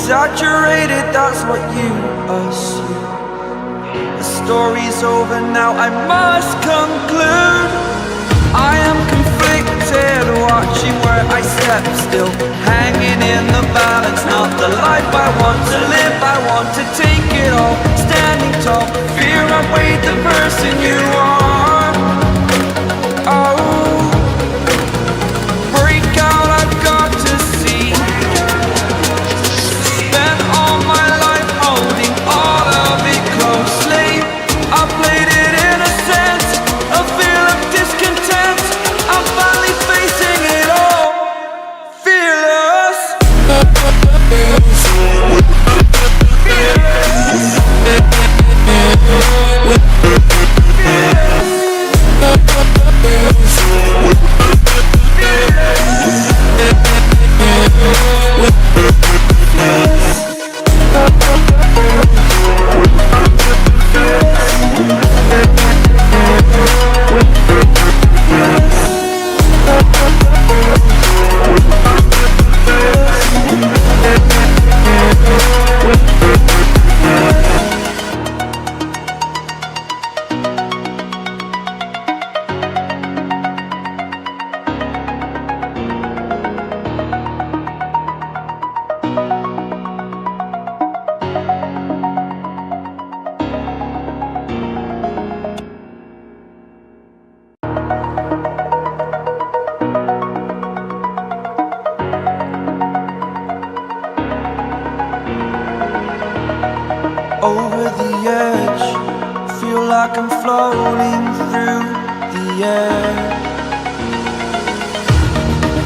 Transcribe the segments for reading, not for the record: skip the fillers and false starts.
exaggerated, that's what you assume. The story's over now, I must conclude. I am conflicted, watching where I step still, hanging in the balance. Not the life I want to live, I want to take it all. Standing tall, fear outweighed the person you are. Oh, break out, I've got to see. Spent all my life holding all of it closely. I played it innocent, a feel of discontent. I'm finally facing it all, fearless. Over the edge, feel like I'm floating through the air.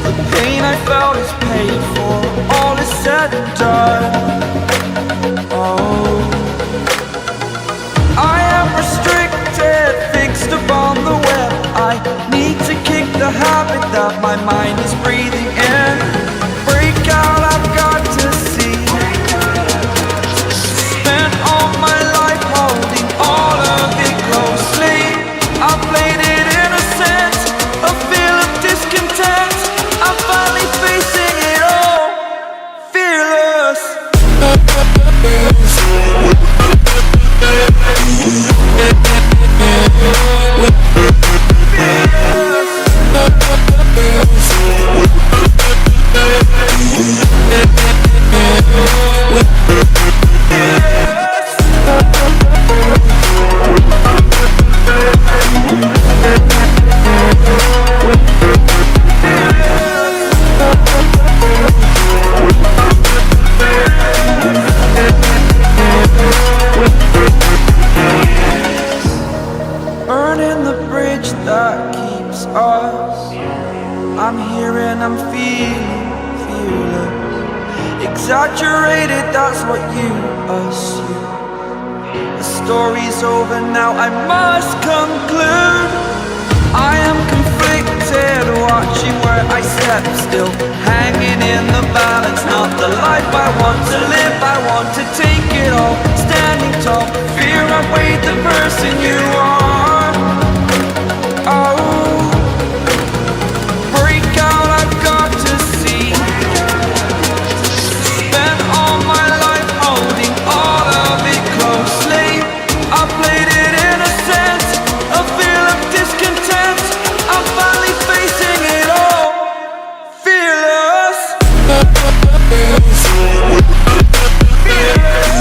The pain I felt is paid for, all is said and done. Oh, I am restricted, fixed upon the web. I need to kick the habit that my mind is breathing in. Break out, I've got to see. Spent all my life holding all of it closely. I played it innocent, a feel of discontent. I'm finally facing it all, fearless. Burning the bridge that keeps us. I'm here and I'm feeling fearless. Exaggerated, that's what you assume. The story's over now, I must conclude. I am conflicted, watching where I step still, hanging in the balance. Not the life I want to live, I want to take it all. Standing tall, fear outweighed the person you are. Oh, break out, I've got to see. Spent all my life holding all of it closely. I played it innocent, a feel of discontent. I'm finally facing it all, fearless. Fearless.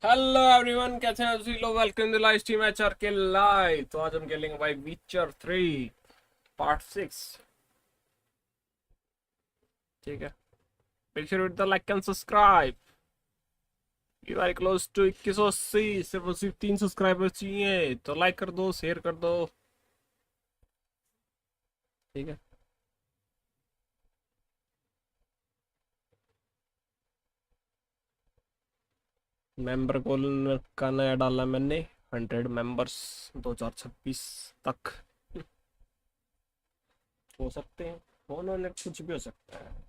Hello everyone, कैसे हैं सभी लोग। Welcome to live stream HR के live. तो आज हम खेलेंगे भाई विचर 3 पार्ट 6। ठीक है, make sure hit the like and subscribe. You are close to 2180। सिर्फ 3 सब्सक्राइबर्स चाहिए, तो लाइक कर दो, शेयर कर दो। ठीक है, मेंबर कॉल का नया डाला मैंने 100 मेंबर्स 2026 तक हो सकते हैं। उन्होंने कुछ भी हो सकता है।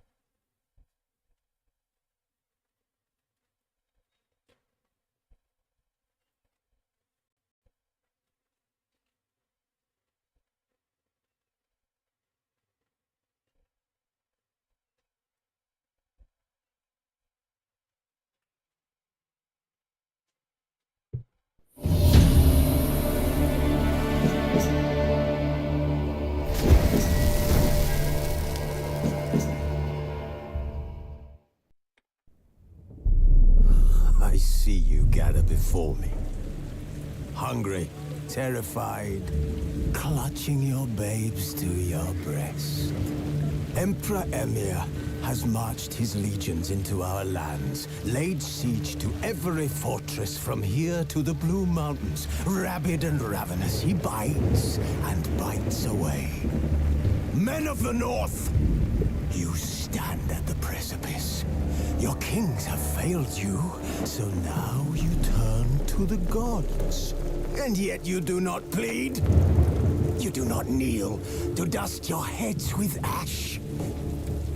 I see you gather before me. Hungry, terrified, clutching your babes to your breast. Emperor Emir has marched his legions into our lands, laid siege to every fortress from here to the Blue Mountains. Rabid and ravenous, he bites and bites away. Men of the North, you stand at the precipice. Your kings have failed you, so now you turn to the gods. And yet you do not plead. You do not kneel to dust your heads with ash.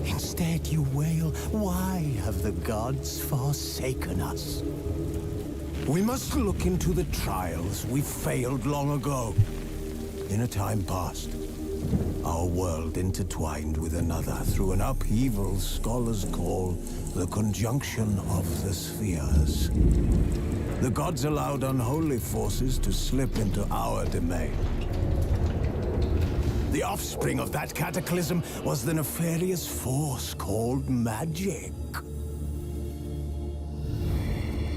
Instead you wail, why have the gods forsaken us? We must look into the trials we failed long ago. In a time past, our world intertwined with another through an upheaval scholars call the conjunction of the spheres. The gods allowed unholy forces to slip into our domain. The offspring of that cataclysm was the nefarious force called magic.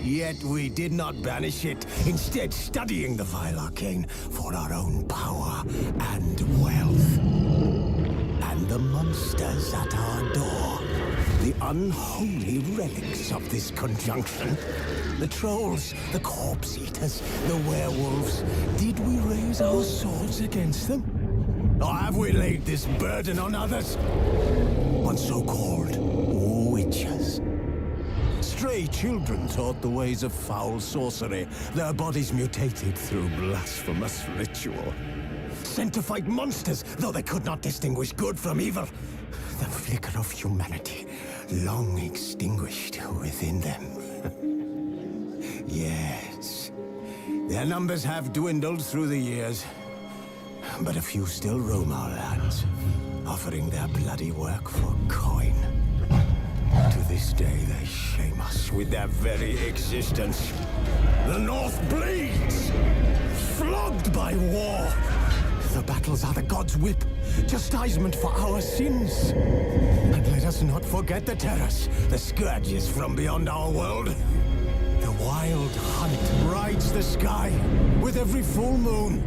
Yet we did not banish it, instead studying the vile arcane for our own power and wealth. And the monsters at our door, the unholy relics of this conjunction. The trolls, the corpse eaters, the werewolves. Did we raise our swords against them? Or have we laid this burden on others? On so-called witches. Stray children taught the ways of foul sorcery, their bodies mutated through blasphemous ritual. Sent to fight monsters, though they could not distinguish good from evil. The flicker of humanity, long extinguished within them. Yes, their numbers have dwindled through the years, but a few still roam our lands, offering their bloody work for coin. To this day, they shame us with their very existence. The North bleeds, flogged by war. The battles are the gods' whip, chastisement for our sins. And let us not forget the terrors, the scourges from beyond our world. The wild hunt rides the sky with every full moon.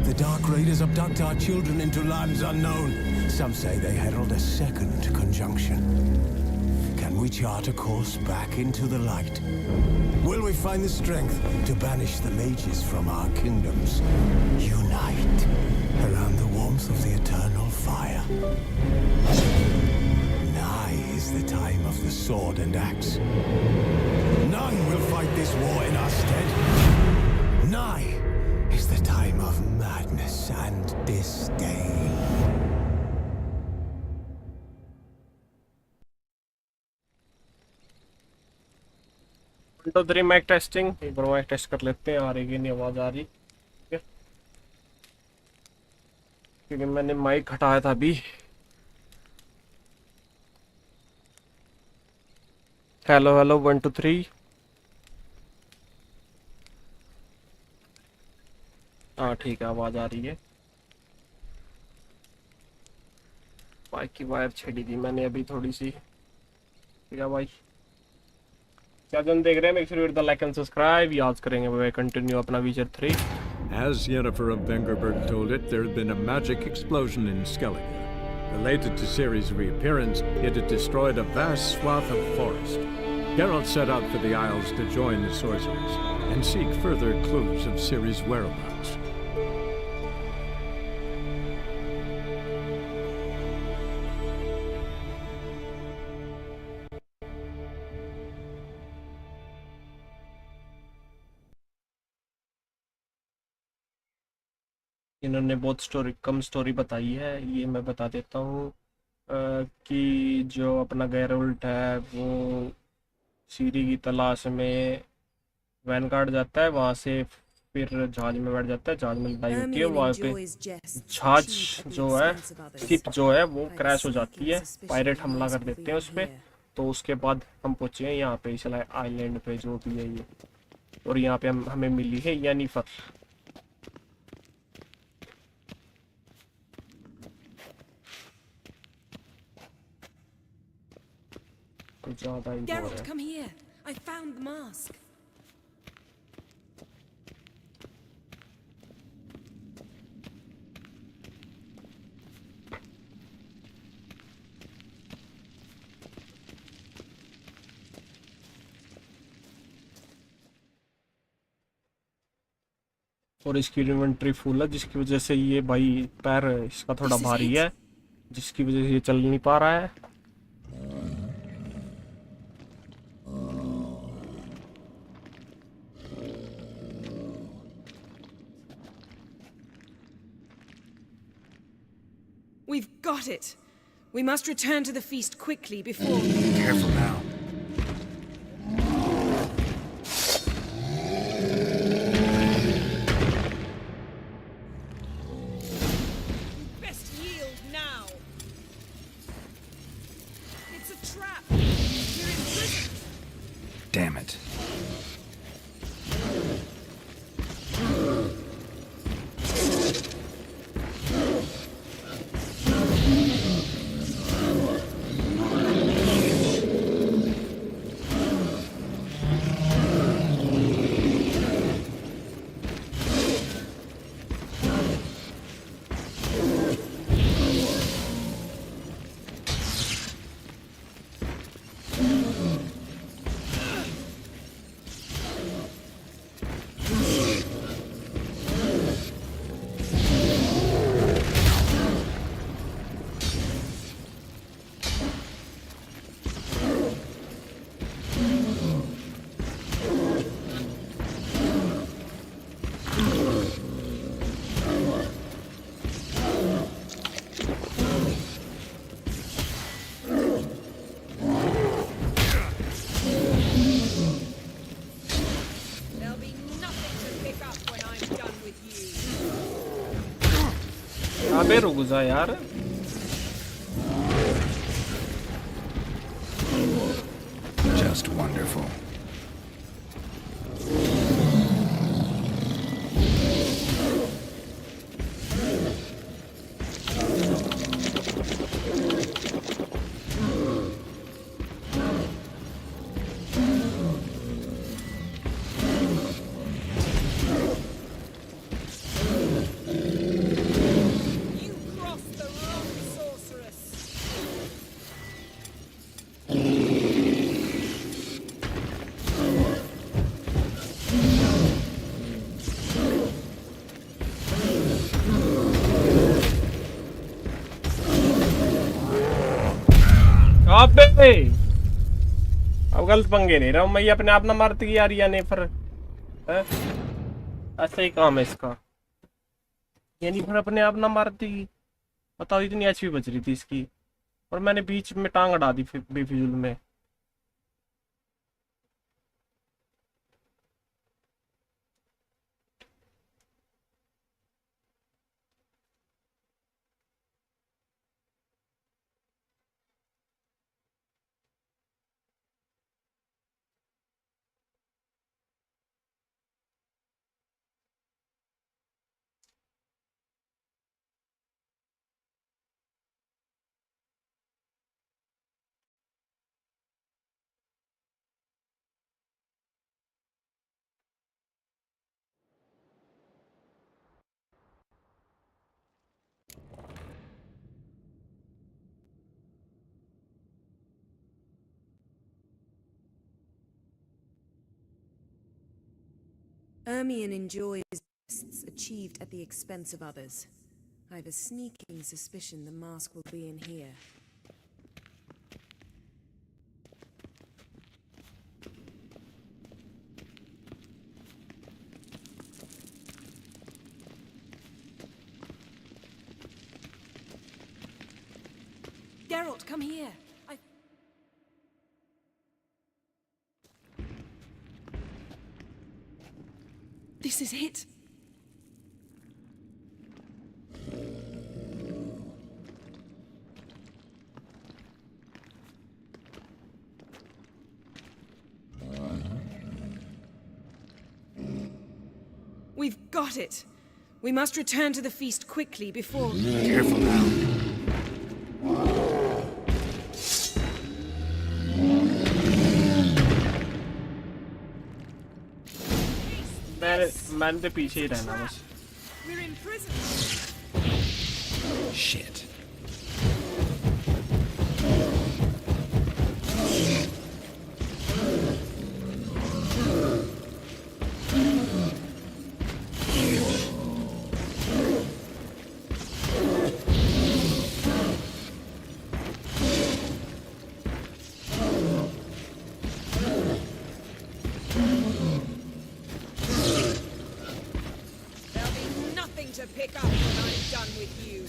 The Dark Raiders abduct our children into lands unknown. Some say they herald a second conjunction. Can we chart a course back into the light? Will we find the strength to banish the mages from our kingdoms? Unite around the warmth of the eternal fire. Nigh is the time of the sword and axe. None will fight this war in our stead. Nigh is the time of madness and disdain. तो 3 mic testing. एक बार mic test कर लेते हैं, आ रही कि नहीं आवाज आ रही। ठीक है, क्योंकि मैंने माइक हटाया था अभी। Hello hello 1 2 3। हाँ ठीक है, आवाज आ रही है। माइक की वायर छेड़ी थी मैंने अभी थोड़ी सी। ठीक है भाई, क्या जन देख रहे हैं, make sure you hit the like and subscribe. याद करेंगे वे कंटिन्यू अपना विचर 3। As Yennefer of Vengerberg told it, there had been a magic explosion in Skellige. Related to Ciri's reappearance, it had destroyed a vast swath of forest. Geralt set out for the Isles to join the sorcerers and seek further clues of Ciri's whereabouts. इन्होंने बहुत कम story बताई है, ये मैं बता देता हूँ। कि जो अपना गैरोल्ट है वो सीरी की तलाश में वैनगार्ड जाता है, वहाँ से फिर जहाज में बैठ जाता है, जहाज में लड़ाई होती है, वहाँ पे जहाज जो है, शिप जो है वो क्रैश हो जाती है, पायरेट हमला कर देते हैं उस पर। तो उसके बाद हम पहुँचे हैं यहाँ पे इस आइलैंड पे जो भी है ये, और यहाँ पे हमें मिली है Jennifer. Geralt, come here. I found the mask. और इसकी इन्वेंटरी फुल है, जिसकी वजह से ये भाई पैर इसका थोड़ा भारी है, जिसकी वजह से ये चल नहीं पा रहा है। We've got it. We must return to the feast quickly before... Careful now. Best yield now. It's a trap. We're in prison. Damn it. There'll be nothing to pick up when I'm done with you. अबे रुक जा यार। Just wonderful. You crossed the wrong sorceress. अबे अब गलत पंगे नहीं रहा हूँ मैं, ये अपने आप ना मारती की यार ने फिर ऐसा ही काम है इसका। यानी फिर अपने आप ना मारती की, बताओ इतनी अच्छी बच रही थी इसकी, और मैंने बीच में टांग अड़ा दी बेफिजूल में। Aryan enjoys beasts achieved at the expense of others. I have a sneaking suspicion the mask will be in here. Geralt, come here. This is it. We've got it. We must return to the feast quickly before... Careful now. मैंने तो पीछे ही रहना बस. We're in prison. Shit. To pick up when I'm done with you.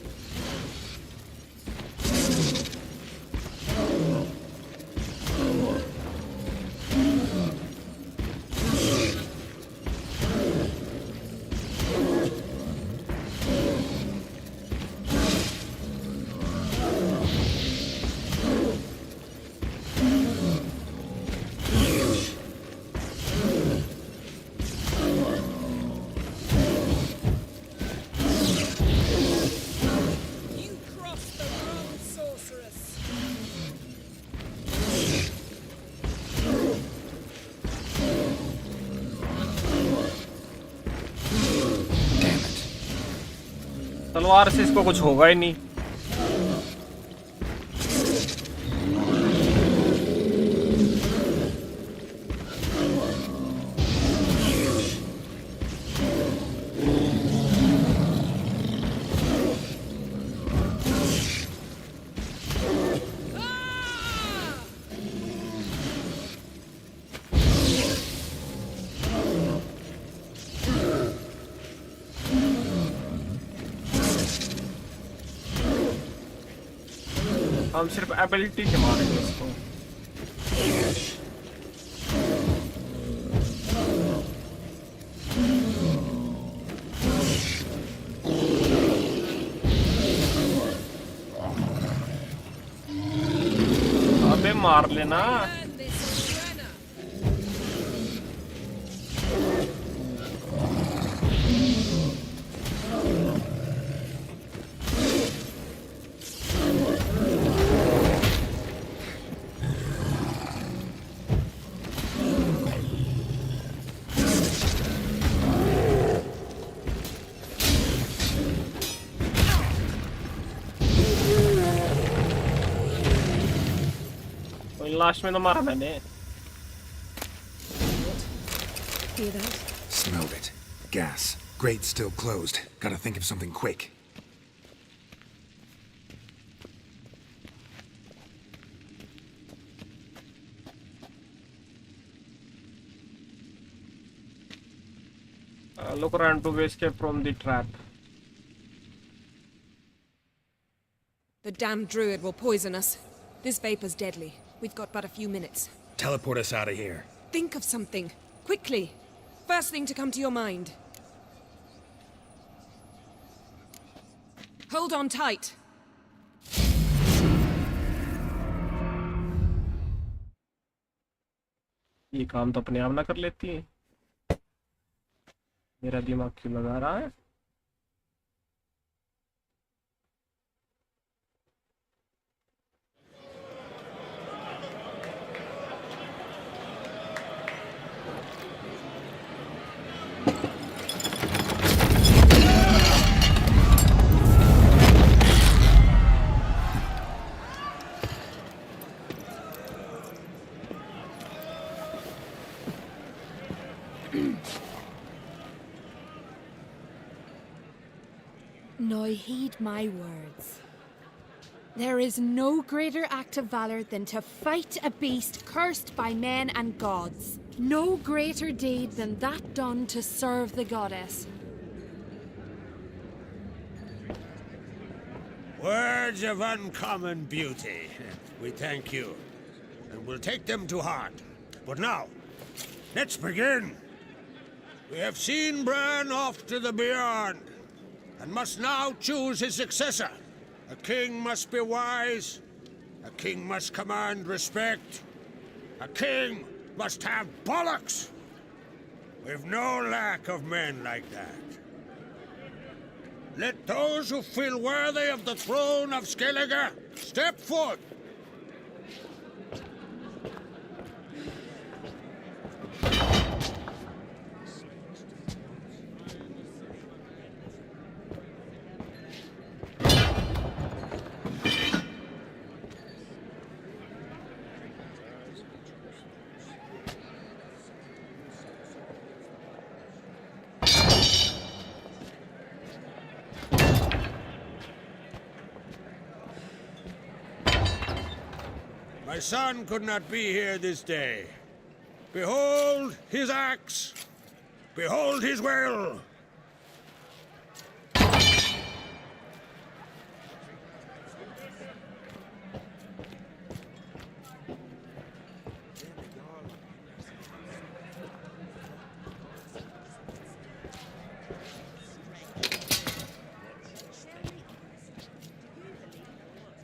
तलवार से इसको कुछ होगा ही नहीं. हम सिर्फ एबिलिटी से मारेंगे इसको. अबे मार लेना. लास्ट में तो मारा मैंने. Hear that? Smelled it. Gas. Grate still closed. Gotta think of something quick. Look around to escape from the trap. The damned druid will poison us. This vapor's deadly. We've got but a few minutes. Teleport us out of here. Think of something. Quickly. First thing to come to your mind. Hold on tight. ये काम तो अपने आप ना कर लेती है. मेरा दिमाग क्यों लगा रहा है. Now heed my words. There is no greater act of valor than to fight a beast cursed by men and gods. No greater deed than that done to serve the goddess. Words of uncommon beauty. We thank you, and we'll take them to heart. But now, let's begin. We have seen Bran off to the beyond, and must now choose his successor. A king must be wise. A king must command respect. A king must have bollocks. We've no lack of men like that. Let those who feel worthy of the throne of Skellige step forth. My son could not be here this day. Behold his axe. Behold his will.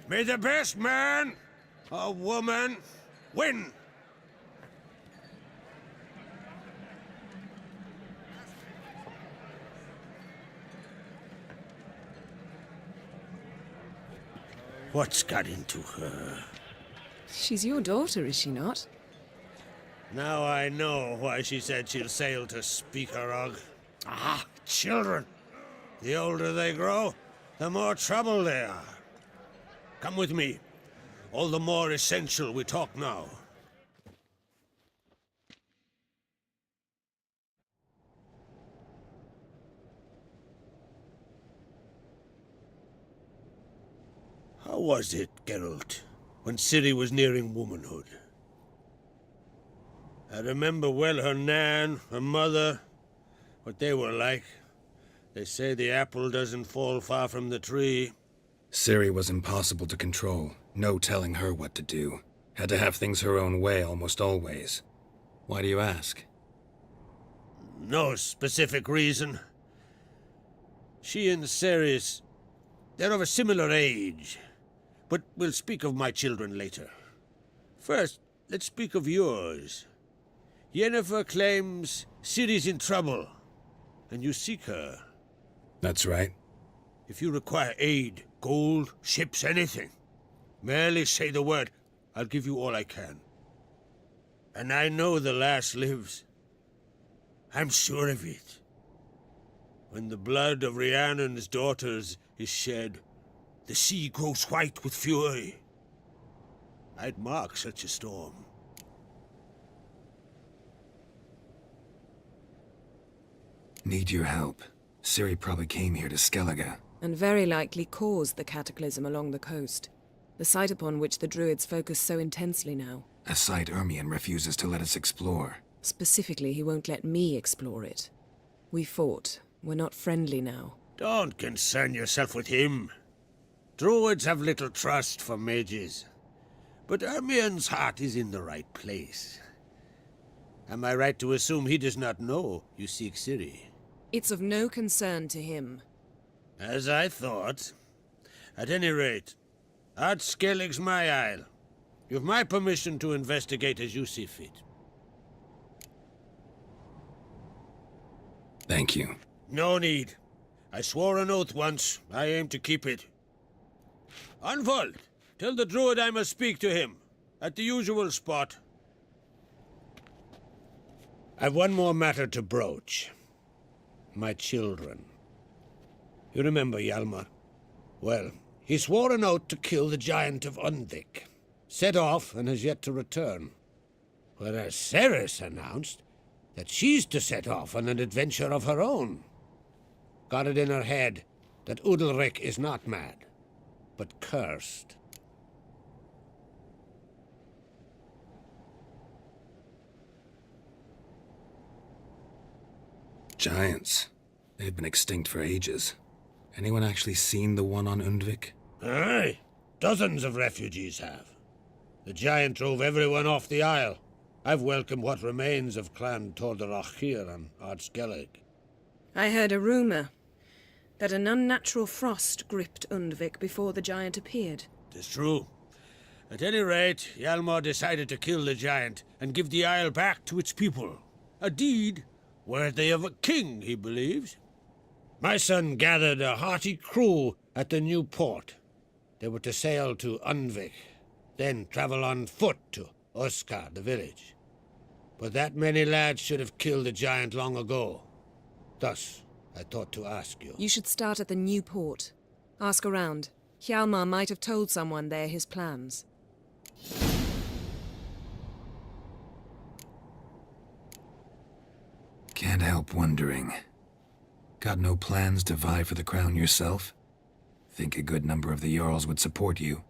May the best man or woman win. What's got into her? She's your daughter, is she not? Now I know why she said she'll sail to Speakerog. Ah, children. The older they grow, the more trouble they are. Come with me. All the more essential we talk now. How was it, Geralt, when Ciri was nearing womanhood? I remember well her nan, her mother, what they were like. They say the apple doesn't fall far from the tree. Ciri was impossible to control. No telling her what to do. Had to have things her own way almost always. Why do you ask? No specific reason. She and Ceres, they're of a similar age. But we'll speak of my children later. First, let's speak of yours. Yennefer claims Ciri's in trouble, and you seek her. That's right. If you require aid, gold, ships, anything, merely say the word. I'll give you all I can. And I know the lass lives. I'm sure of it. When the blood of Rhiannon's daughters is shed, the sea grows white with fury. I'd mark such a storm. Need your help. Ciri probably came here to Skellige. And very likely caused the cataclysm along the coast. The site upon which the Druids focus so intensely now. A site Ermion refuses to let us explore. Specifically, he won't let me explore it. We fought. We're not friendly now. Don't concern yourself with him. Druids have little trust for mages. But Ermion's heart is in the right place. Am I right to assume he does not know you seek Ciri? It's of no concern to him. As I thought. At any rate, Art Skellig's my isle. You've my permission to investigate as you see fit. Thank you. No need. I swore an oath once. I aim to keep it. Unfold. Tell the druid I must speak to him. At the usual spot. I've one more matter to broach. My children. You remember Hjalmar? Well, he swore an oath to kill the giant of Undvik. Set off and has yet to return. Whereas Ceres announced that she's to set off on an adventure of her own. Got it in her head. that Udalric is not mad, but cursed. Giants. They've been extinct for ages. Anyone actually seen the one on Undvik? Aye, dozens of refugees have. The giant drove everyone off the Isle. I've welcomed what remains of Clan Tordarach here on Ardskellig. I heard a rumor that an unnatural frost gripped Undvik before the giant appeared. Tis true. At any rate, Hjalmar decided to kill the giant and give the Isle back to its people. A deed worthy of a king, he believes. My son gathered a hearty crew at the new port. They were to sail to Undvik, then travel on foot to Oskar, the village. But that many lads should have killed the giant long ago. Thus, I thought to ask you. You should start at the new port. Ask around. Hjalmar might have told someone there his plans. Can't help wondering. Got no plans to vie for the crown yourself? Think a good number of the Jarls would support you.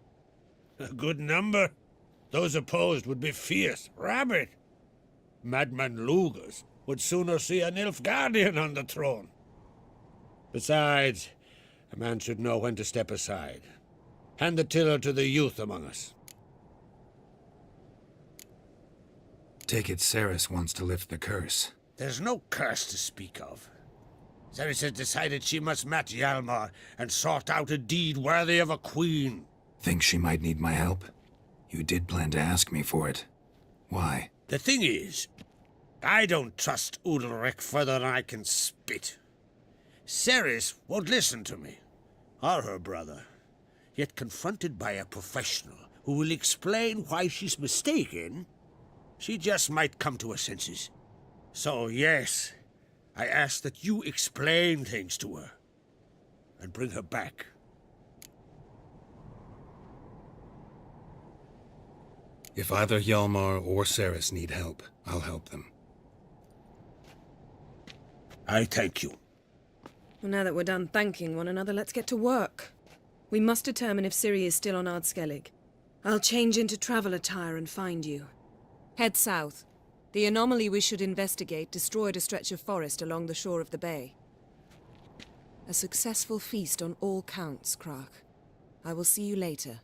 A good number? Those opposed would be fierce, rabid. Madman Lugas would sooner see a Nilfgaardian on the throne. Besides, a man should know when to step aside. Hand the tiller to the youth among us. Take it Cerys wants to lift the curse. There's no curse to speak of. Cerys has decided she must match Hjalmar and sort out a deed worthy of a queen. Think she might need my help? You did plan to ask me for it. Why? The thing is, I don't trust Udalric further than I can spit. Cerys won't listen to me, or her brother. Yet confronted by a professional who will explain why she's mistaken, she just might come to her senses. So yes, I ask that you explain things to her and bring her back. If either Hjalmar or Cerys need help, I'll help them. I thank you. Well, now that we're done thanking one another, let's get to work. We must determine if Ciri is still on Ardskellig. I'll change into travel attire and find you. Head south. The anomaly we should investigate destroyed a stretch of forest along the shore of the bay. A successful feast on all counts, Krak. I will see you later.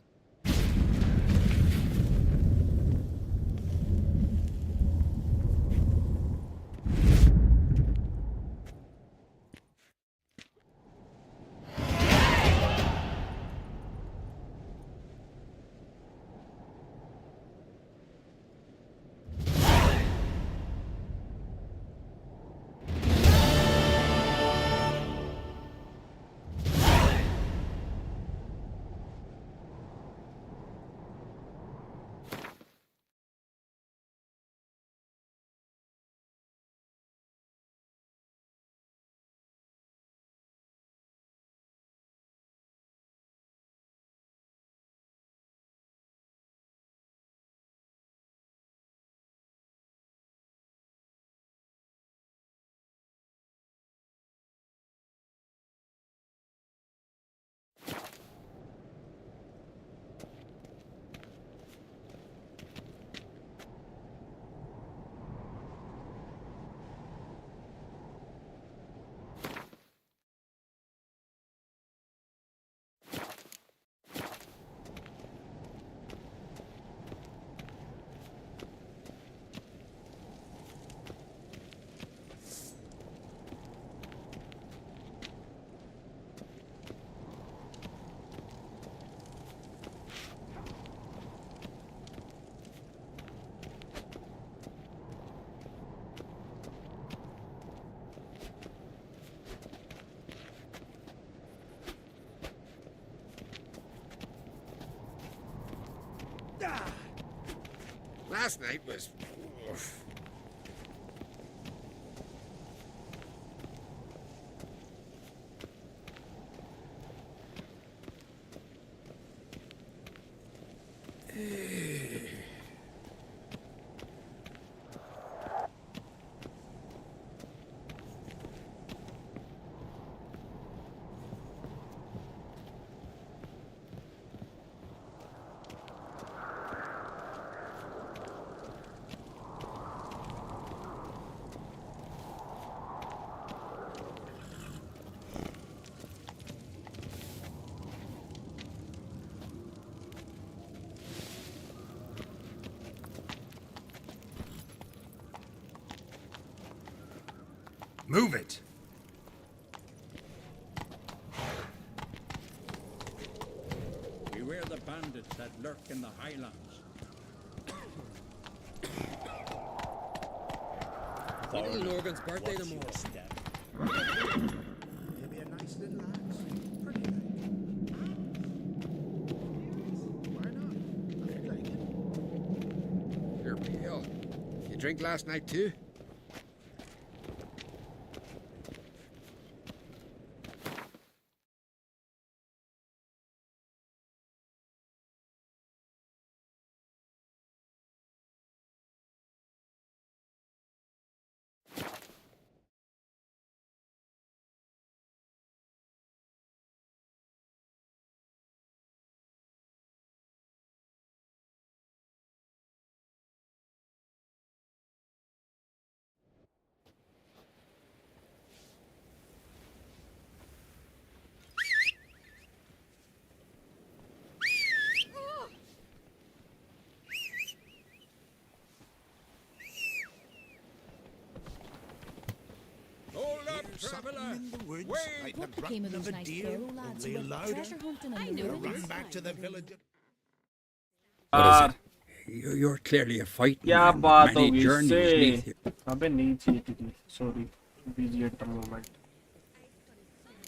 Last night was... Move it! Beware the bandits that lurk in the highlands. Little Norgan's birthday tomorrow. Maybe a nice little axe. Pretty like. Why not? I feel like it. You're pale. You drink last night too? Hold up, traveler! In the woods, Wait! like What the became of grunt those of a nice deer, Pharaoh lads who only went louder. treasure hunting I in the know Run wilderness? back to the village. What is it? You're clearly a fighting क्या man with बात many होगी journeys इससे? beneath you. अबे नहीं चाहिए थी. Sorry. Busy at the moment.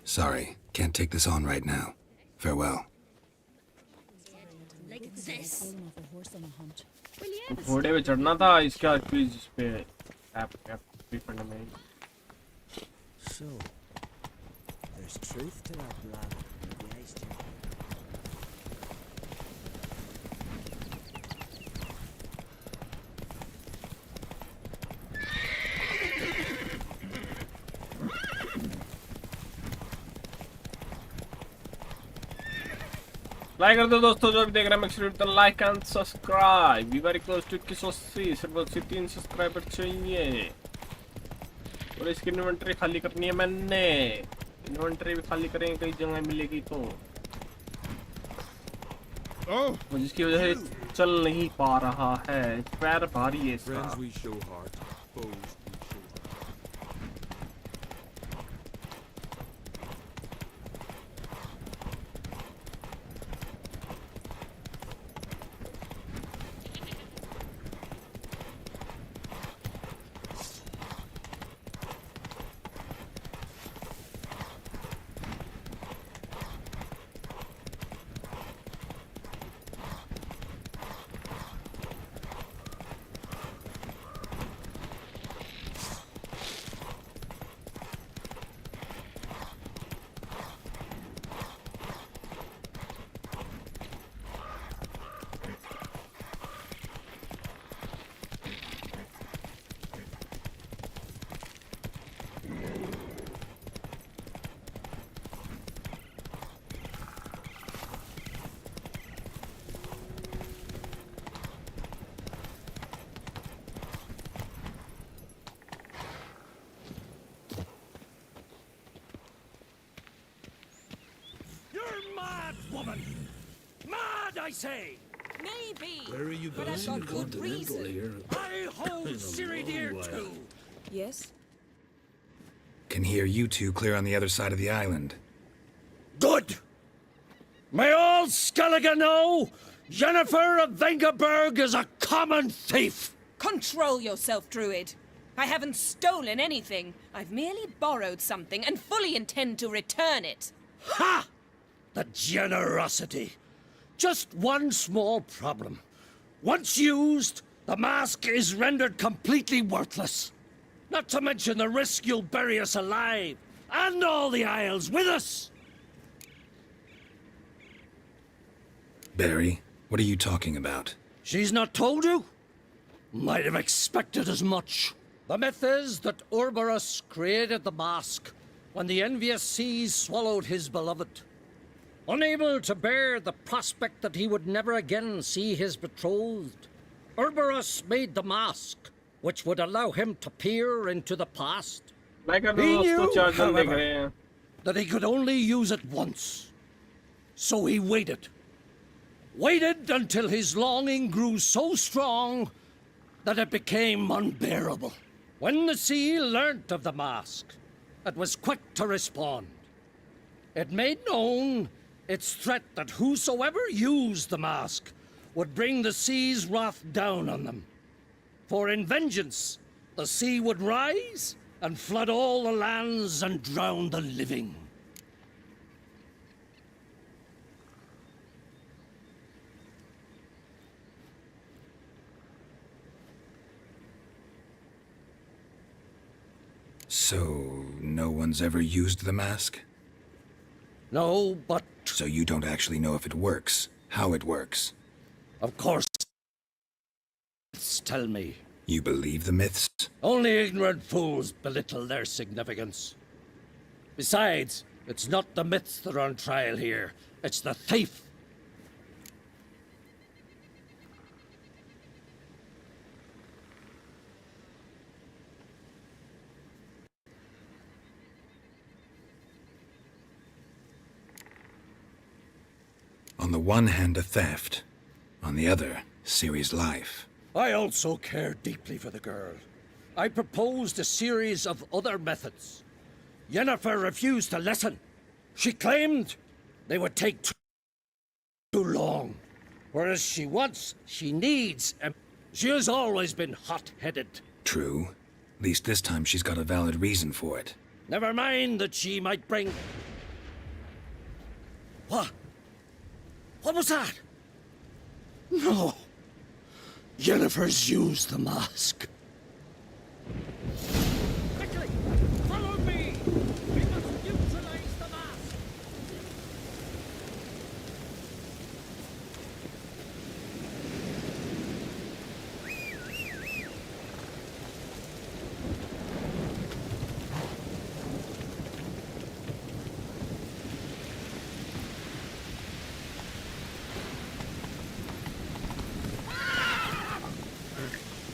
Sorry, can't take this on right now. Farewell. Like this. Falling off a horse on a hunt. Will you ever घोड़े पे चढ़ना था इसका क्विज पे ऐप भी पढ़ने में. So, there's truth to that lad. Maybe I still. Like कर दो दोस्तों जो भी देख रहे हैं. Make sure to like and subscribe. We very close to 2180. सिर्फ 3 सब्सक्राइबर चाहिए और इसकी इन्वेंटरी खाली करनी है मैंने. इन्वेंटरी भी खाली करेंगे कई जगह मिलेगी तो जिसकी वजह से चल नहीं पा रहा है. पैर भारी है इसका. I say! Maybe. Where are you But going? I've got good reason. I hold ciri dear too! Yes? Can hear you two clear on the other side of the island. Good! May all Skellige know Jennifer of Vengerberg is a common thief! Control yourself, Druid. I haven't stolen anything. I've merely borrowed something and fully intend to return it. Ha! The generosity! Just one small problem. Once used, the mask is rendered completely worthless. Not to mention the risk you'll bury us alive, and all the Isles with us! Barry, what are you talking about? She's not told you? Might have expected as much. The myth is that Urberus created the mask when the envious seas swallowed his beloved. Unable to bear the prospect that he would never again see his betrothed, Urberus made the mask, which would allow him to peer into the past. He knew, however, that he could only use it once. So he waited. Waited until his longing grew so strong that it became unbearable. When the sea learnt of the mask, it was quick to respond. It made known its threat that whosoever used the mask would bring the sea's wrath down on them. For in vengeance, the sea would rise and flood all the lands and drown the living. So, no one's ever used the mask? No, but... So you don't actually know if it works, how it works? Of course. Tell me. You believe the myths? Only ignorant fools belittle their significance. Besides, it's not the myths that are on trial here. It's the thief. On the one hand, a theft. On the other, Ciri's life. I also care deeply for the girl. I proposed a series of other methods. Yennefer refused to listen. She claimed they would take too long. Whereas she wants, she needs, and she has always been hot-headed. True. At least this time she's got a valid reason for it. Never mind that she might bring... What? What was that? No. Yennefer's used the mask. Quickly! Follow me! We must neutralize the mask!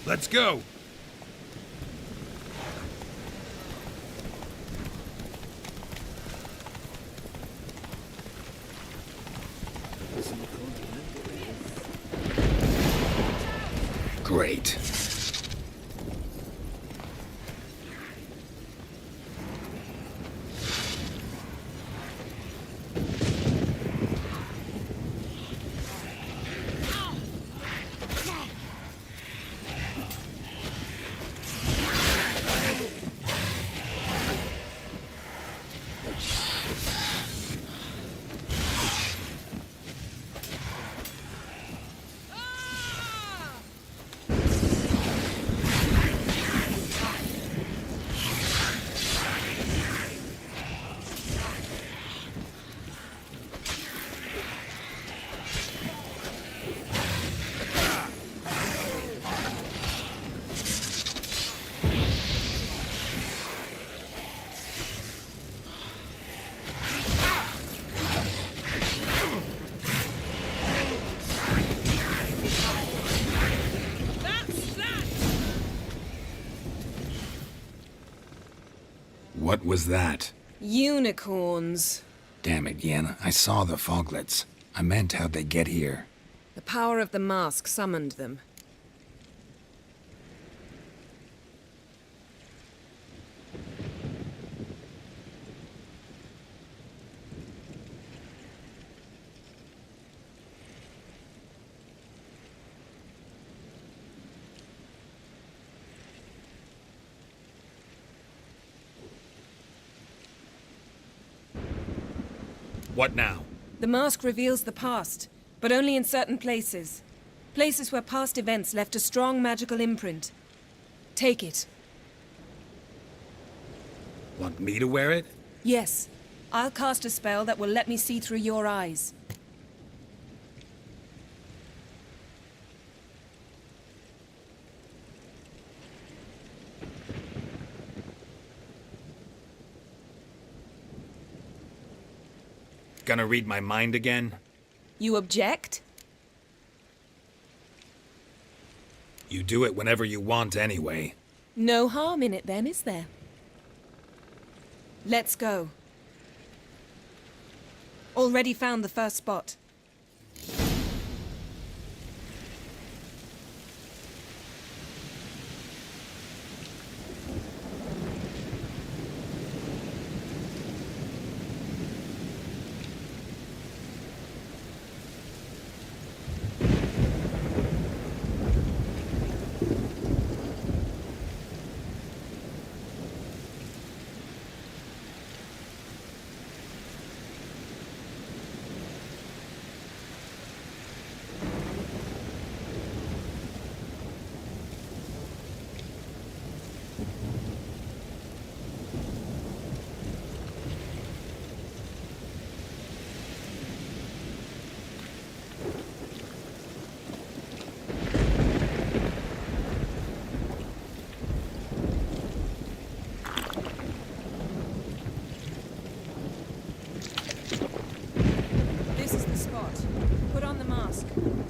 Let's go! Great. What was that? Unicorns. Damn it, Yen. I saw the foglets. I meant how'd they get here. The power of the mask summoned them. What now? The mask reveals the past, but only in certain places. Places where past events left a strong magical imprint. Take it. Want me to wear it? Yes. I'll cast a spell that will let me see through your eyes. Gonna read my mind again? You object? You do it whenever you want anyway. No harm in it then, is there? Let's go. Already found the first spot.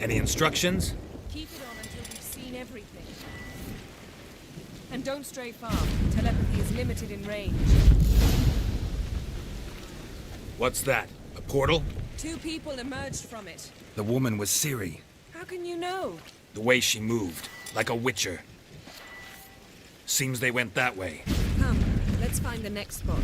Any instructions? Keep it on until we've seen everything. And don't stray far. Telepathy is limited in range. What's that? A portal? 2 people emerged from it. The woman was Ciri. How can you know? The way she moved, like a witcher. Seems they went that way. Come, let's find the next spot.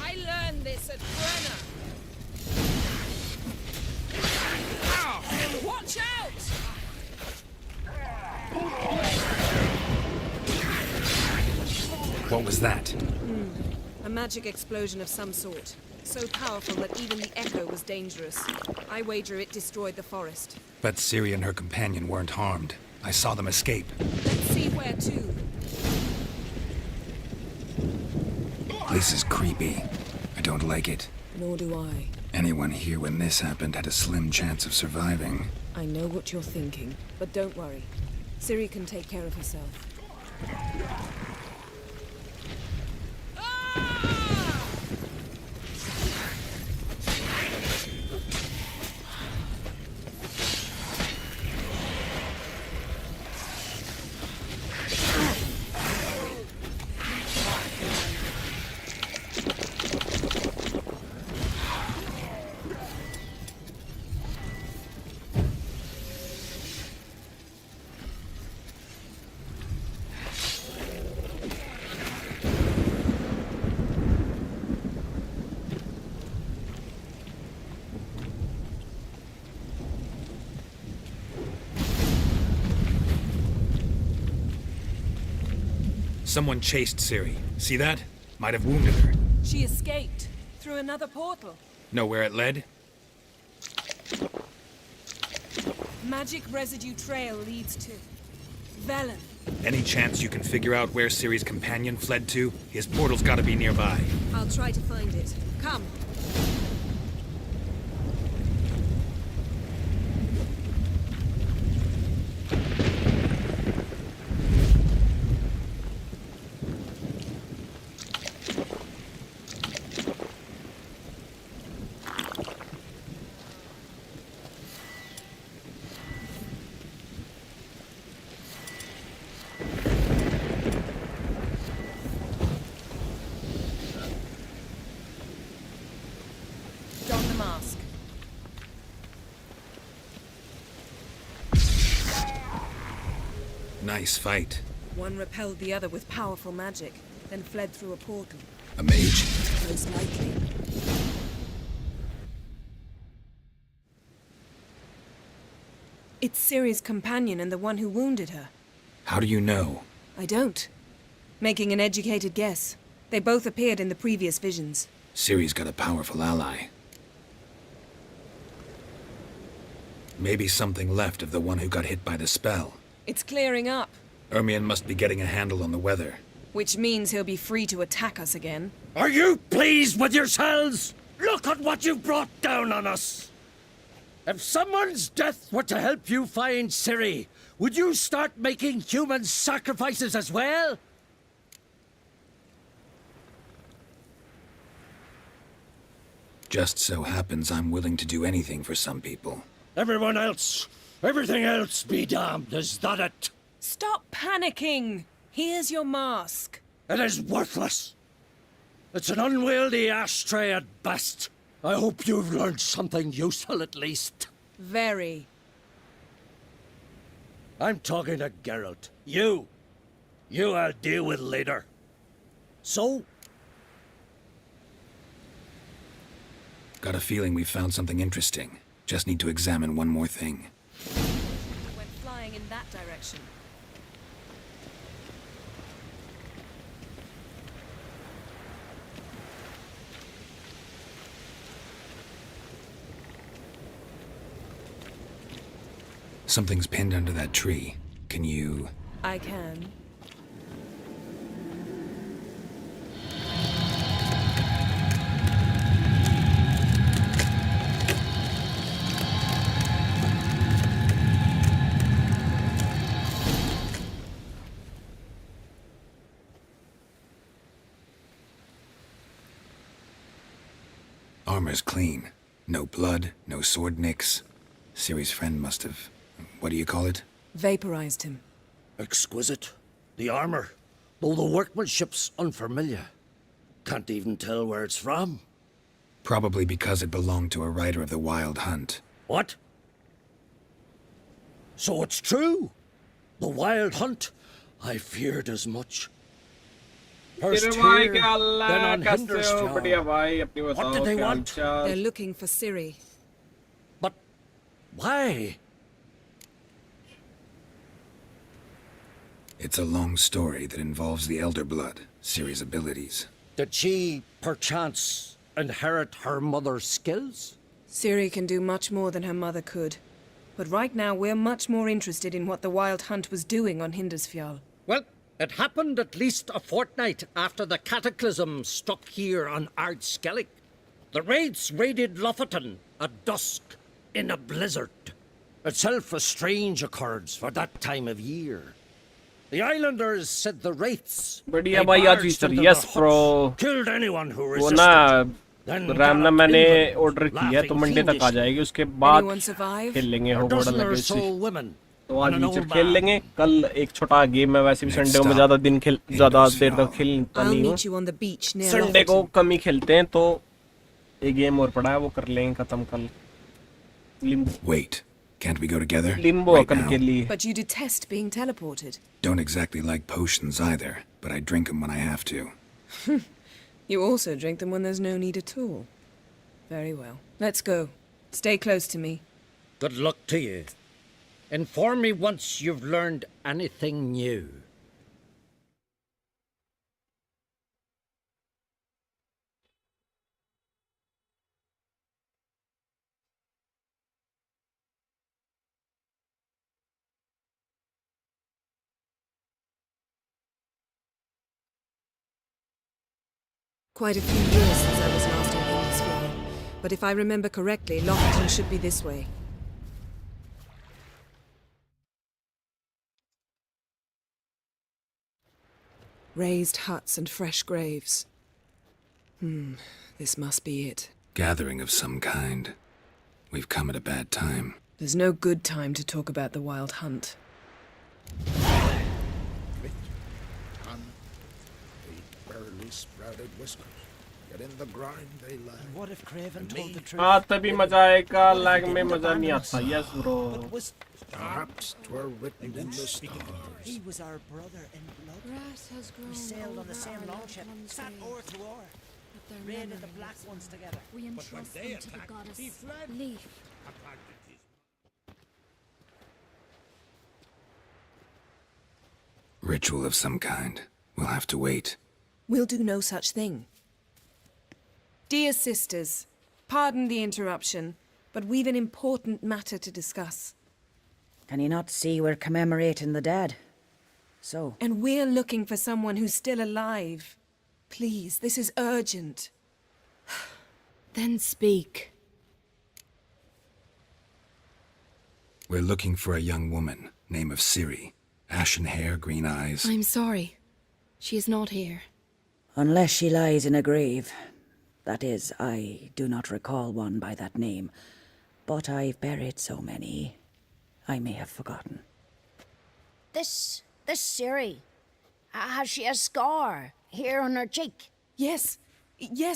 I learned this at Brenner. Watch out! What was that? A magic explosion of some sort. So powerful that even the echo was dangerous. I wager it destroyed the forest. But Ciri and her companion weren't harmed. I saw them escape. Let's see where to. This is creepy. I don't like it. Nor do I. Anyone here when this happened had a slim chance of surviving. I know what you're thinking, but don't worry. Ciri can take care of herself. Someone chased Ciri. See that? Might have wounded her. She escaped through another portal. Know where it led? Magic residue trail leads to Velen. Any chance you can figure out where Ciri's companion fled to? His portal's gotta be nearby. I'll try to find it. Come. Don the mask. Nice fight. One repelled the other with powerful magic, then fled through a portal. A mage? Most likely. It's Ciri's companion and the one who wounded her. How do you know? I don't. Making an educated guess. They both appeared in the previous visions. Ciri's got a powerful ally. Maybe something left of the one who got hit by the spell. It's clearing up, Ermion must be getting a handle on the weather. which means he'll be free to attack us again. Are you pleased with yourselves? Look at what you've brought down on us! If someone's death were to help you find Ciri, would you start making human sacrifices as well? Just so happens I'm willing to do anything for some people. Everyone else, everything else be damned, is that it? Stop panicking! Here's your mask. It is worthless. It's an unwieldy ashtray at best. I hope you've learned something useful at least. Very. I'm talking to Geralt. You I'll deal with later. So? Got a feeling we found something interesting. Just need to examine one more thing. Went flying in that direction. Something's pinned under that tree. Can you... I can. Armor's clean. No blood, no sword nicks. Ciri's friend must have... what do you call it? Vaporized him. Exquisite. The armor, though the workmanship's unfamiliar. Can't even tell where it's from. Probably because it belonged to a rider of the Wild Hunt. What? So it's true? The Wild Hunt? I feared as much. First here, then on Hindersfjord. What did they want? They're looking for Ciri. But why? It's a long story that involves the Elder Blood, Ciri's abilities. Did she, perchance, inherit her mother's skills? Ciri can do much more than her mother could. But right now we're much more interested in what the Wild Hunt was doing on Hindersfjall. Well, it happened at least a fortnight after the cataclysm struck here on Ardskellig. The raids raided Lofoten at dusk in a blizzard. Itself a strange occurrence for that time of year. The islanders said the wraiths बढ़िया भाई आज Easter yes pro killed anyone who वो ना resisted. RAM ना मैंने order किया है तो मंडे तक आ जाएगी उसके बाद Anyone survive? खेल लेंगे A होगवर्ड dozen or लगे so women. तो आज and an वीचर old खेल man. लेंगे कल एक छोटा गेम है वैसे भी संडे को मैं ज्यादा देर तक खेलता I'll नहीं हूँ meet you on the beach near Sunday को Lofoten. कम ही खेलते हैं तो एक गेम और पड़ा है वो कर लेंगे खत्म कल Wait, can't we go together? Limbo Right कल now? के लिए But you detest being teleported. Don't exactly like potions either, but I drink them when I have to. You also drink them when there's no need at all. Very well. Let's go. Stay close to me. Good luck to you. Inform me once you've learned anything new. Quite a few years since I was last on Hindersfjall. But if I remember correctly, Lofoten should be this way. Raised huts and fresh graves. This must be it. Gathering of some kind. We've come at a bad time. There's no good time to talk about the Wild Hunt. Barely sprouted whiskers. Yet in the grind they lie. What if Craven told the truth? हाँ तभी मजा आएगा lag में मजा नहीं आता yes bro Perhaps 'twere written in the stars. He was our brother in blood. Grass has grown We sailed on the over same our longship, loved ones' sat graves. oar to oar, But their raided the memories, black ones together. we entrust they them to the attacked, goddess he fled. Leaf. Ritual of some kind. We'll have to wait. We'll do no such thing. Dear sisters, pardon the interruption, but we've an important matter to discuss. Can you not see we're commemorating the dead? So, And we're looking for someone who's still alive. Please, this is urgent. Then speak. We're looking for a young woman, name of Ciri. Ashen hair, green eyes. I'm sorry. She is not here. unless she lies in a grave. That is, I do not recall one by that name. But I've buried so many, I may have forgotten. This Ciri, has she a scar here on her cheek? Yes,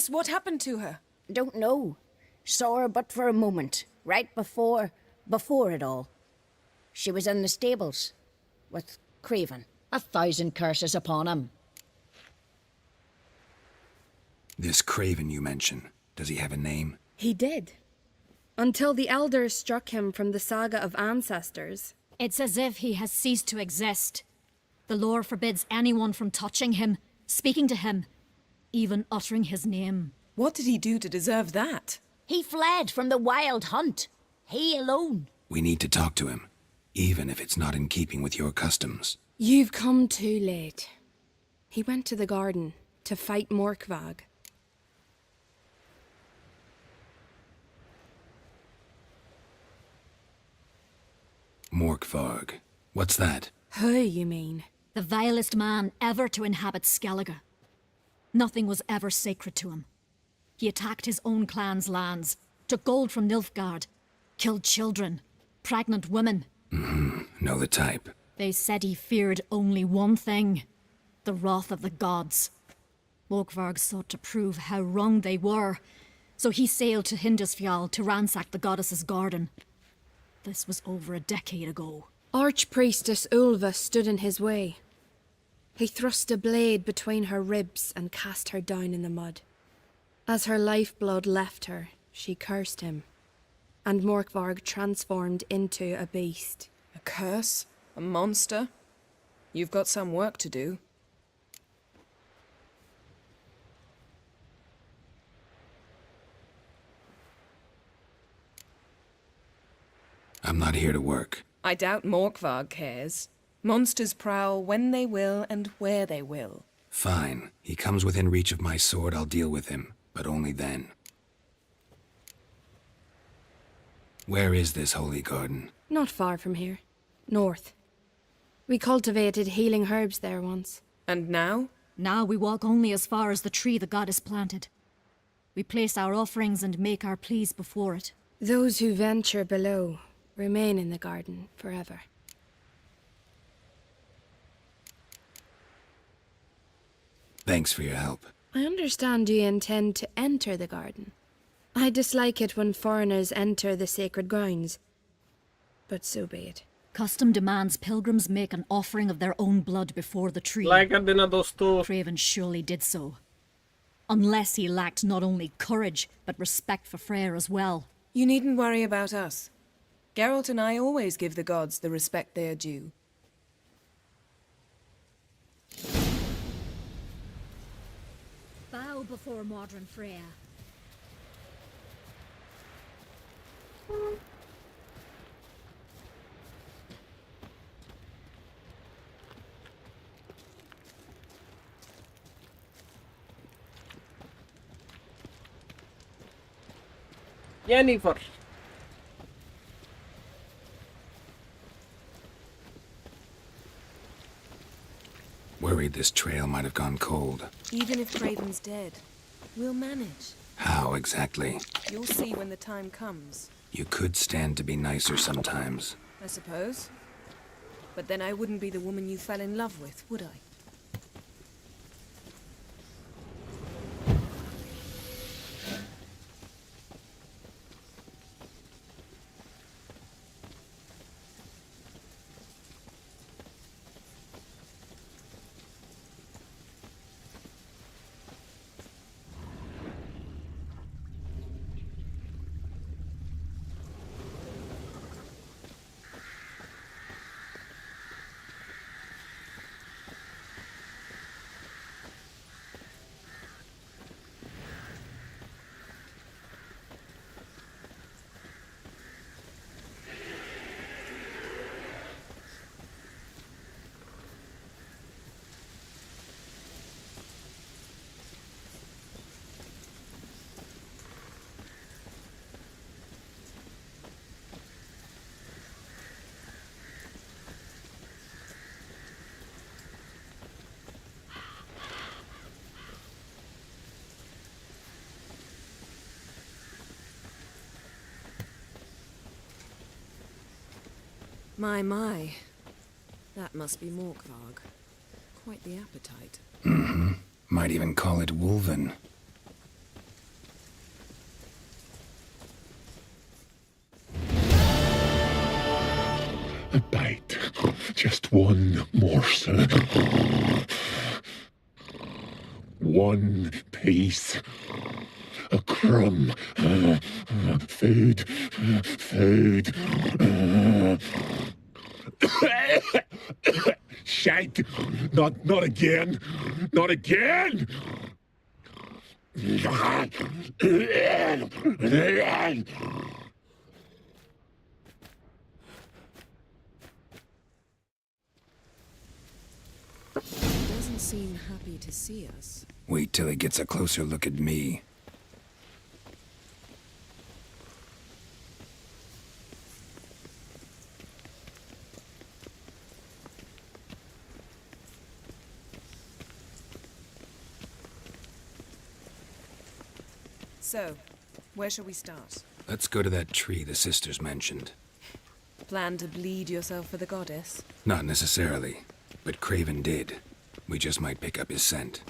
what happened to her? Don't know. Saw her but for a moment, right before it all. She was in the stables with Craven. 1,000 curses upon him. This Craven you mention, does he have a name? He did. Until the elders struck him from the saga of ancestors. It's as if he has ceased to exist. The lore forbids anyone from touching him, speaking to him, even uttering his name. What did he do to deserve that? He fled from the Wild Hunt. He alone. We need to talk to him, even if it's not in keeping with your customs. You've come too late. He went to the garden to fight Morkvag. Morkvarg. What's that? Who, you mean? The vilest man ever to inhabit Skellige. Nothing was ever sacred to him. He attacked his own clan's lands, took gold from Nilfgaard, killed children, pregnant women. Know the type. They said he feared only one thing, the wrath of the gods. Morkvarg sought to prove how wrong they were, so he sailed to Hindisfjall to ransack the goddess's garden. This was over a decade ago. Archpriestess Ulva stood in his way. He thrust a blade between her ribs and cast her down in the mud. As her lifeblood left her, she cursed him, and Morkvarg transformed into a beast. A curse? A monster? You've got some work to do. I'm not here to work. I doubt Morkvarg cares. Monsters prowl when they will and where they will. Fine. He comes within reach of my sword, I'll deal with him. But only then. Where is this holy garden? Not far from here. North. We cultivated healing herbs there once. And now? Now we walk only as far as the tree the goddess planted. We place our offerings and make our pleas before it. Those who venture below remain in the garden forever. Thanks for your help. I understand you intend to enter the garden. I dislike it when foreigners enter the sacred grounds, but so be it. Custom demands pilgrims make an offering of their own blood before the tree. Like कर देना दोस्तों. Craven surely did so. Unless he lacked not only courage, but respect for Freyr as well. You needn't worry about us. Geralt and I always give the gods the respect they are due. Bow before modern Freya. Jennifer. Worried this trail might have gone cold. Even if Craven's dead, we'll manage. How exactly? You'll see when the time comes. You could stand to be nicer sometimes. I suppose. But then I wouldn't be the woman you fell in love with, would I? My. That must be Morkvarg. Quite the appetite. Might even call it Wolven. A bite. Just one morsel. One piece. A crumb. Food. Food. Shite! Not again! Not again! He doesn't seem happy to see us. Wait till he gets a closer look at me. So, where shall we start? Let's go to that tree the sisters mentioned. Plan to bleed yourself for the goddess? Not necessarily, but Craven did. We just might pick up his scent.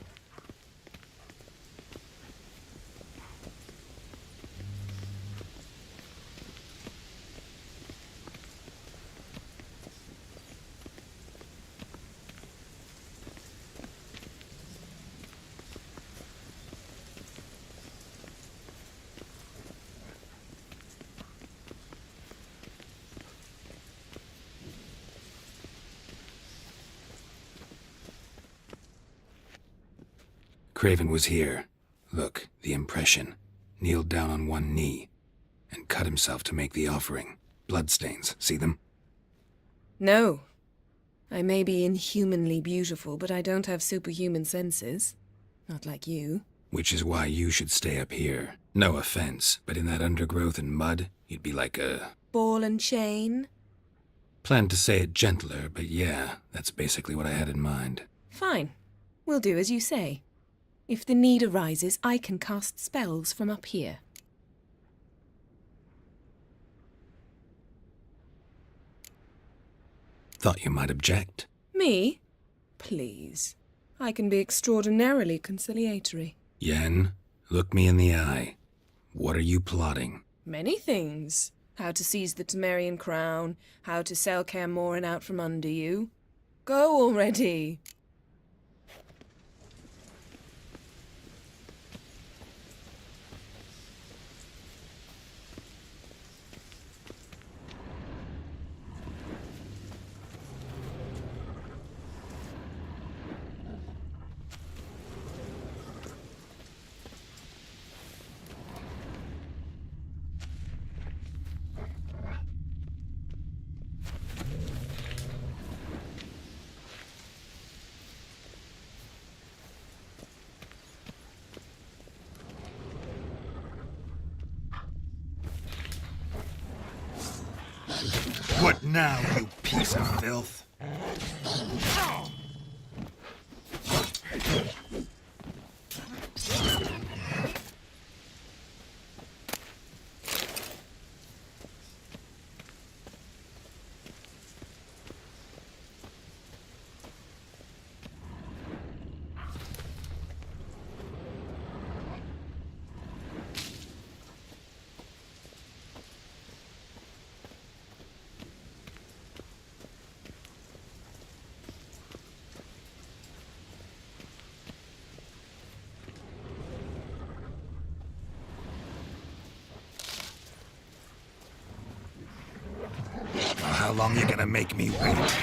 Craven was here. Look, the impression. Kneeled down on one knee and cut himself to make the offering. Bloodstains, see them? No. I may be inhumanly beautiful, but I don't have superhuman senses. Not like you. Which is why you should stay up here. No offense, but in that undergrowth and mud, you'd be like a... Ball and chain? Planned to say it gentler, but yeah, that's basically what I had in mind. Fine. We'll do as you say. If the need arises, I can cast spells from up here. Thought you might object. Me? Please. I can be extraordinarily conciliatory. Yen, look me in the eye. What are you plotting? Many things. How to seize the Temerian crown, how to sell Kaer Morhen out from under you. Go already! What now, you piece of filth? How long you gonna make me wait?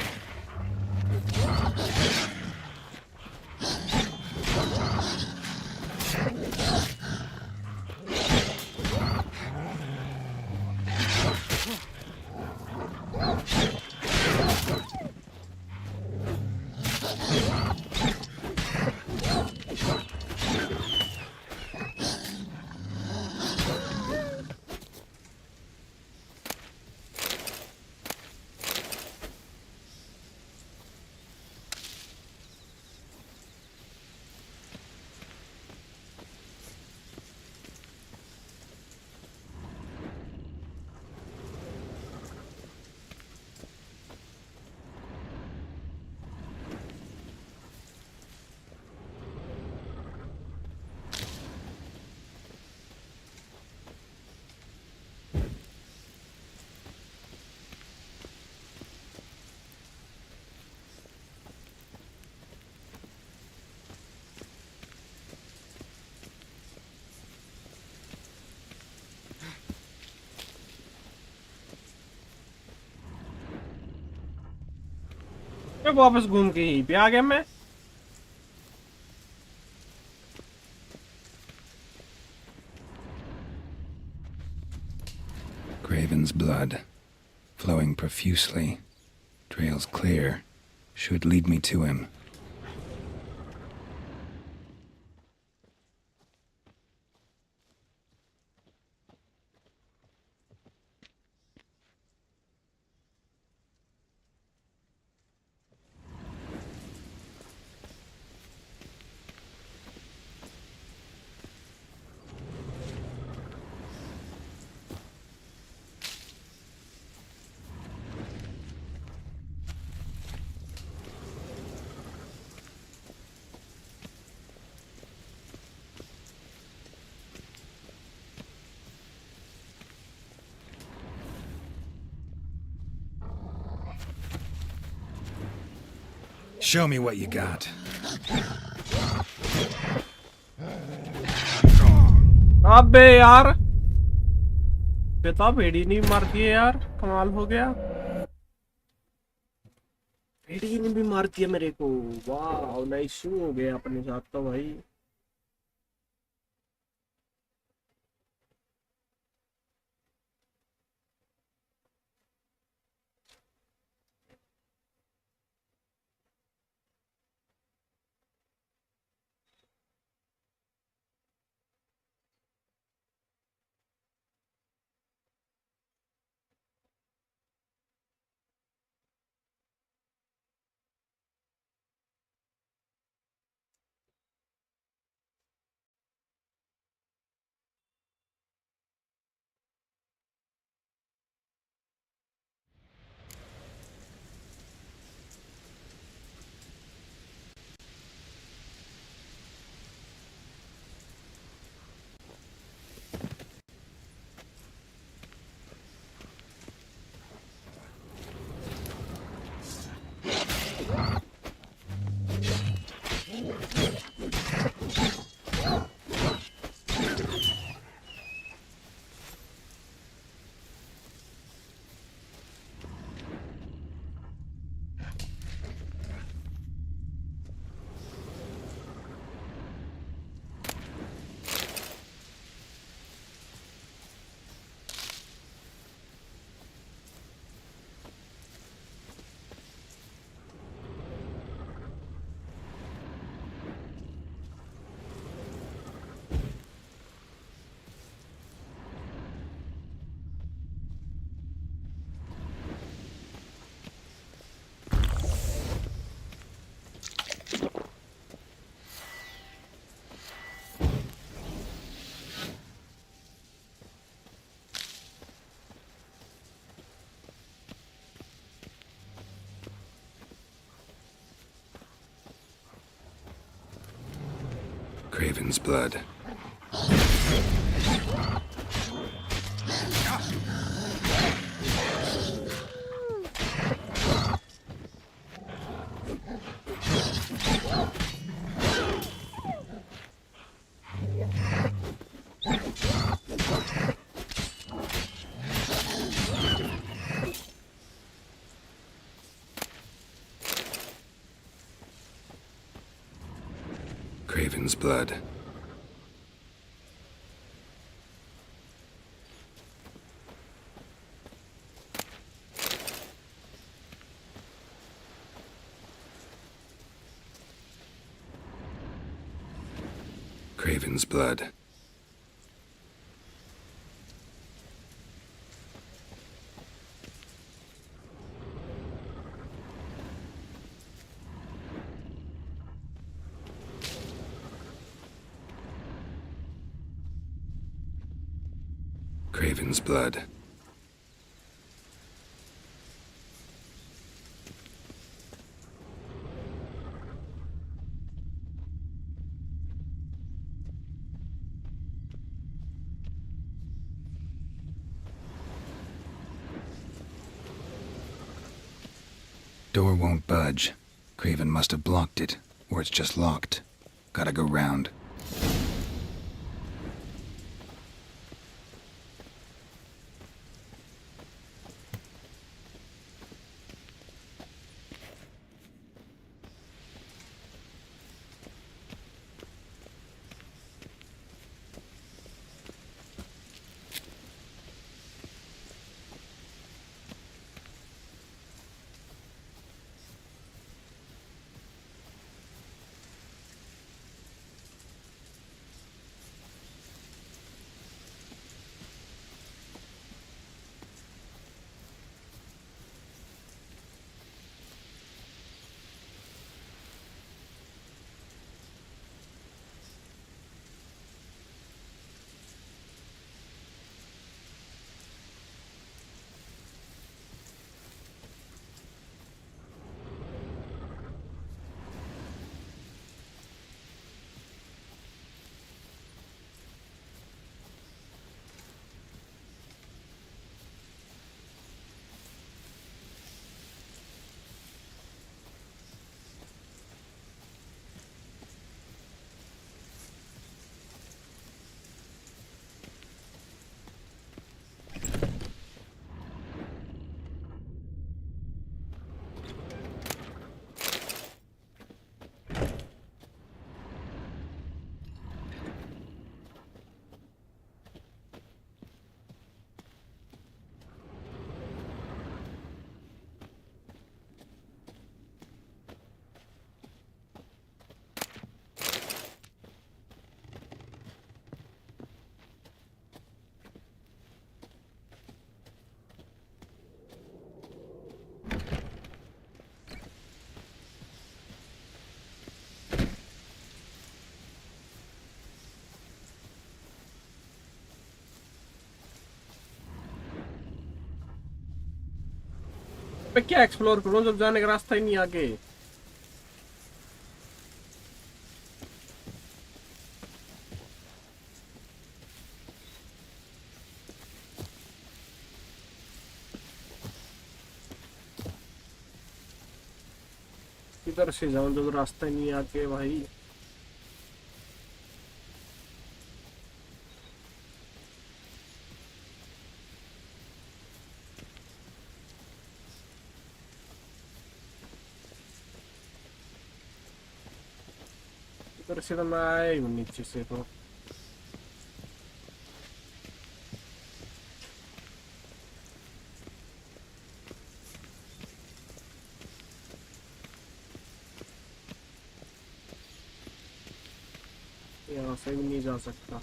वापस घूम के यहीं पे आ गया मैं। Craven's blood, flowing profusely, trails clear, should lead me to him. Show me what you got. अबे यार पिता भेड़ी नहीं मारती है यार, कमाल हो गया। भेड़ी ने भी मारती है मेरे को। वाह नाइस हो गया अपने साथ तो भाई। Craven's blood. Craven's blood. Craven's blood. Craven's blood. Door won't budge. Craven must have blocked it, or it's just locked. Gotta go round. पे क्या एक्सप्लोर करूं जब जाने का रास्ता ही नहीं आगे। किधर से जाऊं जब रास्ता ही नहीं आगे भाई। इधर से तो मैं आया ही हूं नीचे से तो। यहाँ से भी नहीं जा सकता,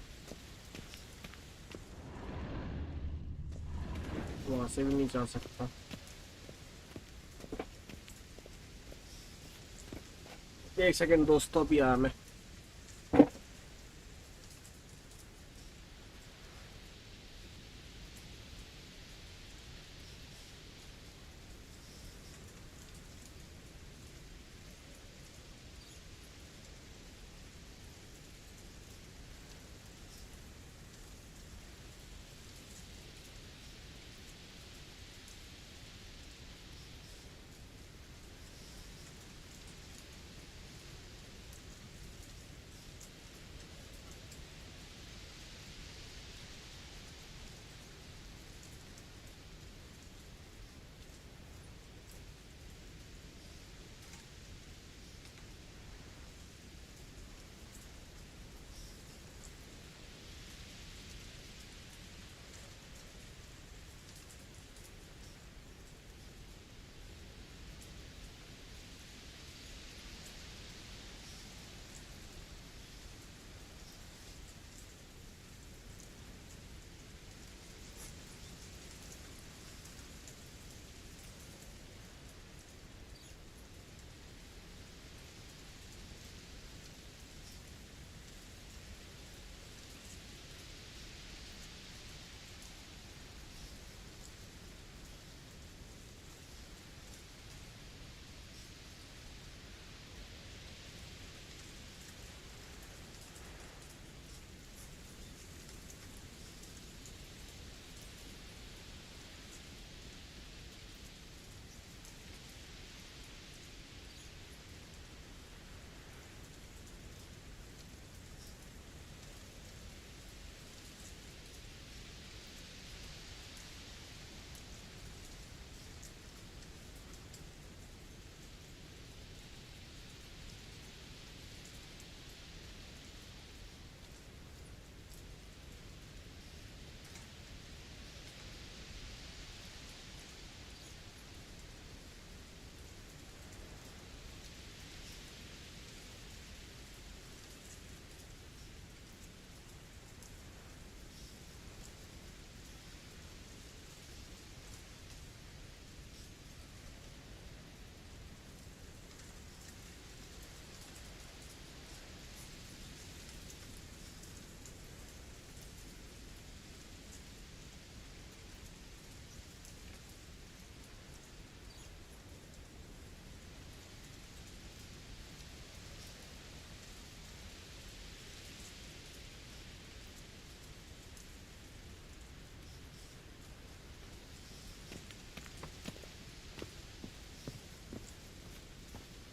वहां से भी नहीं जा सकता। एक सेकंड दोस्तों, भी आया मैं।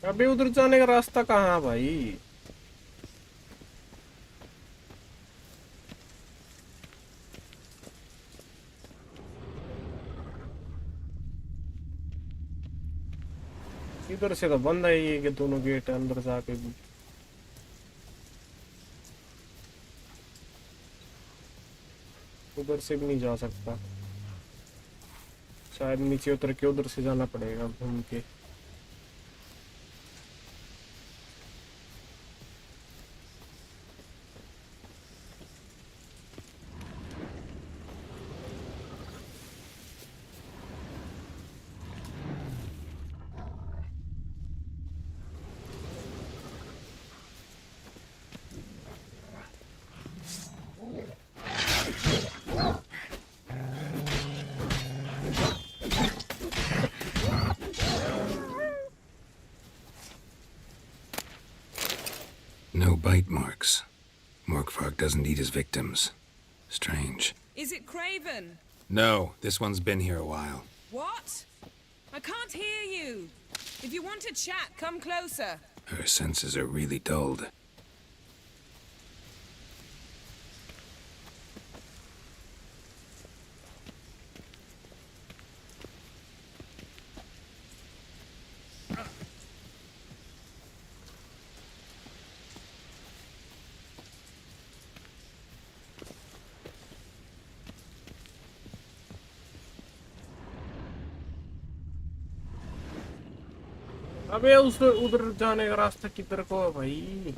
अबे उधर जाने का रास्ता कहाँ है भाई? इधर से तो बंद है ये कि दोनों गेट अंदर जाके भी। उधर से भी नहीं जा सकता, शायद नीचे उतर के उधर से जाना पड़ेगा घूम के। No bite marks. Morkvarg doesn't eat his victims. Strange. Is it Craven? No, this one's been here a while. What? I can't hear you. If you want to chat, come closer. Her senses are really dulled. अबे उस उधर जाने का रास्ता किधर को है भाई?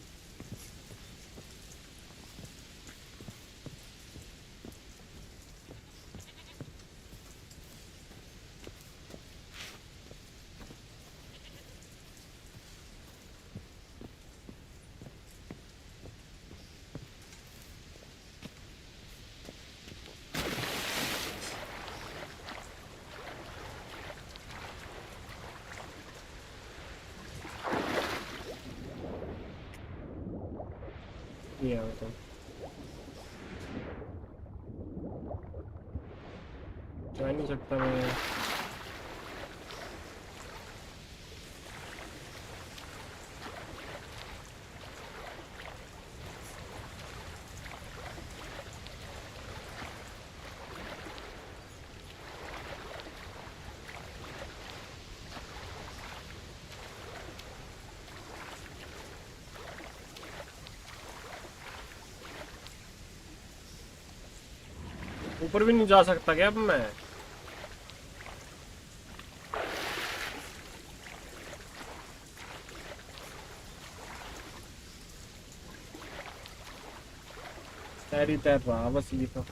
ये होता जा नहीं सकता मैं। ऊपर भी नहीं जा सकता क्या अब मैं? तैरी तैर रहा बस ये तो।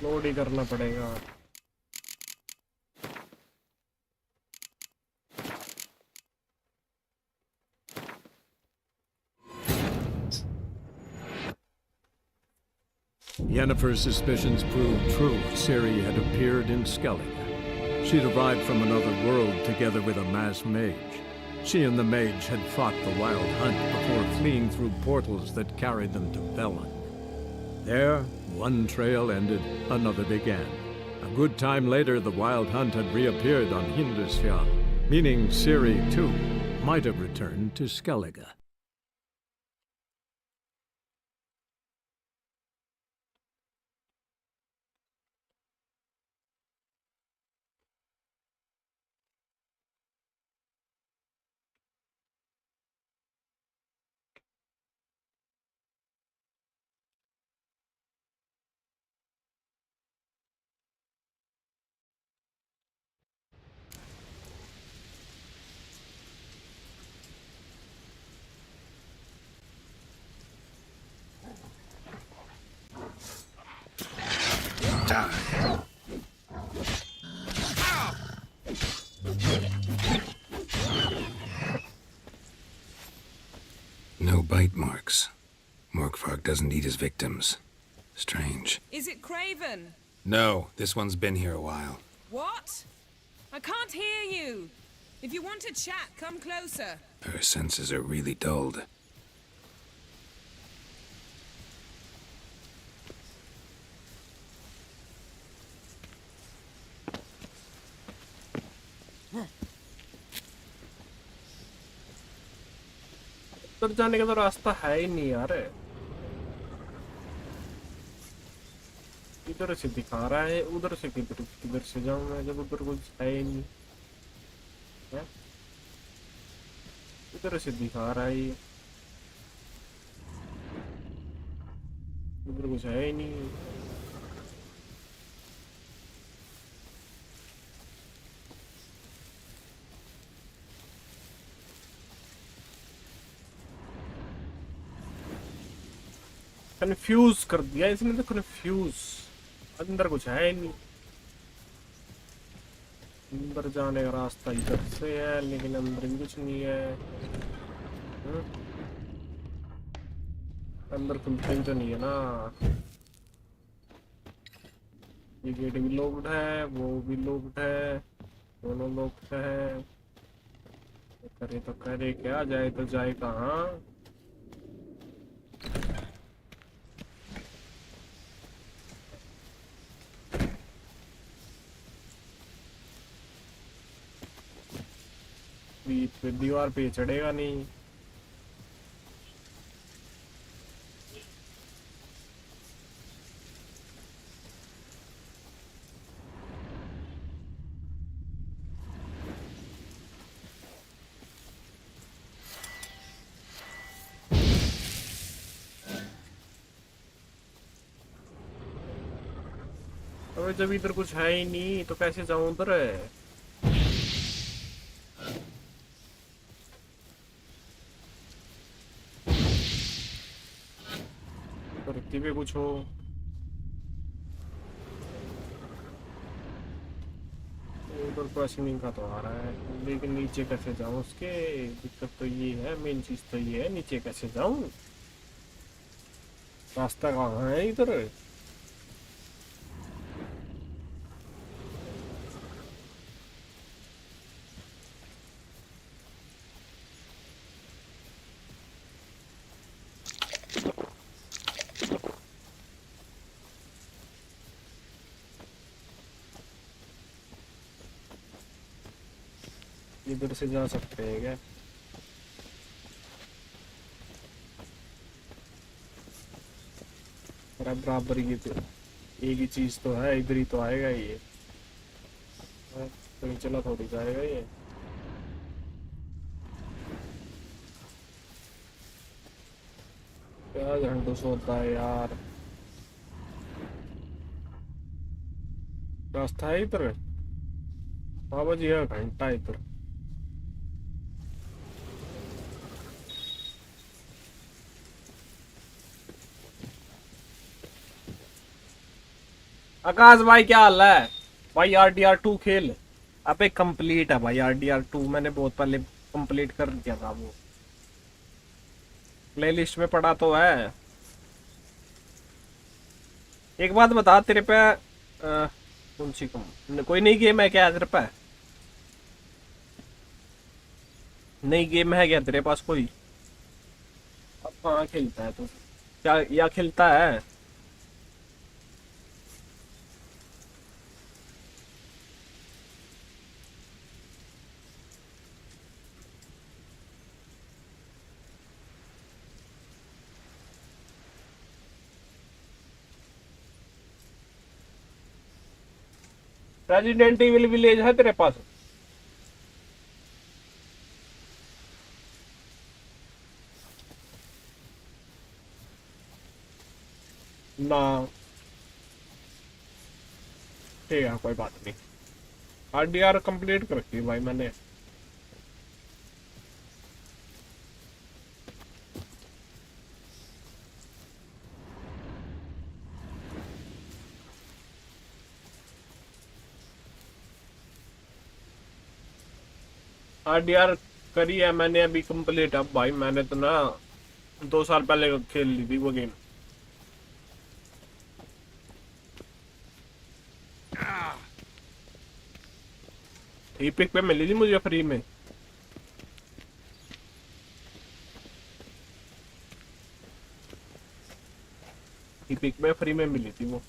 लोड ही करना पड़ेगा। Yennefer's suspicions proved true. Ciri had appeared in Skellige. She'd arrived from another world together with a masked mage. She and the mage had fought the Wild Hunt before fleeing through portals that carried them to Velen. There, one trail ended, another began. A good time later, the Wild Hunt had reappeared on Hindisfjall, meaning Ciri, too, might have returned to Skellige. No bite marks. Morkvarg doesn't eat his victims. Strange. Is it Craven? No, this one's been here a while. What? I can't hear you. If you want to chat, come closer. Her senses are really dulled. उधर जाने का तो रास्ता है ही नहीं यार। इधर से दिखा रहा है, उधर से किधर किधर से जाऊं मैं जब उधर कुछ है ही नहीं है? इधर से दिखा रहा है ये, उधर कुछ है ही नहीं। कंफ्यूज कर दिया इसने तो, कंफ्यूज। अंदर कुछ है नहीं। अंदर जाने का रास्ता इधर से है, लेकिन अंदर भी कुछ नहीं है। अंदर खुलते ही तो नहीं है ना। ये गेट भी लॉक्ड है, वो भी लॉक्ड है, दोनों लॉक्ड है। करे तो करे क्या, जाए तो जाए कहाँ। बीच पे दीवार पे चढ़ेगा नहीं। अबे जब इधर कुछ है ही नहीं तो कैसे जाऊं उधर। धरती पे कुछ हो। उधर क्रॉसिंग का तो आ रहा है, लेकिन नीचे कैसे जाऊं उसके। दिक्कत तो ये है, मेन चीज तो ये है, नीचे कैसे जाऊं। रास्ता कहाँ है इधर। इधर से जा सकते हैं क्या। बराबर ये तो एक ही चीज तो है, इधर ही तो आएगा ये। कहीं चला थोड़ी जाएगा ये। क्या झंडू सोता है यार। रास्ता है इधर। बाबा जी है घंटा इधर। आकाश भाई क्या हाल है भाई। RDR2 खेल। अबे कंप्लीट है भाई RDR2, मैंने बहुत पहले कंप्लीट कर दिया था। वो प्लेलिस्ट में पड़ा तो है। एक बात बता, तेरे पे कौन सी कोई नई गेम है क्या तेरे पे। नई गेम है क्या तेरे पास कोई। अब कहाँ खेलता है तू, क्या या खेलता है। रेजिडेंट इविल विलेज है तेरे पास। ना ठीक है, कोई बात नहीं। RDR कंप्लीट कर रखी है भाई मैंने। RDR करी है मैंने अभी कंप्लीट। अब भाई मैंने तो ना 2 साल पहले खेल ली थी वो गेम। एपिक पे मिली थी मुझे फ्री में। एपिक में फ्री में मिली थी वो।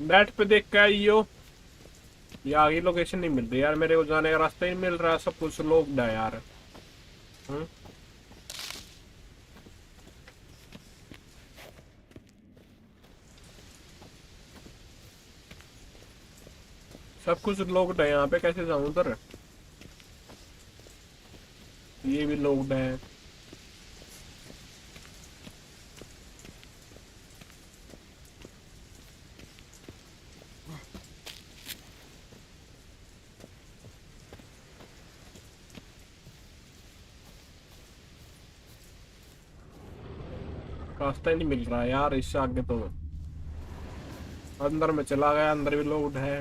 नेट पे देख के आइयो। ये आगे लोकेशन नहीं मिल रही यार, मेरे को जाने का रास्ता ही नहीं मिल रहा। सब कुछ लोग है यार। सब कुछ लोग है यहाँ पे, कैसे जाऊं उधर। ये भी लोग है। रास्ता ही नहीं मिल रहा यार इससे आगे तो। अंदर में चला गया, अंदर भी लोग है।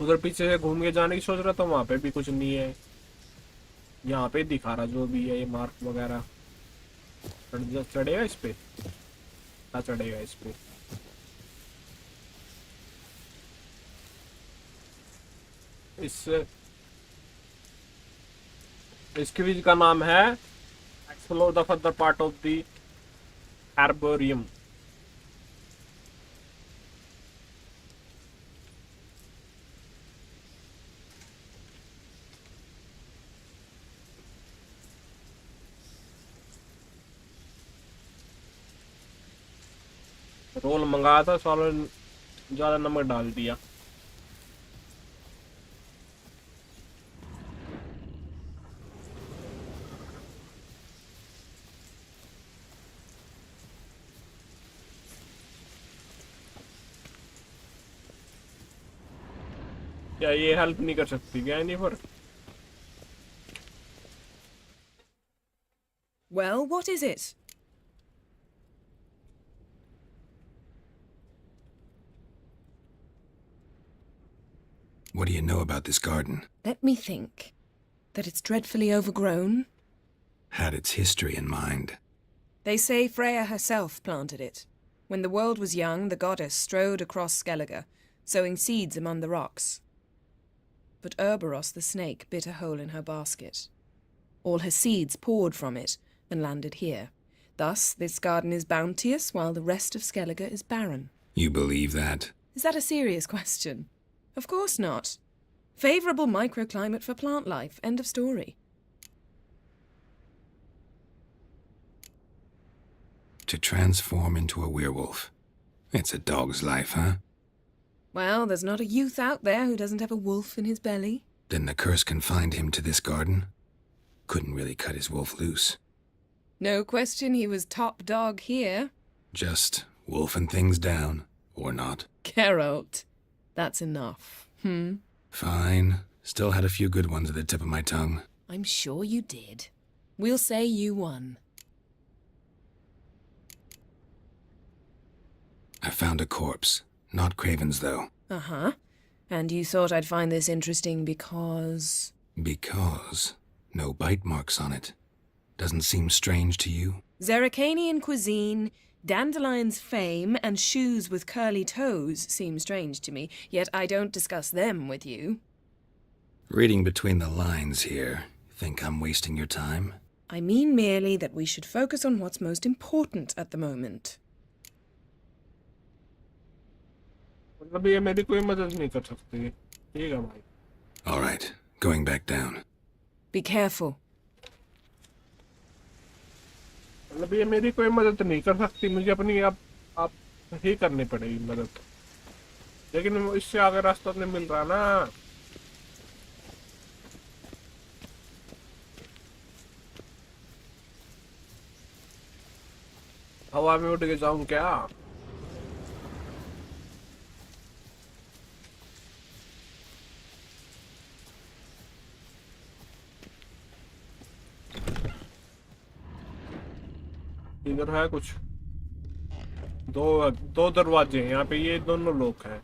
उधर पीछे से घूम के जाने की सोच रहा था, वहां पे भी कुछ नहीं है। यहाँ पे दिखा रहा जो भी है ये मार्क वगैरह। चढ़ेगा इस पे? क्या चढ़ेगा इस पे? इस क्विज का नाम है explore the further part of the arboretum. Roll मंगाया था, सालों ज्यादा नमक डाल दिया। क्या ये हेल्प नहीं कर सकती क्या नहीं पर? Well, what is it? What do you know about this garden? Let me think. That it's dreadfully overgrown. Had its history in mind. They say Freya herself planted it. When the world was young, the goddess strode across Skellige, sowing seeds among the rocks. But Urboros the snake bit a hole in her basket. All her seeds poured from it and landed here. Thus, this garden is bounteous, while the rest of Skellige is barren. You believe that? Is that a serious question? Of course not. Favourable microclimate for plant life. End of story. To transform into a werewolf. It's a dog's life, huh? Well, there's not a youth out there who doesn't have a wolf in his belly. Then the curse confined him to this garden? Couldn't really cut his wolf loose. No question he was top dog here. Just wolfing things down, or not. Geralt, that's enough. Fine. Still had a few good ones at the tip of my tongue. I'm sure you did. We'll say you won. I found a corpse. Not Craven's, though. Uh-huh. And you thought I'd find this interesting because... Because no bite marks on it. Doesn't seem strange to you? Zerrikanian cuisine, Dandelion's fame, and shoes with curly toes seem strange to me, yet I don't discuss them with you. Reading between the lines here, think I'm wasting your time? I mean merely that we should focus on what's most important at the moment. मतलब ये मेरी कोई मदद नहीं कर सकती। ठीक है भाई। All right, going back down. Be careful. मतलब ये मेरी कोई मदद नहीं कर सकती, मुझे अपनी आप ही करनी पड़ेगी मदद। लेकिन इससे आगे रास्ता नहीं मिल रहा ना। हवा में उड़ के जाऊं क्या? इधर है कुछ। दो दरवाजे हैं यहाँ पे, ये दोनों लोग हैं।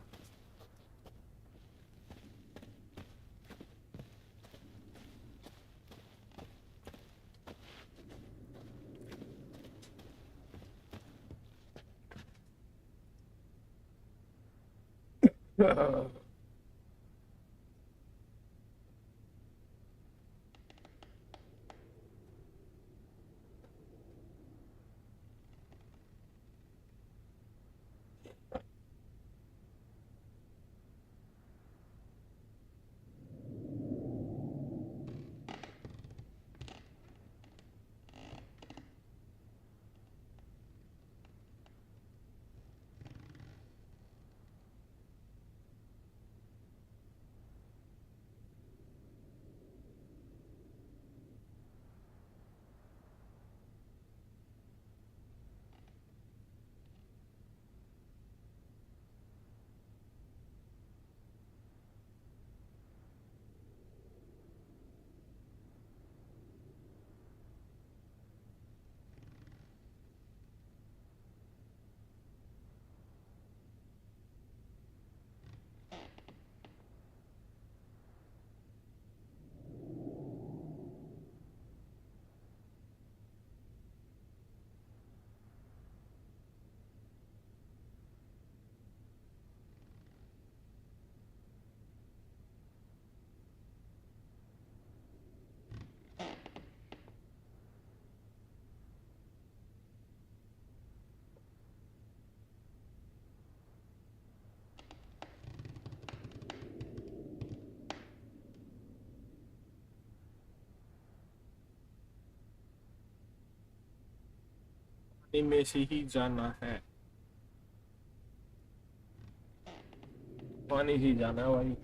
पानी में से ही जाना है, पानी से ही जाना है भाई।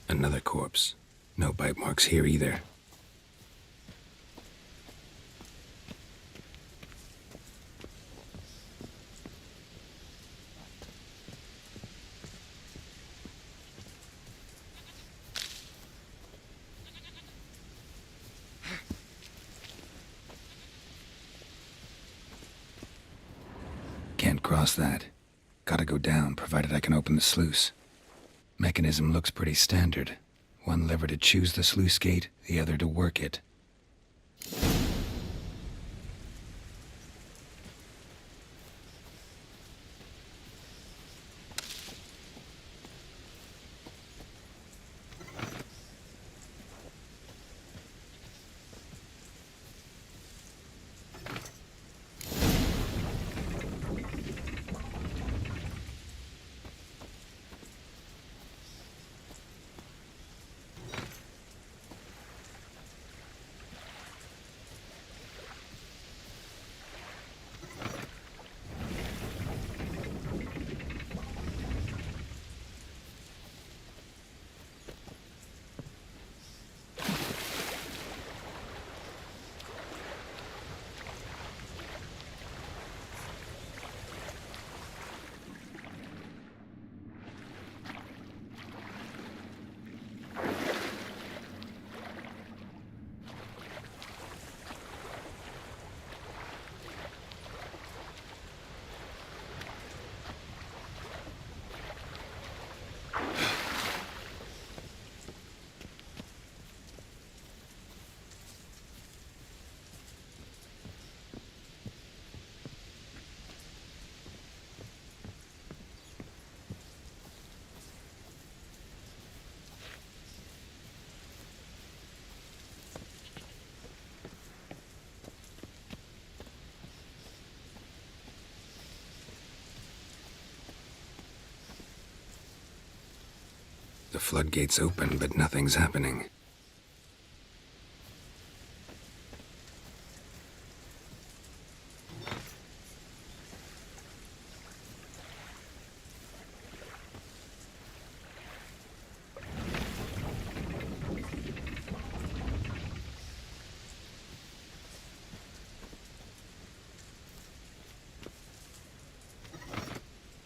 Another corpse. No bite marks here either. Can't cross that. Gotta go down, provided I can open the sluice. Mechanism looks pretty standard. One lever to choose the sluice gate, the other to work it. The floodgates open, but nothing's happening.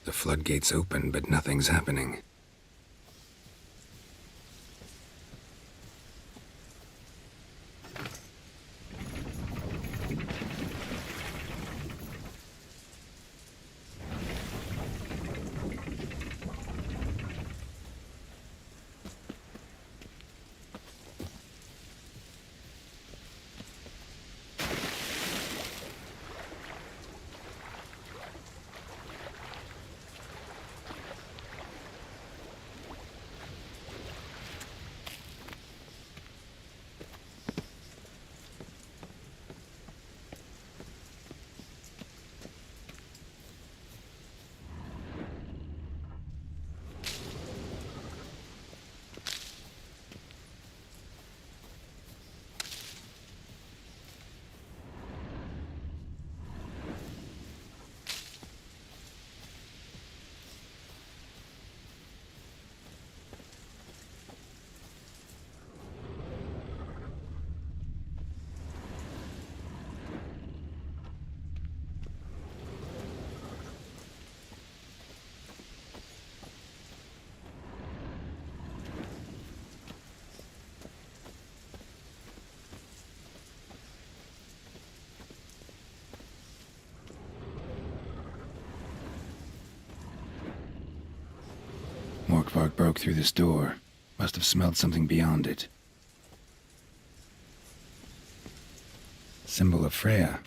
The floodgates open, but nothing's happening. Morkvark broke through this door. Must have smelled something beyond it. Symbol of Freya.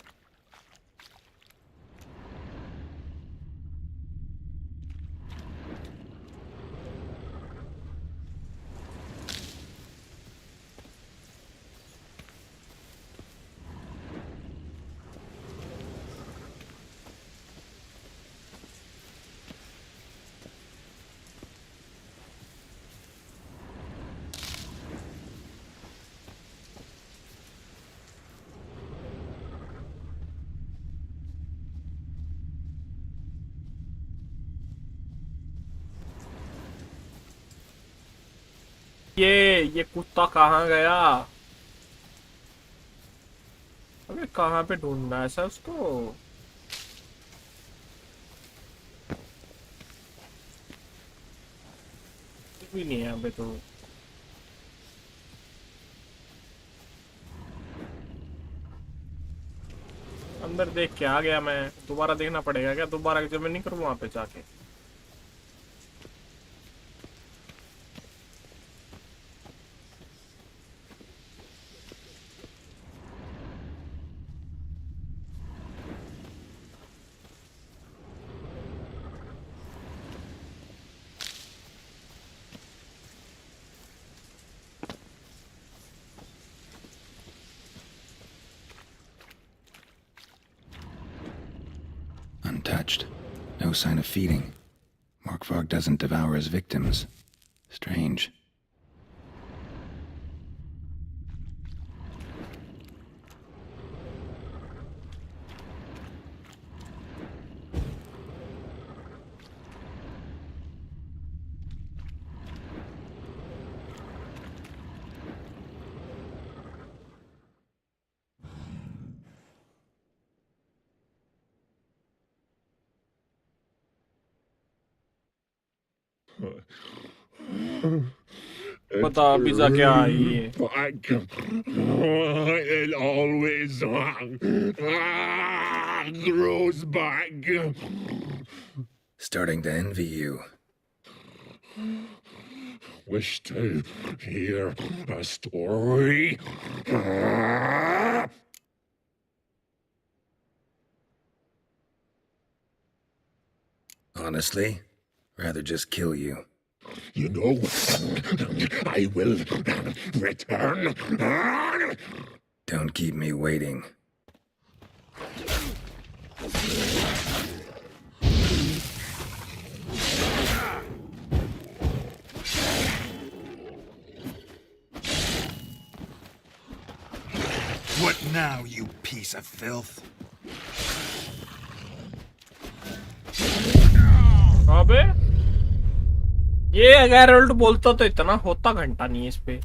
ये कुत्ता कहाँ गया? अबे कहाँ पे ढूंढना है ऐसा उसको? कुछ भी नहीं है अबे तो। अंदर देख के आ गया मैं, दोबारा देखना पड़ेगा क्या? दोबारा जब नहीं करूँ वहां पे जाके। Untouched. No sign of feeding. Morkvark doesn't devour his victims. Strange. पता पिज़्ज़ा क्या है ये? It always grows back. Starting to envy you. Wish to hear a story? Honestly, rather just kill you. You know, I will return. Don't keep me waiting. What now, you piece of filth? अबे ये गैरल्ट बोलता तो इतना होता घंटा नहीं है इस पे।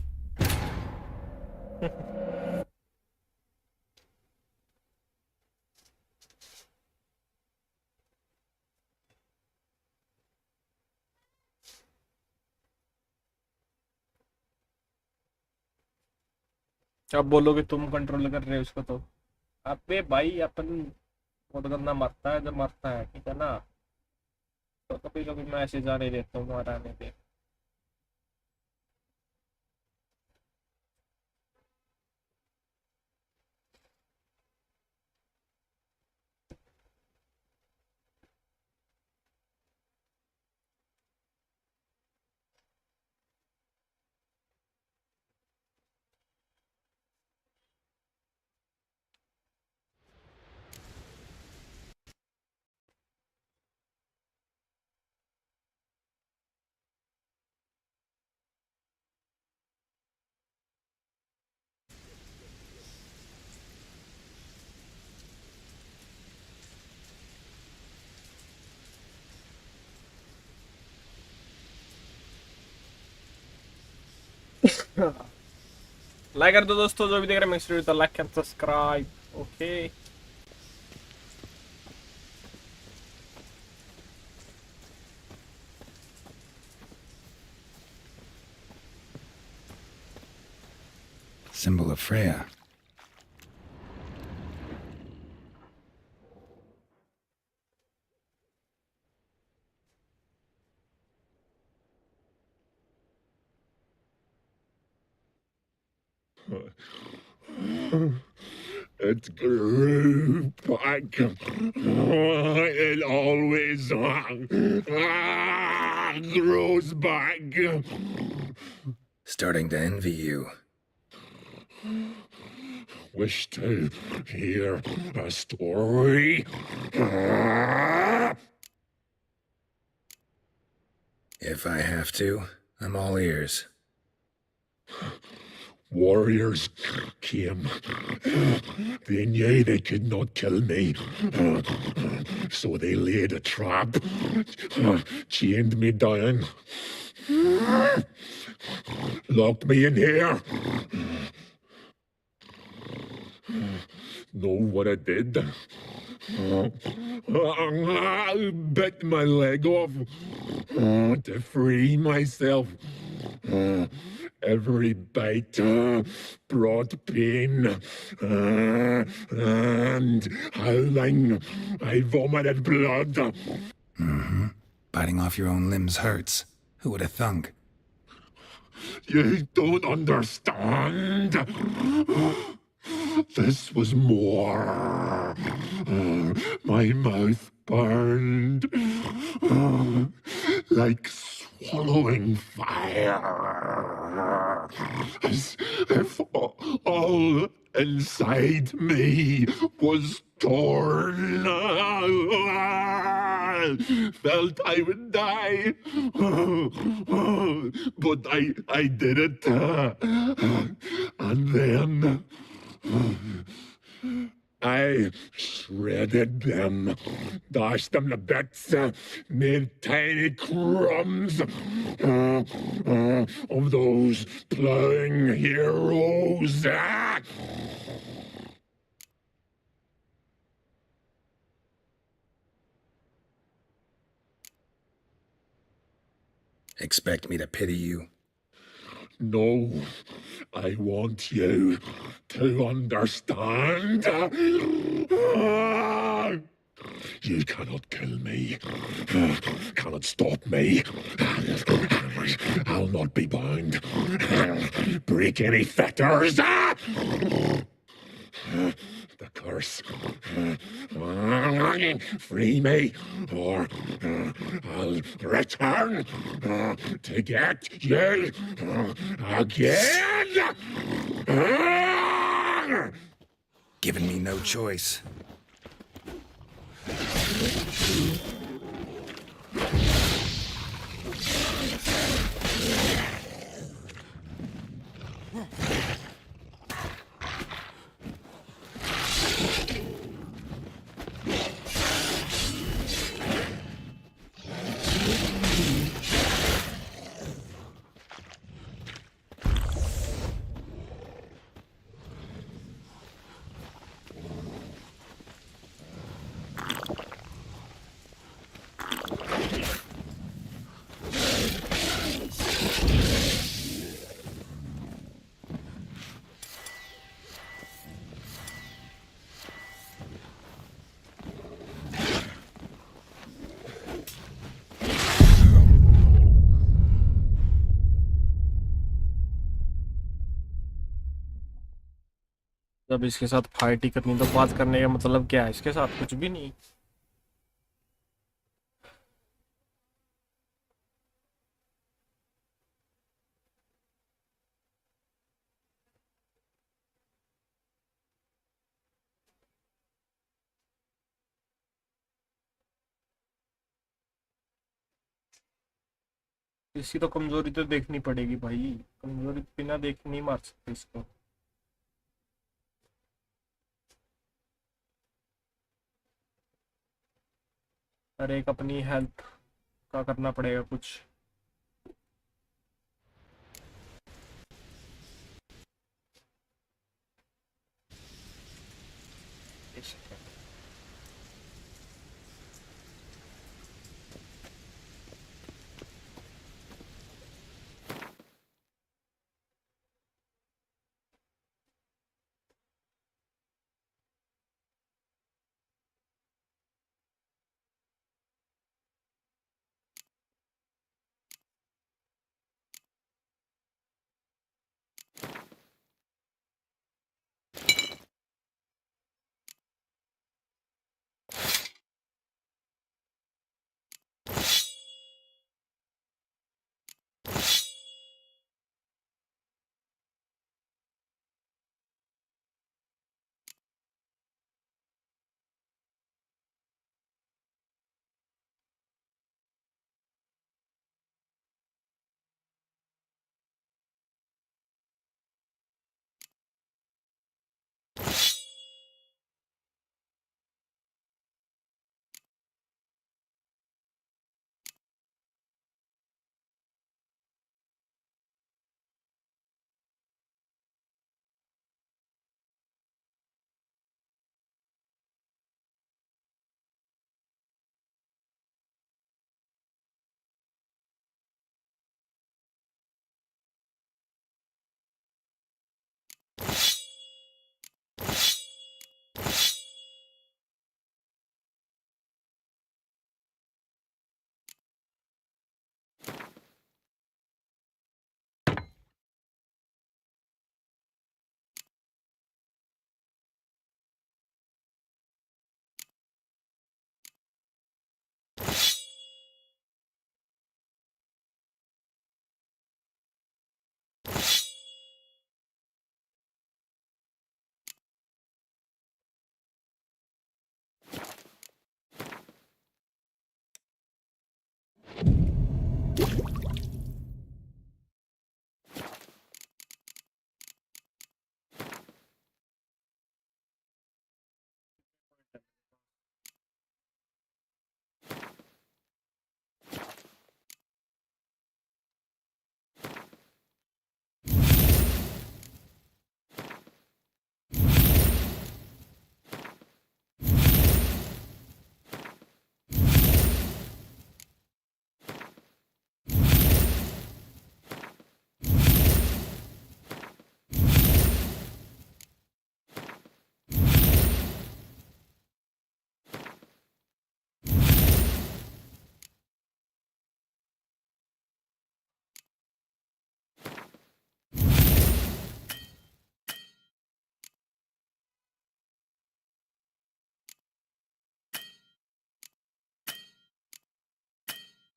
अब बोलोगे तुम कंट्रोल कर रहे हो उसको तो। अबे भाई अपन वो तो करना मरता है जब मरता है, ठीक है ना। तो कभी कभी मैं ऐसे जाने देता हूँ, मारा नहीं दे। लाइक कर दो दोस्तों, जो भी देख रहे हैं, make sure to like and subscribe. Okay Symbol of Freya. It grew back. It always grows back. Starting to envy you. Wish to hear a story? If I have to, I'm all ears. Warriors came. They knew they could not kill me. So they laid a trap, chained me down, locked me in here. Know what I did? I bit my leg off to free myself. Every bite brought pain, and howling, I vomited blood. Mm-hmm. Biting off your own limbs hurts. Who would have thunk? You don't understand. This was more. My mouth burned like swallowing fire, as if all inside me was torn. Felt I would die, but I did it, and then I shredded them, dashed them to bits, made tiny crumbs of those plowing heroes. Expect me to pity you? No, I want you to understand. You cannot kill me, cannot stop me. I'll not be bound, break any fetters. The curse. Free me, or I'll return to get you again. Giving me no choice. जब इसके साथ fight ही करनी तो बात करने का मतलब क्या है? इसके साथ कुछ भी नहीं। इसकी तो कमजोरी तो देखनी पड़ेगी भाई, कमजोरी बिना देखे नहीं मार सकते इसको। और एक अपनी हेल्थ का करना पड़ेगा कुछ।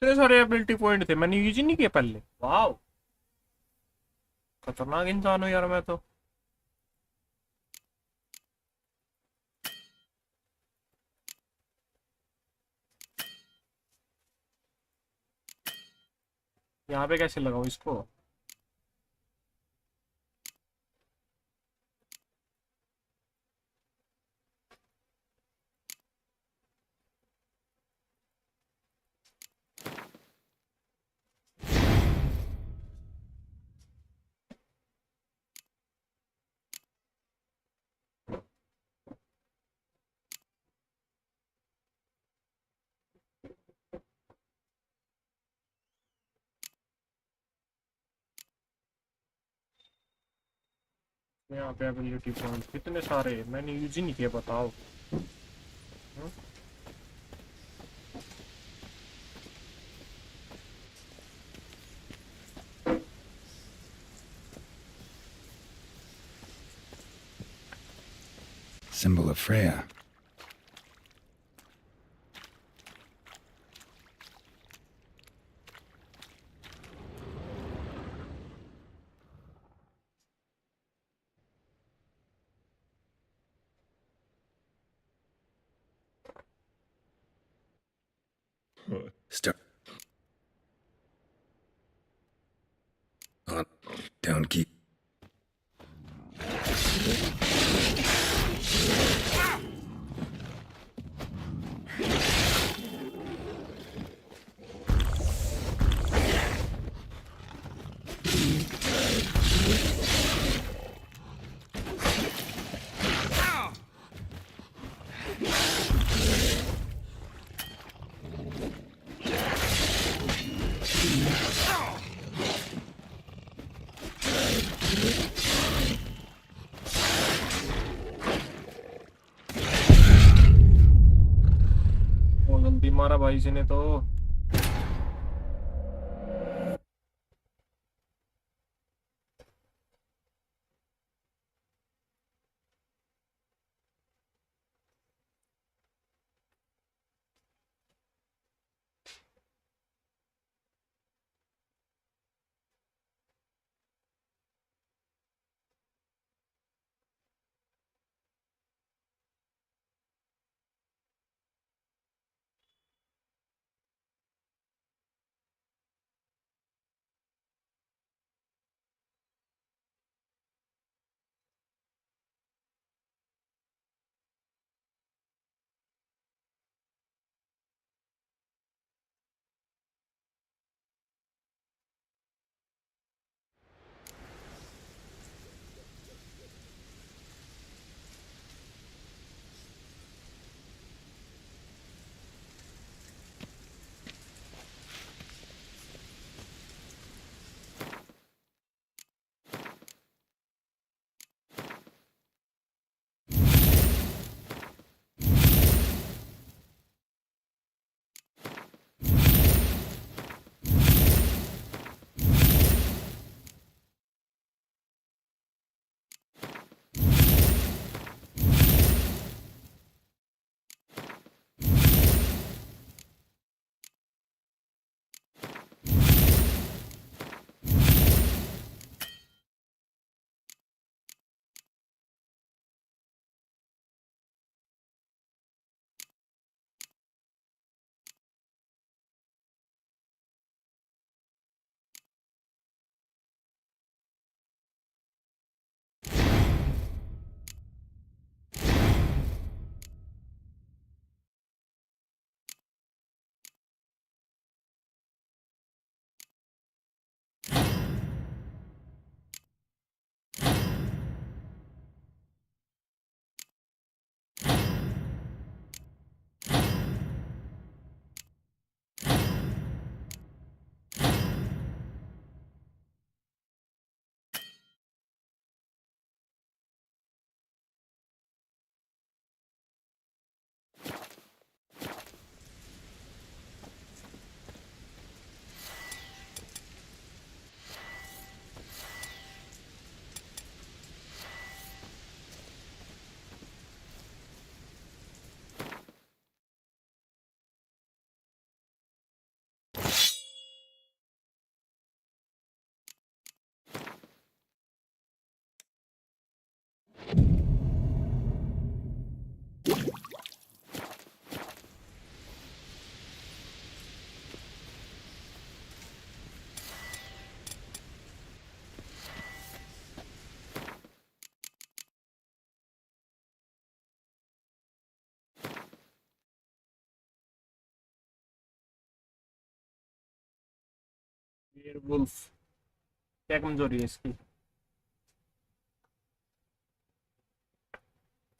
इतने सारे एबिलिटी पॉइंट थे, मैंने यूज ही नहीं किया पहले। वाह, खतरनाक इंसान हो यार मैं तो। यहाँ पे कैसे लगाऊं इसको? यहाँ पे एबिलिटी पॉइंट कितने सारे, मैंने यूज ही नहीं किया, बताओ। Symbol of Freya. Start. On. Down keep. वो जल्दी मारा भाई जी ने तो। वेयरवुल्फ क्या कमजोरी है इसकी?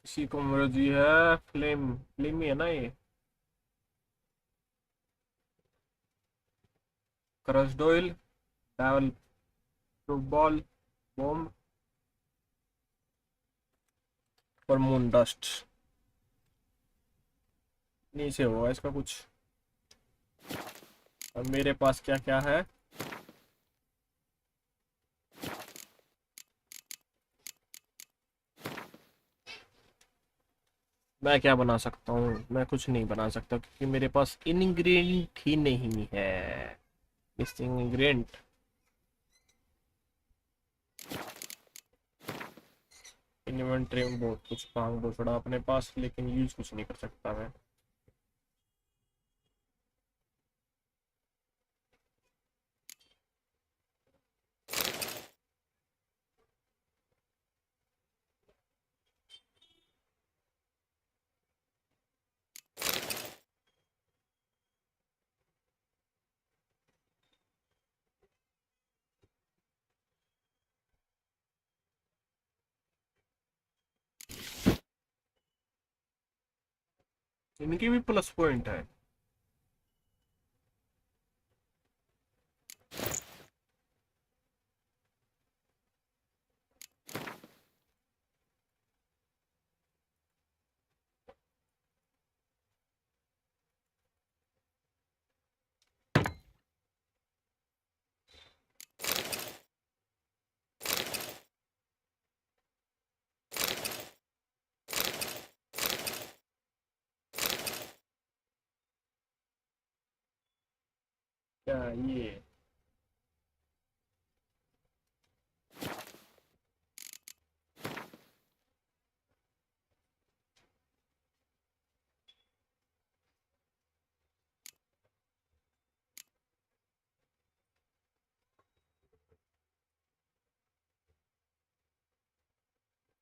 इसी कमजोरी है, फ्लेम फ्लेम ही है ना ये। Crushed oil, devil, ball, bomb, super moon dust नीचे होगा इसका कुछ। और मेरे पास क्या क्या है? मैं क्या बना सकता हूँ? मैं कुछ नहीं बना सकता क्योंकि मेरे पास इंग्रेडिएंट ही नहीं है। Missing ingredient. इन्वेंटरी में बहुत कुछ भांग पड़ा अपने पास, लेकिन यूज कुछ नहीं कर सकता मैं। इनके भी प्लस पॉइंट है। क्या ये?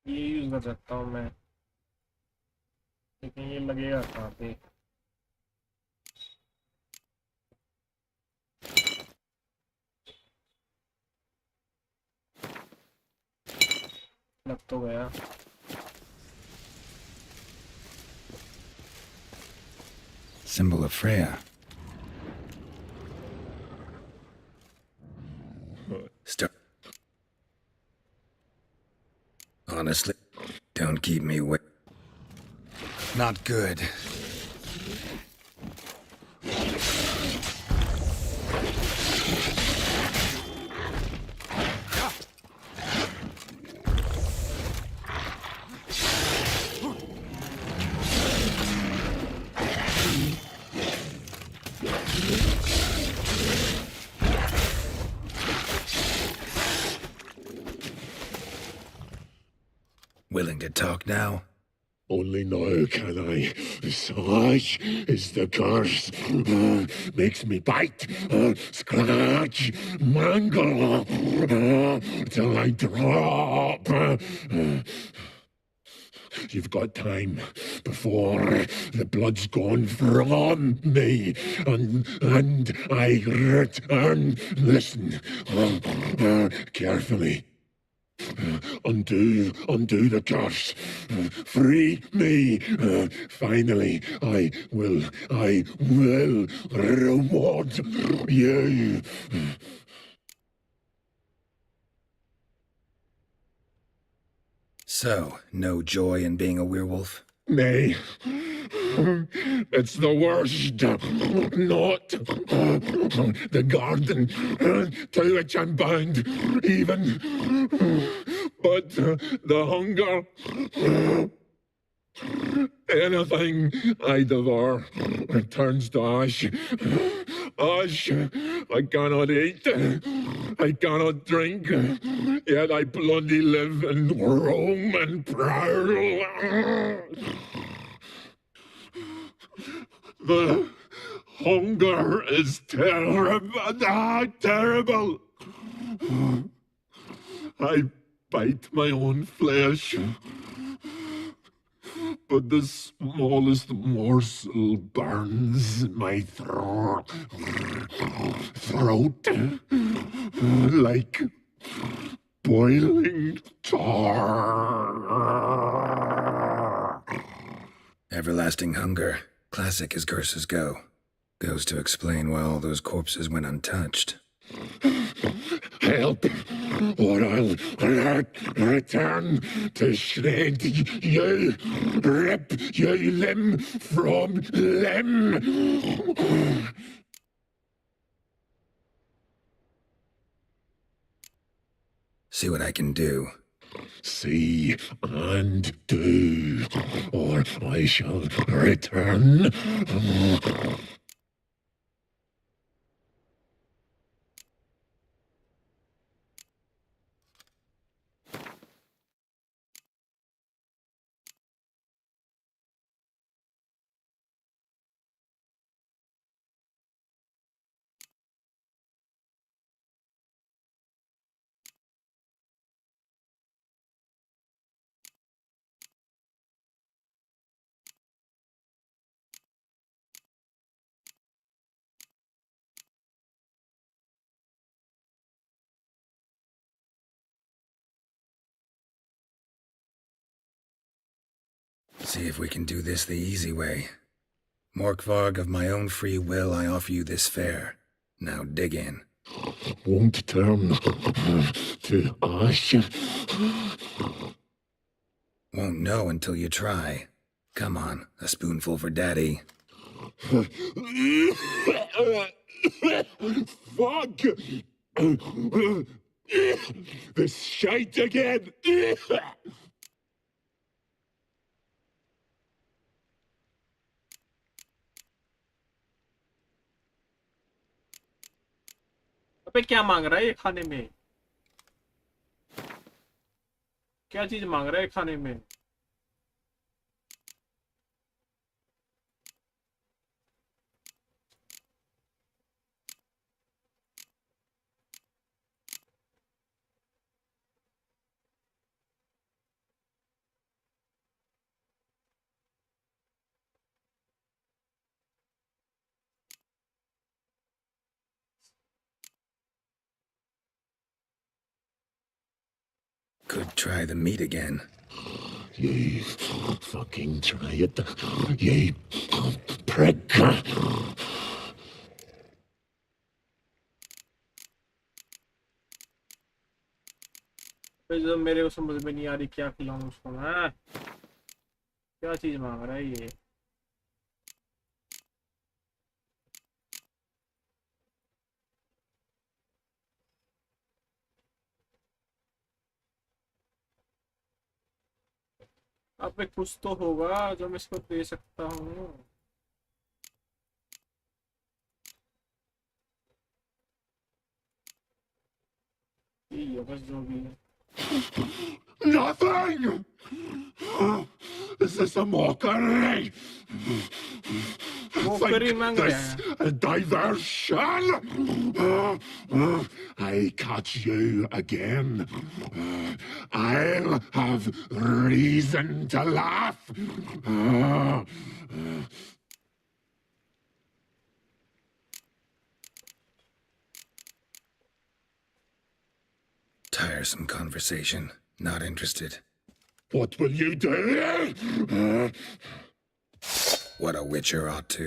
ये यूज कर सकता हूँ मैं, लेकिन ये लगेगा कहाँ पे? लग तो गया। Symbol of Freya. Honestly, don't keep me wait. Not good. Willing to talk now? Only now can I. Such is the curse. Makes me bite, scratch, mangle, till I drop. You've got time before the blood's gone from me, and I return. Listen, carefully. Undo the curse. Free me. Finally, I will reward you. So, no joy in being a werewolf? Nay. It's the worst. Not the garden to which I'm bound, even. But the hunger. Anything I devour turns to ash. Ash. I cannot eat. I cannot drink. Yet I bloody live and roam and prowl. The hunger is terrible. I bite my own flesh, but the smallest morsel burns my throat like boiling tar. Everlasting hunger. Classic as curses go. Goes to explain why all those corpses went untouched. Help! or I'll return to shred you, rip you limb from limb. See what I can do. See and do, or I shall return. See if we can do this the easy way. Morkvarg, of my own free will, I offer you this fare. Now dig in. Won't turn to ash. Won't know until you try. Come on, a spoonful for Daddy. Fuck! This shite again! अबे क्या मांग रहा है ये खाने में? क्या चीज मांग रहा है खाने में? Could try the meat again. You fucking try it, you prick. जो मेरे को समझ में नहीं आ रही क्या खिलाऊं उसको मैं। क्या चीज मांग रहा है ये? अबे कुछ तो होगा जो मैं इसको दे सकता हूँ। ये बस जो भी है। Nothing! Is this a mockery? Mockery मांग रहे this हैं। a diversion? I catch you again. I'll have reason to laugh. Tiresome conversation. Not interested. What will you do? What a witcher ought to.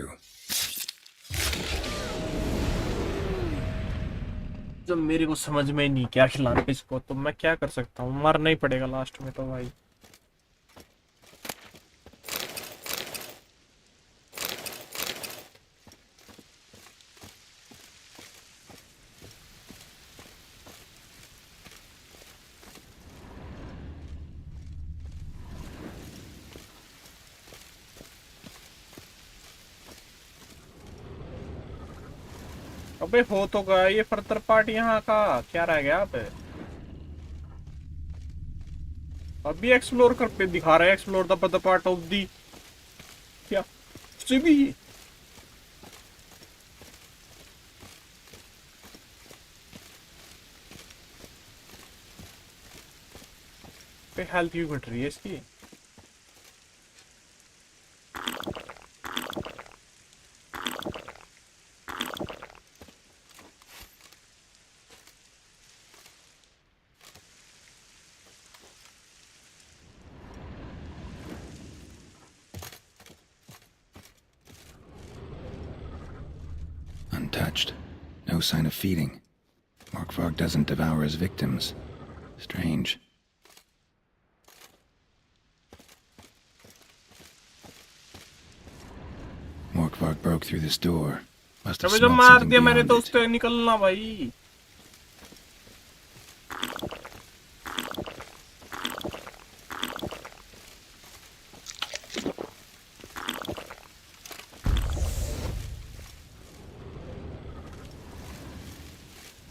जब मेरे को समझ में नहीं क्या खिलाना है इसको तो मैं क्या कर सकता हूँ? मरना ही पड़ेगा लास्ट में तो भाई। अबे हो तो गया ये फर्दर पार्ट यहाँ का। क्या रह गया अब? अभी एक्सप्लोर कर पे दिखा रहा है explore the part of the क्या भी पे हेल्थ क्यों घट रही है इसकी? Untouched. No sign of feeding. Morkvarg doesn't devour his victims. Strange. Morkvarg broke through this door. Must have अबे जब smelled मार something दिया मैंने beyond तो it. उससे निकलना भाई.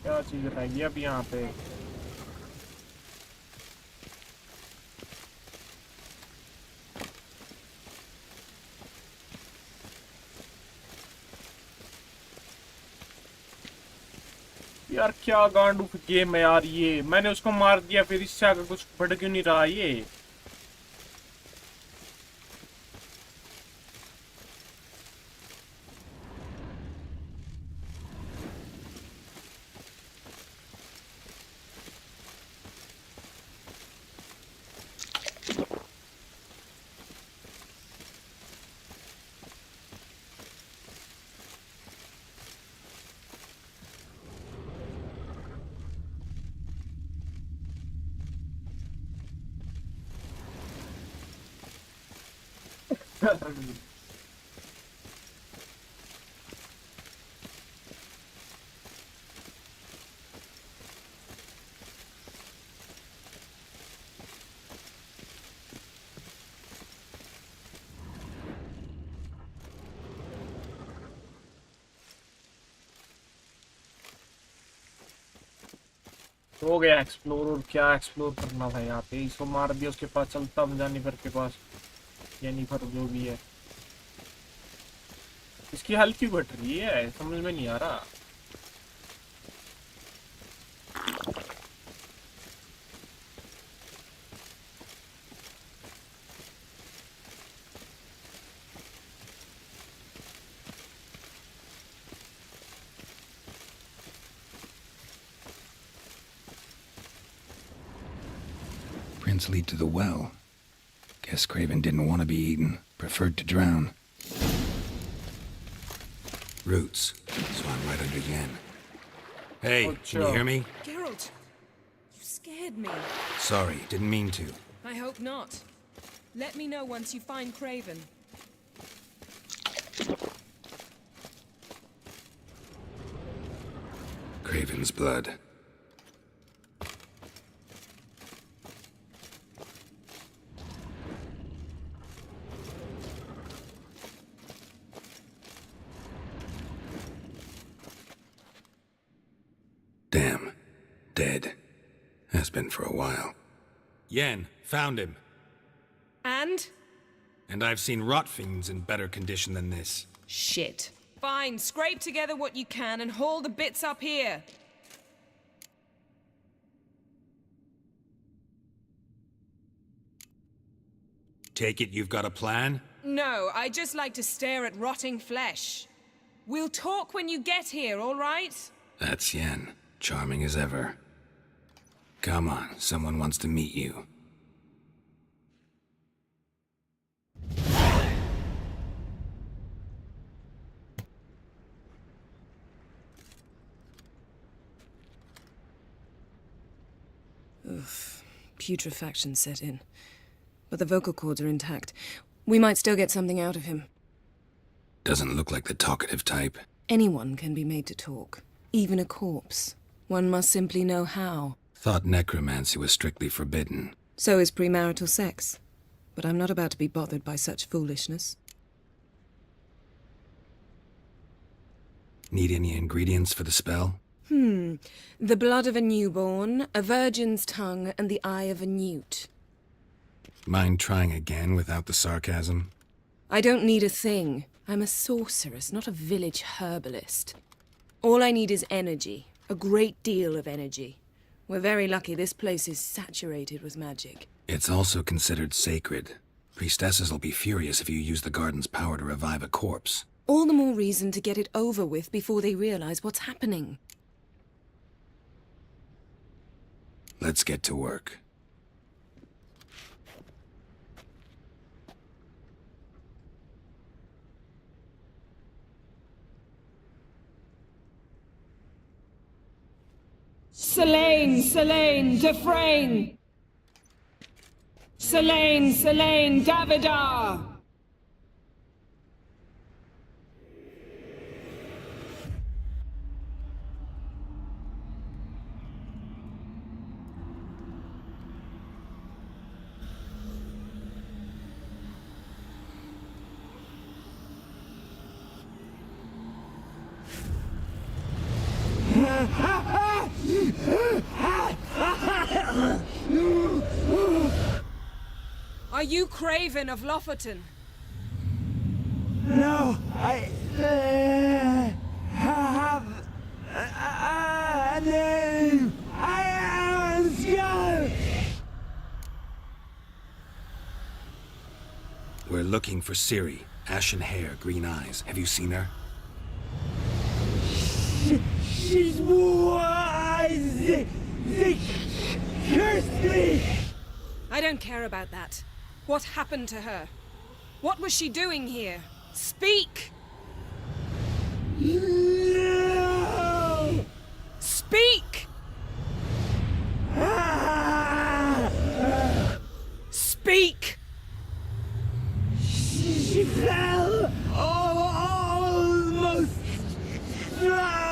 क्या चीज रह गई अब यहाँ पे? यार क्या गांडू गेम है यार ये. मैंने उसको मार दिया फिर इससे आगे कुछ बढ़ क्यों नहीं रहा ये. हो गया एक्सप्लोर. और क्या एक्सप्लोर करना था यहाँ पे. इसको मार दिया उसके पास चलता हम जानिफर के पास. जेनिफर जो भी है. इसकी हेल्थ क्यों घट रही है समझ में नहीं आ रहा. Prints lead to the well. Guess Craven didn't want to be eaten. Preferred to drown. Roots. So I'm right under Yen. Hey, can you hear me? Geralt, you scared me. Sorry, didn't mean to. I hope not. Let me know once you find Craven. Craven's blood. Damn. Dead. Has been for a while. Yen, found him. And? And I've seen rot fiends in better condition than this. Shit. Fine, scrape together what you can and haul the bits up here. Take it you've got a plan? No, I just like to stare at rotting flesh. We'll talk when you get here, all right? That's Yen. Charming as ever. Come on, someone wants to meet you. Oof. Putrefaction set in. But the vocal cords are intact. We might still get something out of him. Doesn't look like the talkative type. Anyone can be made to talk. Even a corpse. One must simply know how. Thought necromancy was strictly forbidden. So is premarital sex. But I'm not about to be bothered by such foolishness. Need any ingredients for the spell? The blood of a newborn, a virgin's tongue, and the eye of a newt. Mind trying again without the sarcasm? I don't need a thing. I'm a sorceress, not a village herbalist. All I need is energy. A great deal of energy. We're very lucky this place is saturated with magic. It's also considered sacred. Priestesses will be furious if you use the garden's power to revive a corpse. All the more reason to get it over with before they realize what's happening. Let's get to work. Selene, Selene, Defrain! Selene, Selene, Davidar! Are you Craven of Lofoten? No, I have a name. I am Skull. We're looking for Ciri. Ashen hair, green eyes. Have you seen her? She's wise. They cursed me. I don't care about that. What happened to her? What was she doing here? Speak! No! Speak! Speak! She fell almost drowned.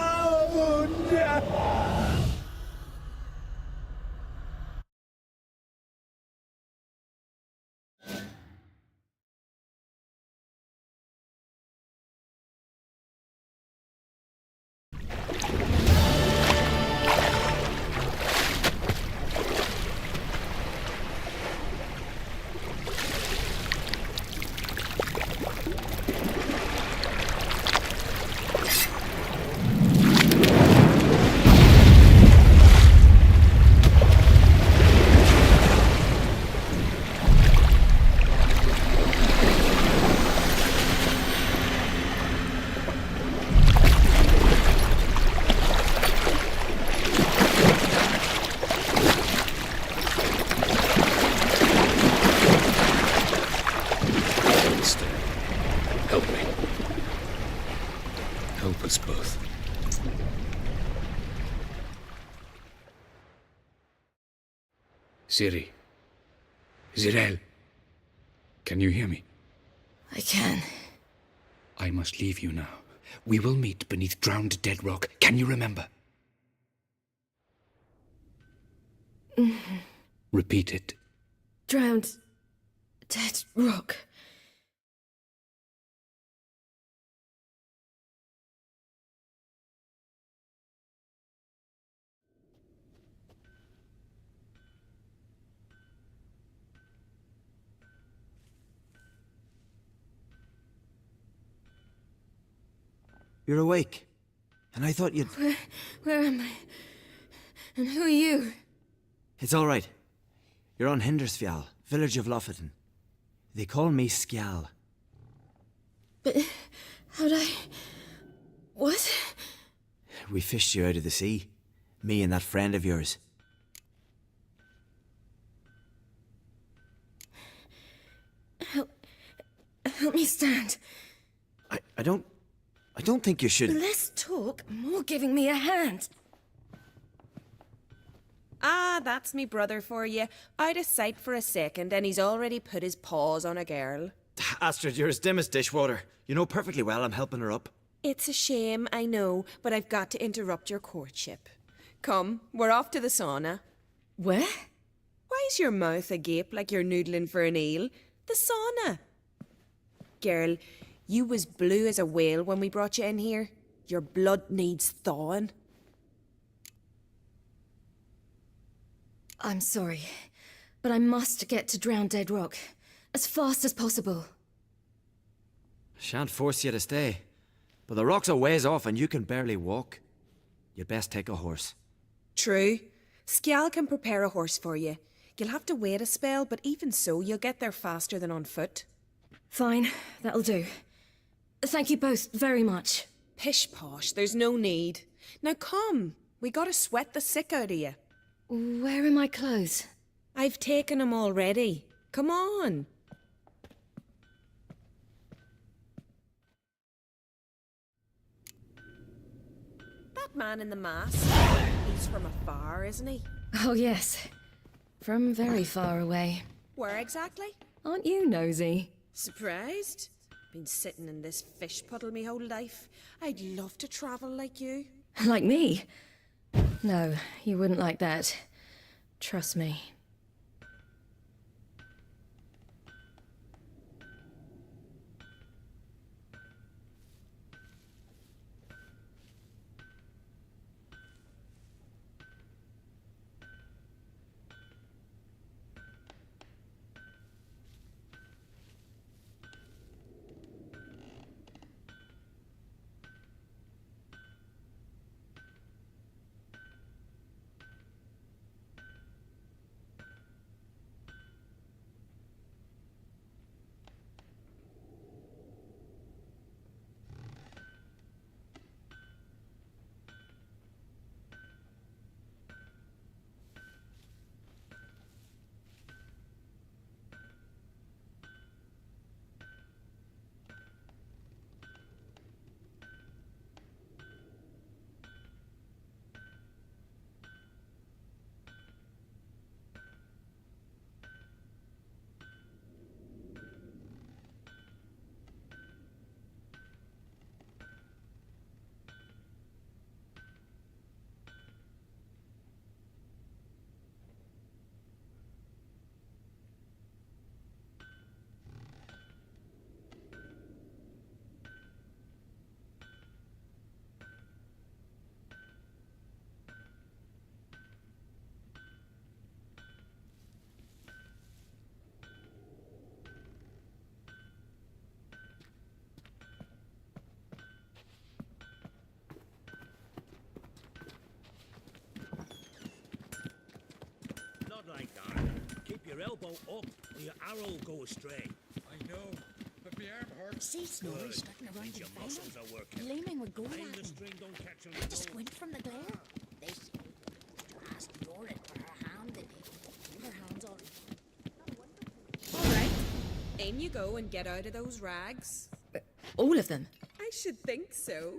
Help me. Help us both. Ciri. Zirel. Can you hear me? I can. I must leave you now. We will meet beneath drowned dead rock. Can you remember? Repeat it. Drowned. Dead rock. You're awake. And I thought you'd... Where am I? And who are you? It's all right. You're on Hindersfjall, village of Lofoten. They call me Skjal. But how'd I... What? We fished you out of the sea. Me and that friend of yours. Help me stand. I don't think you should... Less talk, more giving me a hand. Ah, that's me brother for you. Out of sight for a second, and he's already put his paws on a girl. Astrid, you're as dim as dishwater. You know perfectly well I'm helping her up. It's a shame, I know, but I've got to interrupt your courtship. Come, we're off to the sauna. Where? Why's your mouth agape like you're noodling for an eel? The sauna. Girl, you was blue as a whale when we brought you in here. Your blood needs thawing. I'm sorry, but I must get to Drowned Dead Rock as fast as possible. Shan't force you to stay. But the rock's a ways off and you can barely walk. You'd best take a horse. True. Skjal can prepare a horse for you. You'll have to wait a spell, but even so, you'll get there faster than on foot. Fine, that'll do. Thank you both very much. Pish-posh, there's no need. Now come, we gotta sweat the sick out of you. Where are my clothes? I've taken them already. Come on. That man in the mask, he's He's from afar, isn't he? Oh, yes. From very far away. Where exactly? Aren't you nosy? Surprised? Been sitting in this fish puddle me whole life. I'd love to travel like you. Like me? No, you wouldn't like that. Trust me. Not like that. Keep your elbow up or your arrow will go astray. I know, but my arm hurts. See Snorri Good. strutting around Means in your the muscles are working. gleaming with gold Mind at the him. string don't catch on Had to the squint from the glare. This last Lauren for her hand in it. Her hand's all All right. In you go and get out of those rags. All of them? I should think so.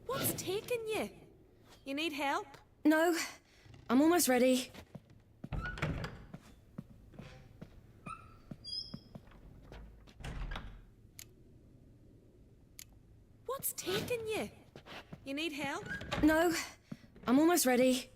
What's taking you? You need help? No, I'm almost ready. What's taking you? You need help? No, I'm almost ready.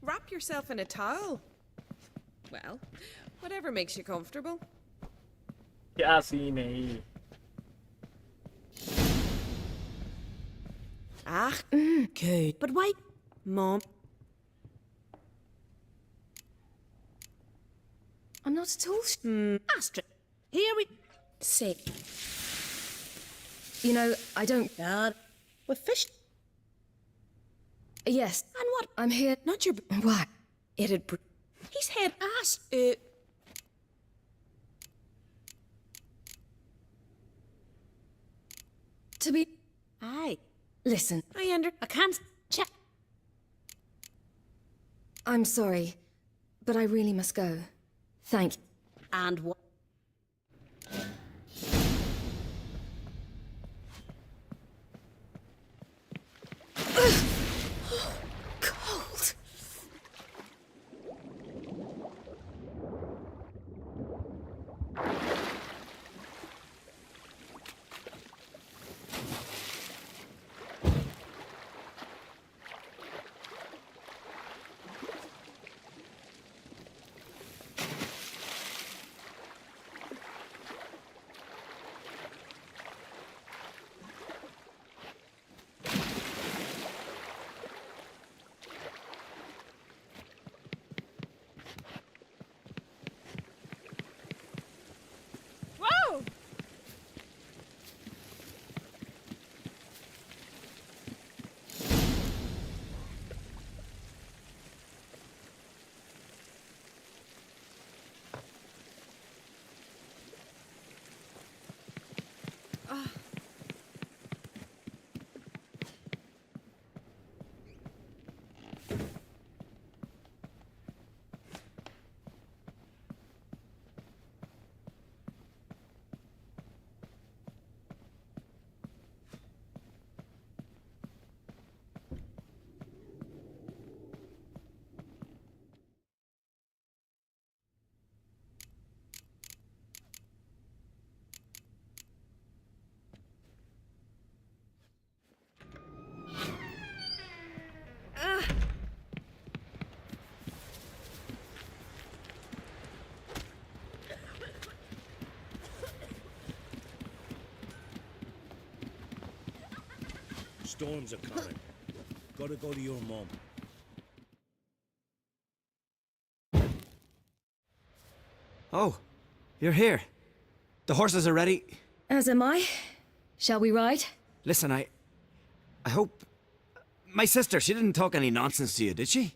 Wrap yourself in a towel. Well, whatever makes you comfortable. क्या scene है ये? Ah, Good. but why? Mom. I'm not at all. Astrid, here we... Sick. You know, I don't. With fish. Yes. And what? I'm here. Not your... Why? It'd... He's head ass. To be. Aye. Listen, I can't check. I'm sorry, but I really must go. Thank you. And what? Cold. Storms are coming. Gotta go to your mom. Oh, you're here. The horses are ready. As am I. Shall we ride? Listen, I hope... My sister, she didn't talk any nonsense to you, did she?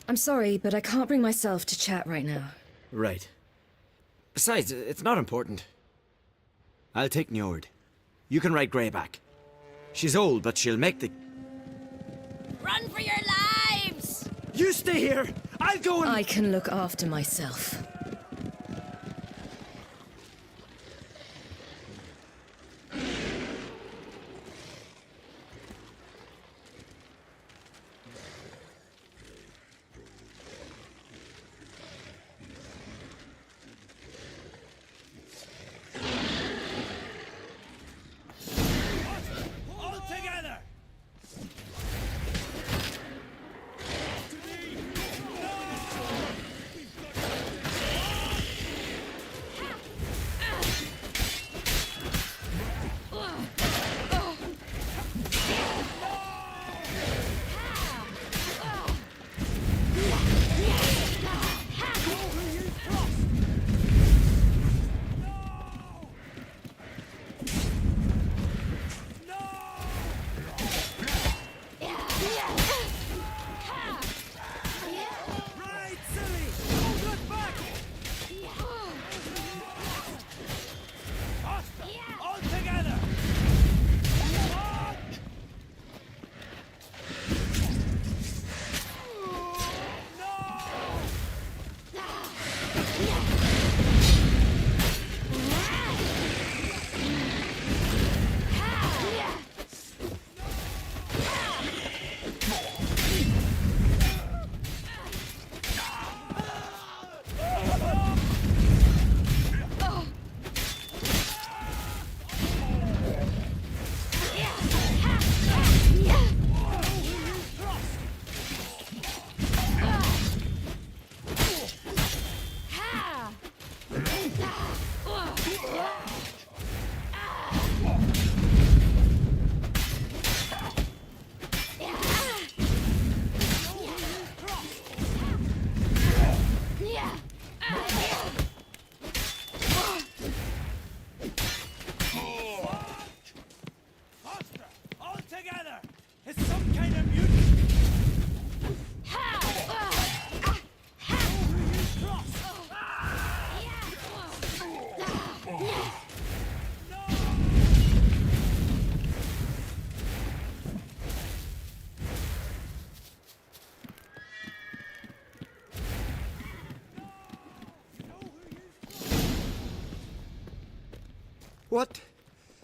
I'm sorry, but I can't bring myself to chat right now. Right. Besides, it's not important. I'll take Njord. You can ride Greyback. She's old, but she'll make the... Run for your lives! You stay here! I'll go and... I can look after myself.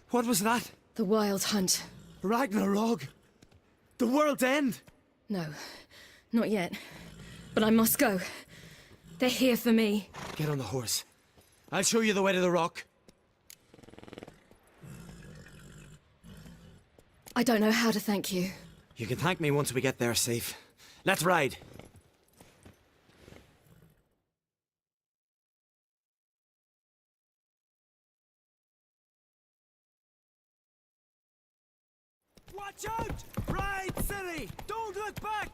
What was that? The Wild Hunt. Ragnarok? The world's end? No, not yet. But I must go. They're here for me. Get on the horse. I'll show you the way to the rock. I don't know how to thank you. You can thank me once we get there safe. Let's ride. Watch out! Ride, silly! Don't look back!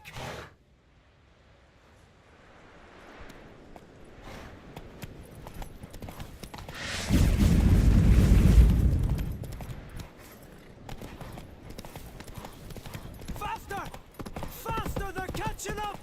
Faster! Faster! They're catching up!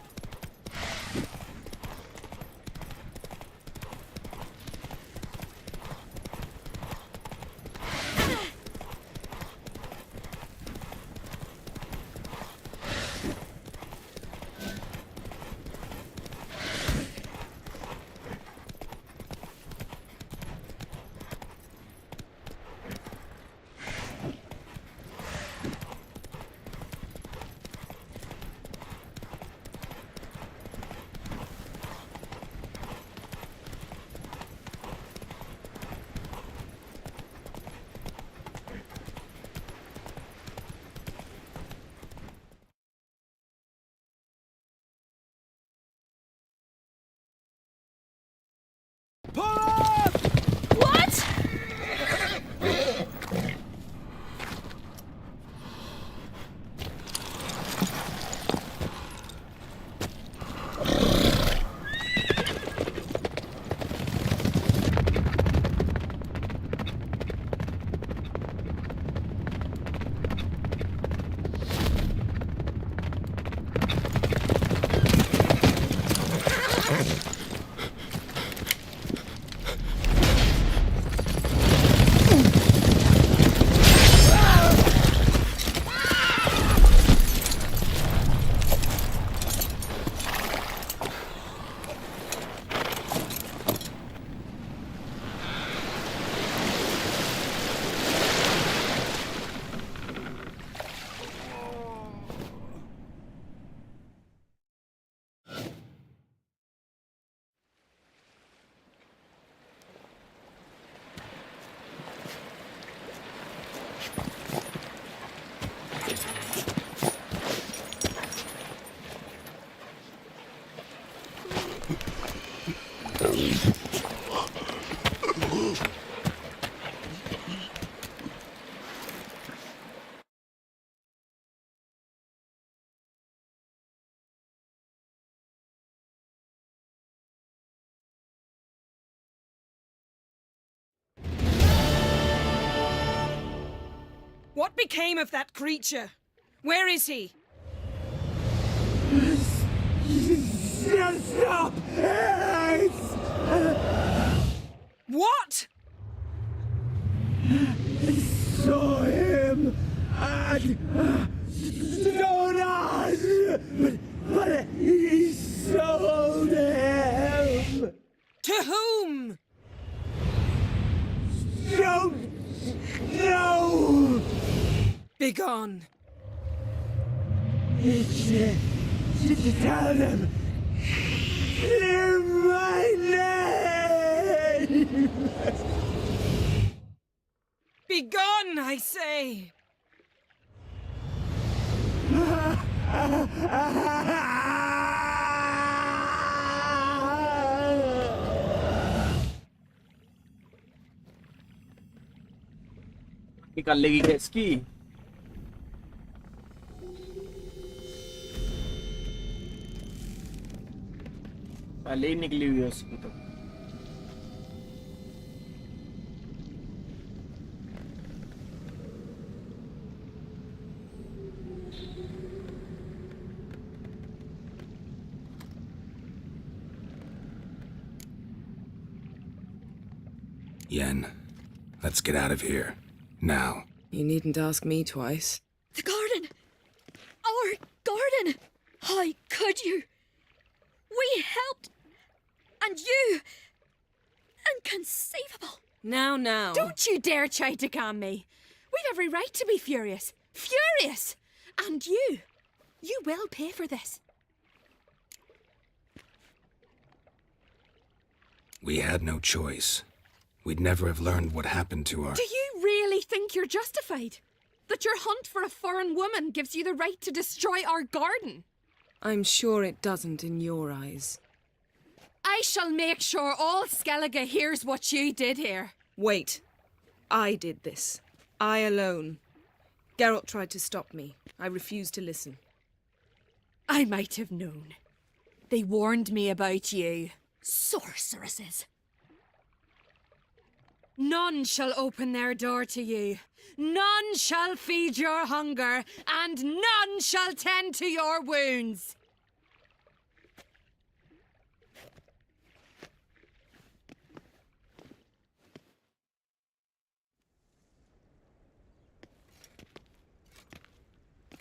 What became of that creature? Where is he? Stop! What? Saw him and Jonas, but he sold him. To whom? Don't know. Begone. Tell them. Clear my name. Begone, I say! निकाल लेगी क्या इसकी? पहले ही निकली हुई है उसकी तो। Yen, let's get out of here. Now. You needn't ask me twice. The garden! Our garden! How could you? We helped! And you! Inconceivable! Now. Don't you dare try to calm me. We've every right to be furious. Furious! And you will pay for this. We had no choice. We'd never have learned what happened to our... Do you really think you're justified? That your hunt for a foreign woman gives you the right to destroy our garden? I'm sure it doesn't in your eyes. I shall make sure all Skellige hears what you did here. Wait. I did this. I alone. Geralt tried to stop me. I refused to listen. I might have known. They warned me about you. Sorceresses! None shall open their door to you. None shall feed your hunger, and none shall tend to your wounds.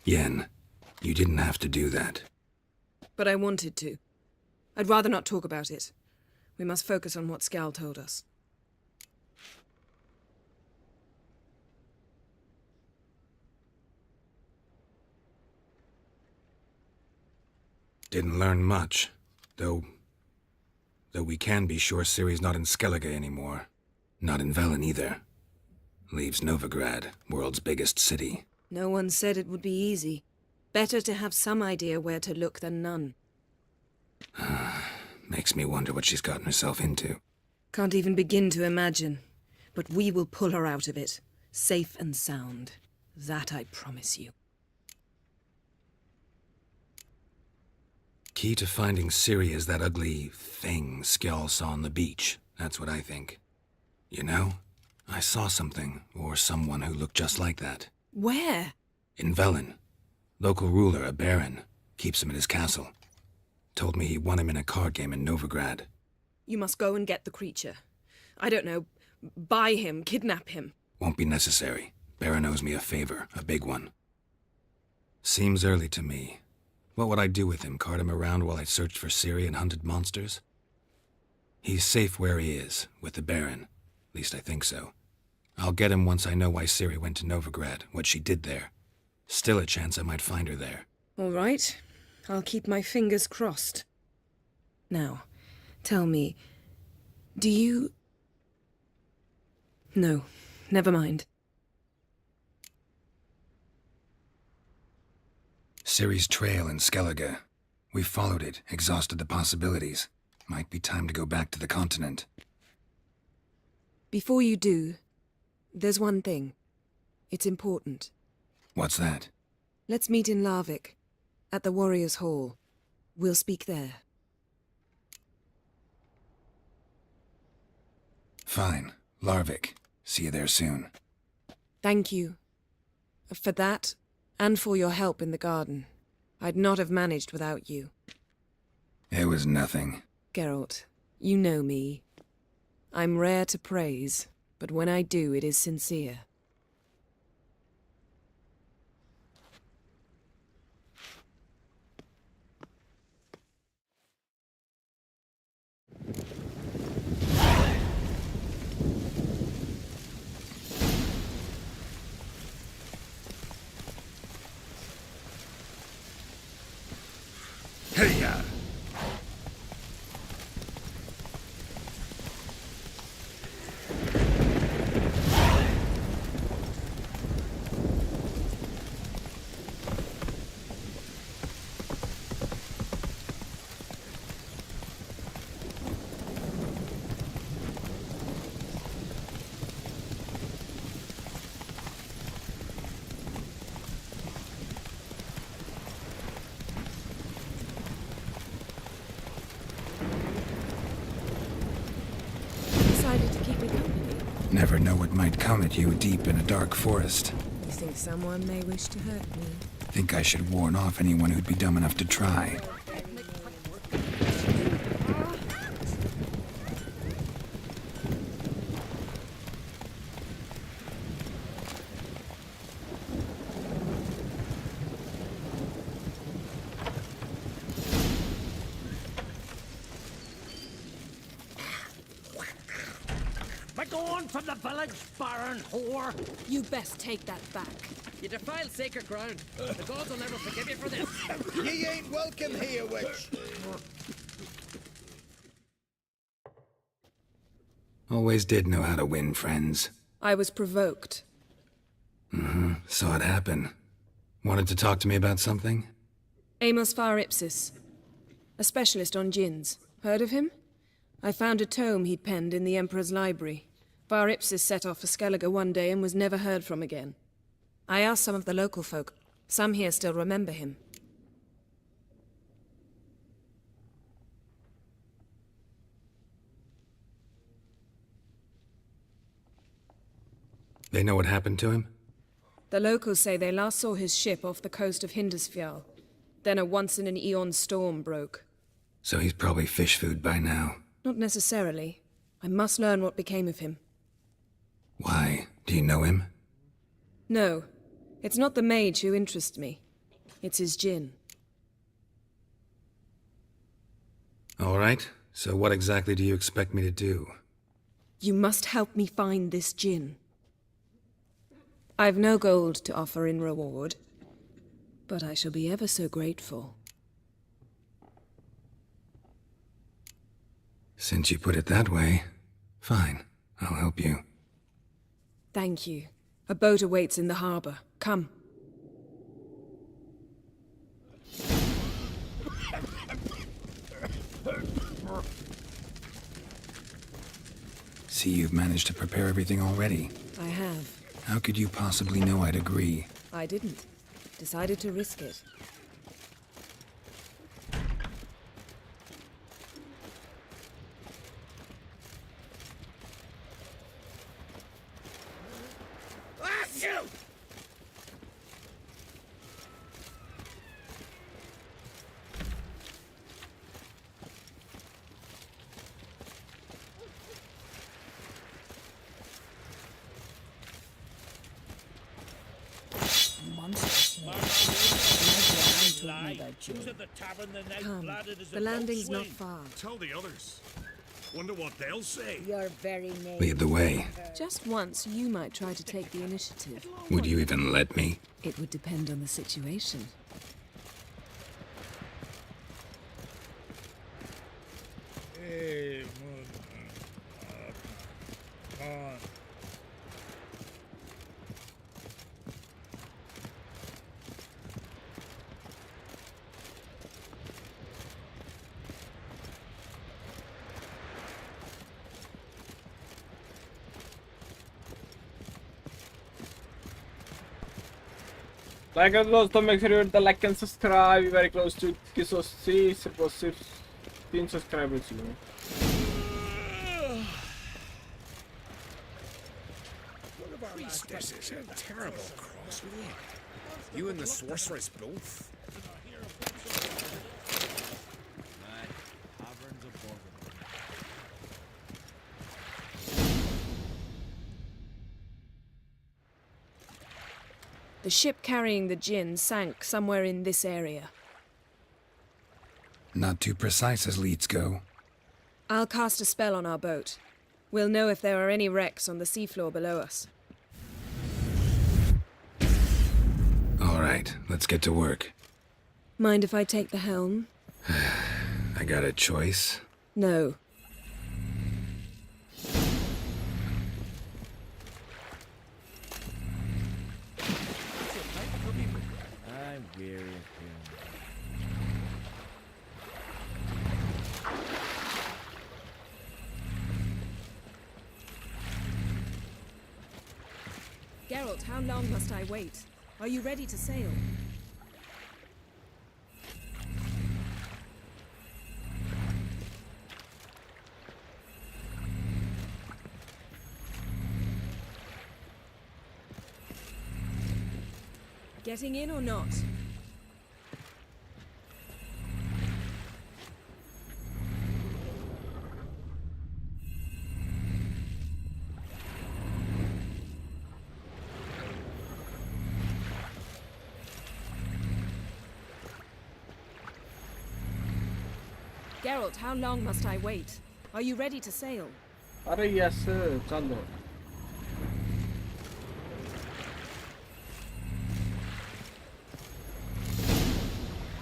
Yen, you didn't have to do that. But I wanted to. I'd rather not talk about it. We must focus on what Scal told us. Didn't learn much, though we can be sure Ciri's not in Skellige anymore. Not in Velen either. Leaves Novigrad, world's biggest city. No one said it would be easy. Better to have some idea where to look than none. Makes me wonder what she's gotten herself into. Can't even begin to imagine. But we will pull her out of it. Safe and sound. That I promise you. Key to finding Ciri is that ugly thing Skjall saw on the beach. That's what I think. You know, I saw something, or someone who looked just like that. Where? In Velen. Local ruler, a baron, keeps him at his castle. Told me he won him in a card game in Novigrad. You must go and get the creature. I don't know, buy him, kidnap him. Won't be necessary. Baron owes me a favor, a big one. Seems early to me. What would I do with him? Cart him around while I searched for Ciri and hunted monsters? He's safe where he is, with the Baron. At least I think so. I'll get him once I know why Ciri went to Novigrad, what she did there. Still a chance I might find her there. All right. I'll keep my fingers crossed. Now, tell me, do you... No, never mind. Ciri's trail in Skellige. We followed it, exhausted the possibilities. Might be time to go back to the continent. Before you do, there's one thing. It's important. What's that? Let's meet in Larvik, at the Warriors' Hall. We'll speak there. Fine. Larvik. See you there soon. Thank you. For that, and for your help in the garden. I'd not have managed without you. It was nothing. Geralt, you know me. I'm rare to praise, but when I do, it is sincere. Hey-ya! Decided to keep me company. Never know what might come at you deep in a dark forest. You think someone may wish to hurt me? Think I should warn off anyone who'd be dumb enough to try. By going from the village, baron whore! You best take that back. You defile sacred ground. The gods will never forgive you for this. Ye ain't welcome here, witch. Always did know how to win friends. I was provoked. Saw it happen. Wanted to talk to me about something? Amos Far Ipsis. A specialist on djinns. Heard of him? I found a tome he'd penned in the Emperor's library. Far Ipsis set off for Skellige one day and was never heard from again. I asked some of the local folk. Some here still remember him. They know what happened to him? The locals say they last saw his ship off the coast of Hindisfjall. Then a once-in-an-eon storm broke. So he's probably fish food by now. Not necessarily. I must learn what became of him. Why? Do you know him? No. It's not the mage who interests me. It's his djinn. All right. So what exactly do you expect me to do? You must help me find this djinn. I've no gold to offer in reward, but I shall be ever so grateful. Since you put it that way, fine. I'll help you. Thank you. A boat awaits in the harbor. Come. See, you've managed to prepare everything already. I have. How could you possibly know I'd agree? I didn't. Decided to risk it. Come, the landing's not far. Tell the others. Wonder what they'll say. Your very name. Lead the way. Just once, you might try to take the initiative. Would you even let me? It would depend on the situation. Hey, come on. Like अगर दोस्तों make sure you hit the like and subscribe. We're very close to 360. सिर्फ 3 subscribers ही हैं. This is a terrible crime. What's with you? You and the sorceress both? The ship carrying the gin sank somewhere in this area. Not too precise as leads go. I'll cast a spell on our boat. We'll know if there are any wrecks on the seafloor below us. All right, let's get to work. Mind if I take the helm? I got a choice. No. I'm weary of him. Geralt, how long must I wait? Are you ready to sail? Getting in or not? Geralt, how long must I wait? Are you ready to sail? अरे yes चलो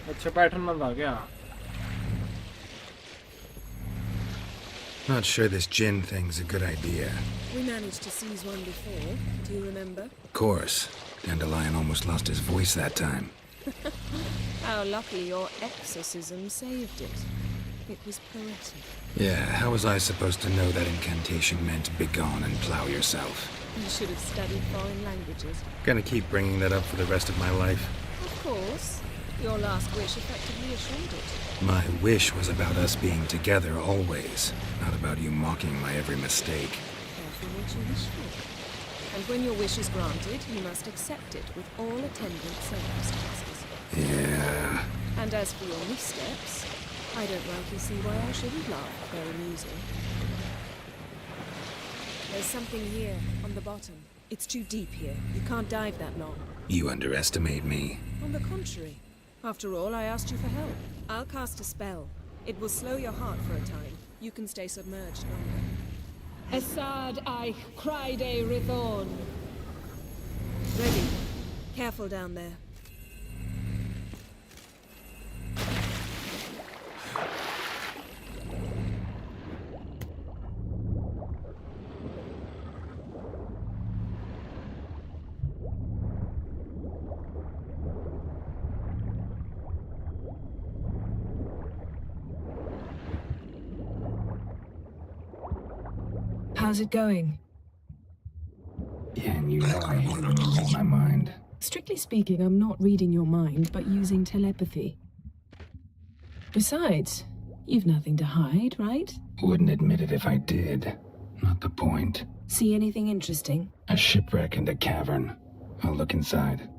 अच्छा pattern बन आ गया Not sure this gin thing's a good idea. We managed to seize one before. Do you remember? Of course. Dandelion almost lost his voice that time. How lucky your exorcism saved it. It was poetic. Yeah, how was I supposed to know that incantation meant begone and plow yourself? You should have studied foreign languages. Gonna keep bringing that up for the rest of my life. Of course. Your last wish effectively assured it. My wish was about us being together always, not about you mocking my every mistake. Careful what you wish for. And when your wish is granted, you must accept it with all attendant circumstances. Yeah. And as for your missteps, I don't rightly see why I shouldn't laugh. They're amusing. There's something here, on the bottom. It's too deep here. You can't dive that long. You underestimate me. On the contrary. After all, I asked you for help. I'll cast a spell. It will slow your heart for a time. You can stay submerged longer. Esad I cried a rithon. Ready. Careful down there. How's it going? Yeah, and you know I hate when you read my mind. Strictly speaking, I'm not reading your mind, but using telepathy. Besides, you've nothing to hide, right? Wouldn't admit it if I did. Not the point. See anything interesting? A shipwreck and a cavern. I'll look inside.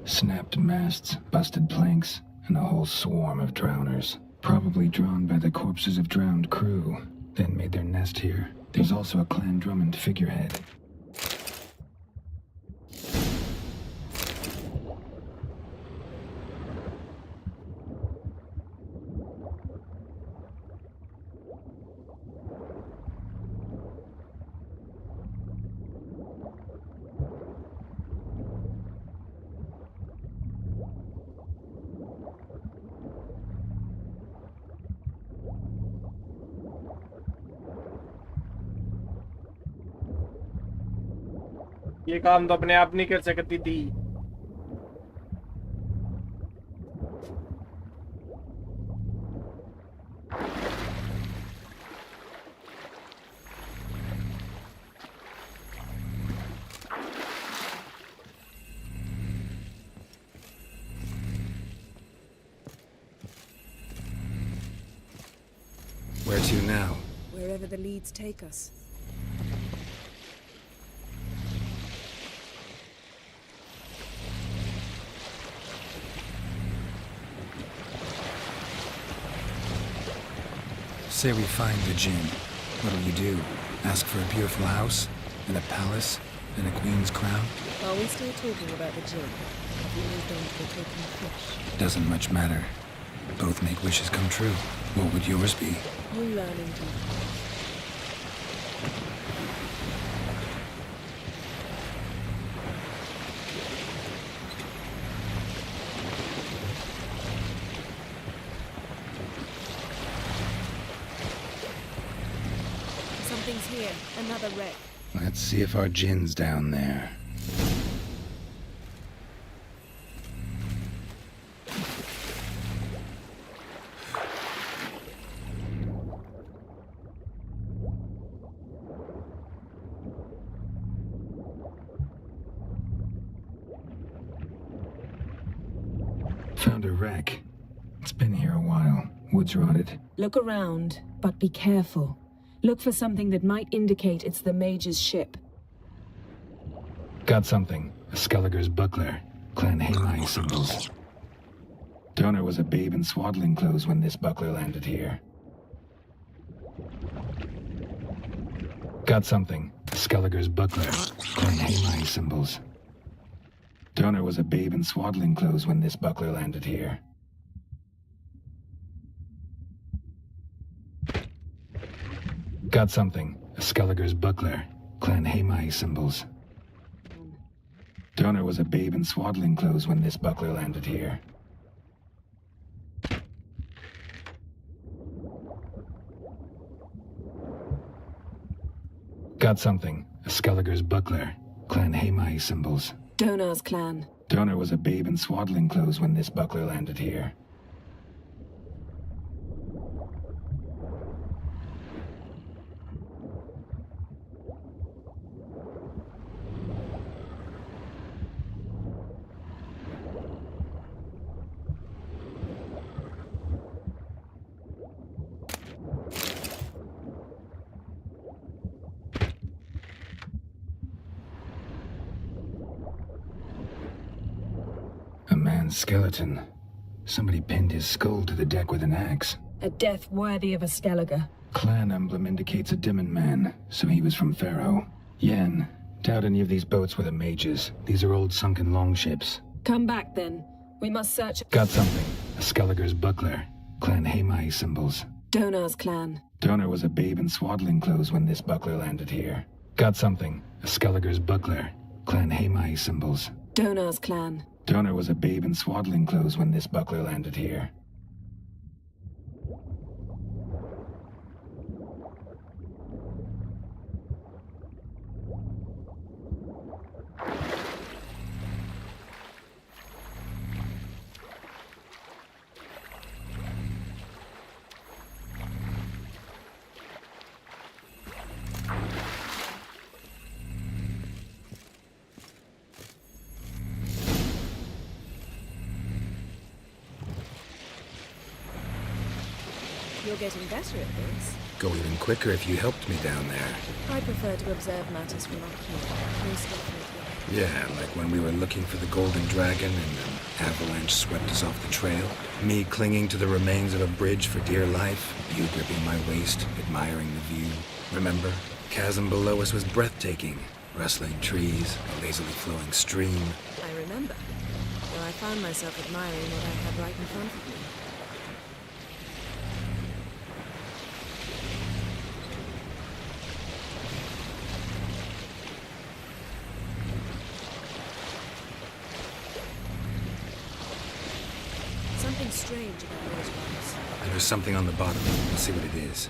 Snapped masts, busted planks, and a whole swarm of drowners. Probably drawn by the corpses of drowned crew, then made their nest here. There's also a Clan Drummond figurehead. ये काम तो अपने आप नहीं कर सकती थी to now? Wherever the leads take us. Say we find the Jinn. What'll you do? Ask for a beautiful house? And a palace? And a queen's crown? Are we still talking about the Jinn? Have we moved on to the taking fish? Doesn't much matter. Both make wishes come true. What would yours be? You learn indeed. Something's here. Another wreck. Let's see if our Jinn's down there. Found a wreck. It's been here a while. Wood's rotted. Look around, but be careful. Look for something that might indicate it's the Mage's ship. Got something. A Skelliger's buckler. Clan Hamai symbols. Donor was a babe in swaddling clothes when this buckler landed here. Got something. A Skelliger's buckler. Clan Hamai symbols. Donor was a babe in swaddling clothes when this buckler landed here. Got something. A Skelliger's buckler. Clan Hamai symbols. Donor was a babe in swaddling clothes when this buckler landed here. Got something. A Skelliger's buckler. Clan Hamai symbols. Donar's clan. Donor was a babe in swaddling clothes when this buckler landed here. A man's skeleton. Somebody pinned his skull to the deck with an axe. A death worthy of a Skelliger. Clan emblem indicates a Dimon man, so he was from Pharaoh. Yen, doubt any of these boats were the mages. These are old sunken longships. Come back then. We must search. Got something. A Skelliger's buckler. Clan Hamai symbols. Donar's clan. Donor was a babe in swaddling clothes when this buckler landed here. Got something. A Skelliger's buckler. Clan Hamai symbols. Donar's clan. Donor was a babe in swaddling clothes when this buckler landed here. You're getting better at this. Go even quicker if you helped me down there. I prefer to observe matters from up here. Most definitely. Yeah, like when we were looking for the Golden Dragon and an avalanche swept us off the trail. Me clinging to the remains of a bridge for dear life. You gripping my waist, admiring the view. Remember? Chasm below us was breathtaking. Rustling trees, a lazily flowing stream. I remember. Though I found myself admiring what I had right in front of me. Something strange about those ones. And there's something on the bottom. Let's see what it is.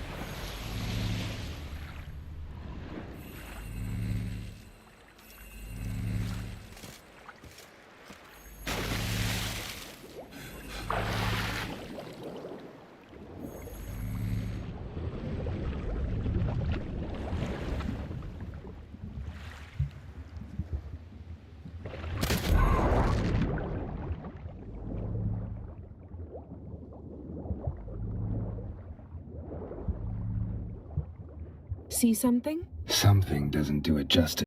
See something? Something doesn't do it justice.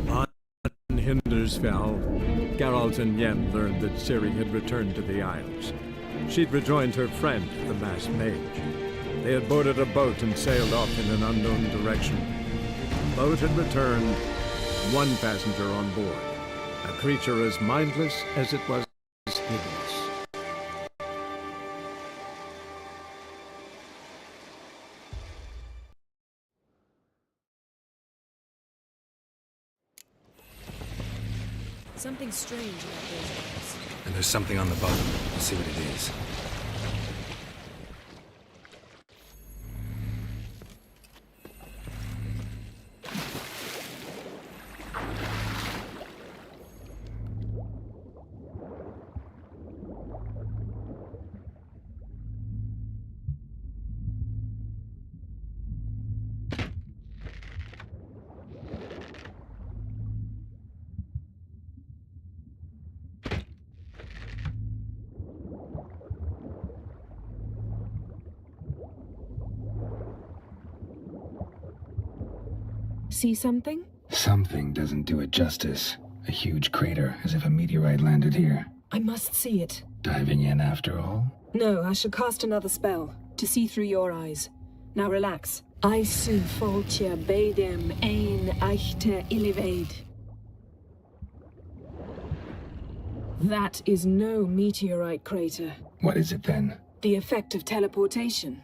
On Hindersfell, Geralt and Yen learned that Ciri had returned to the Isles. She'd rejoined her friend, the masked mage. They had boarded a boat and sailed off in an unknown direction. The boat had returned, one passenger on board, a creature as mindless as it was hideous. Something strange about those eyes. And there's something on the bottom. Let's see what it is. See something? Something doesn't do it justice. A huge crater, as if a meteorite landed here. I must see it. Diving in after all? No, I shall cast another spell, to see through your eyes. Now relax. Aisu foltia beidem ein eichte illivaid. That is no meteorite crater. What is it then? The effect of teleportation.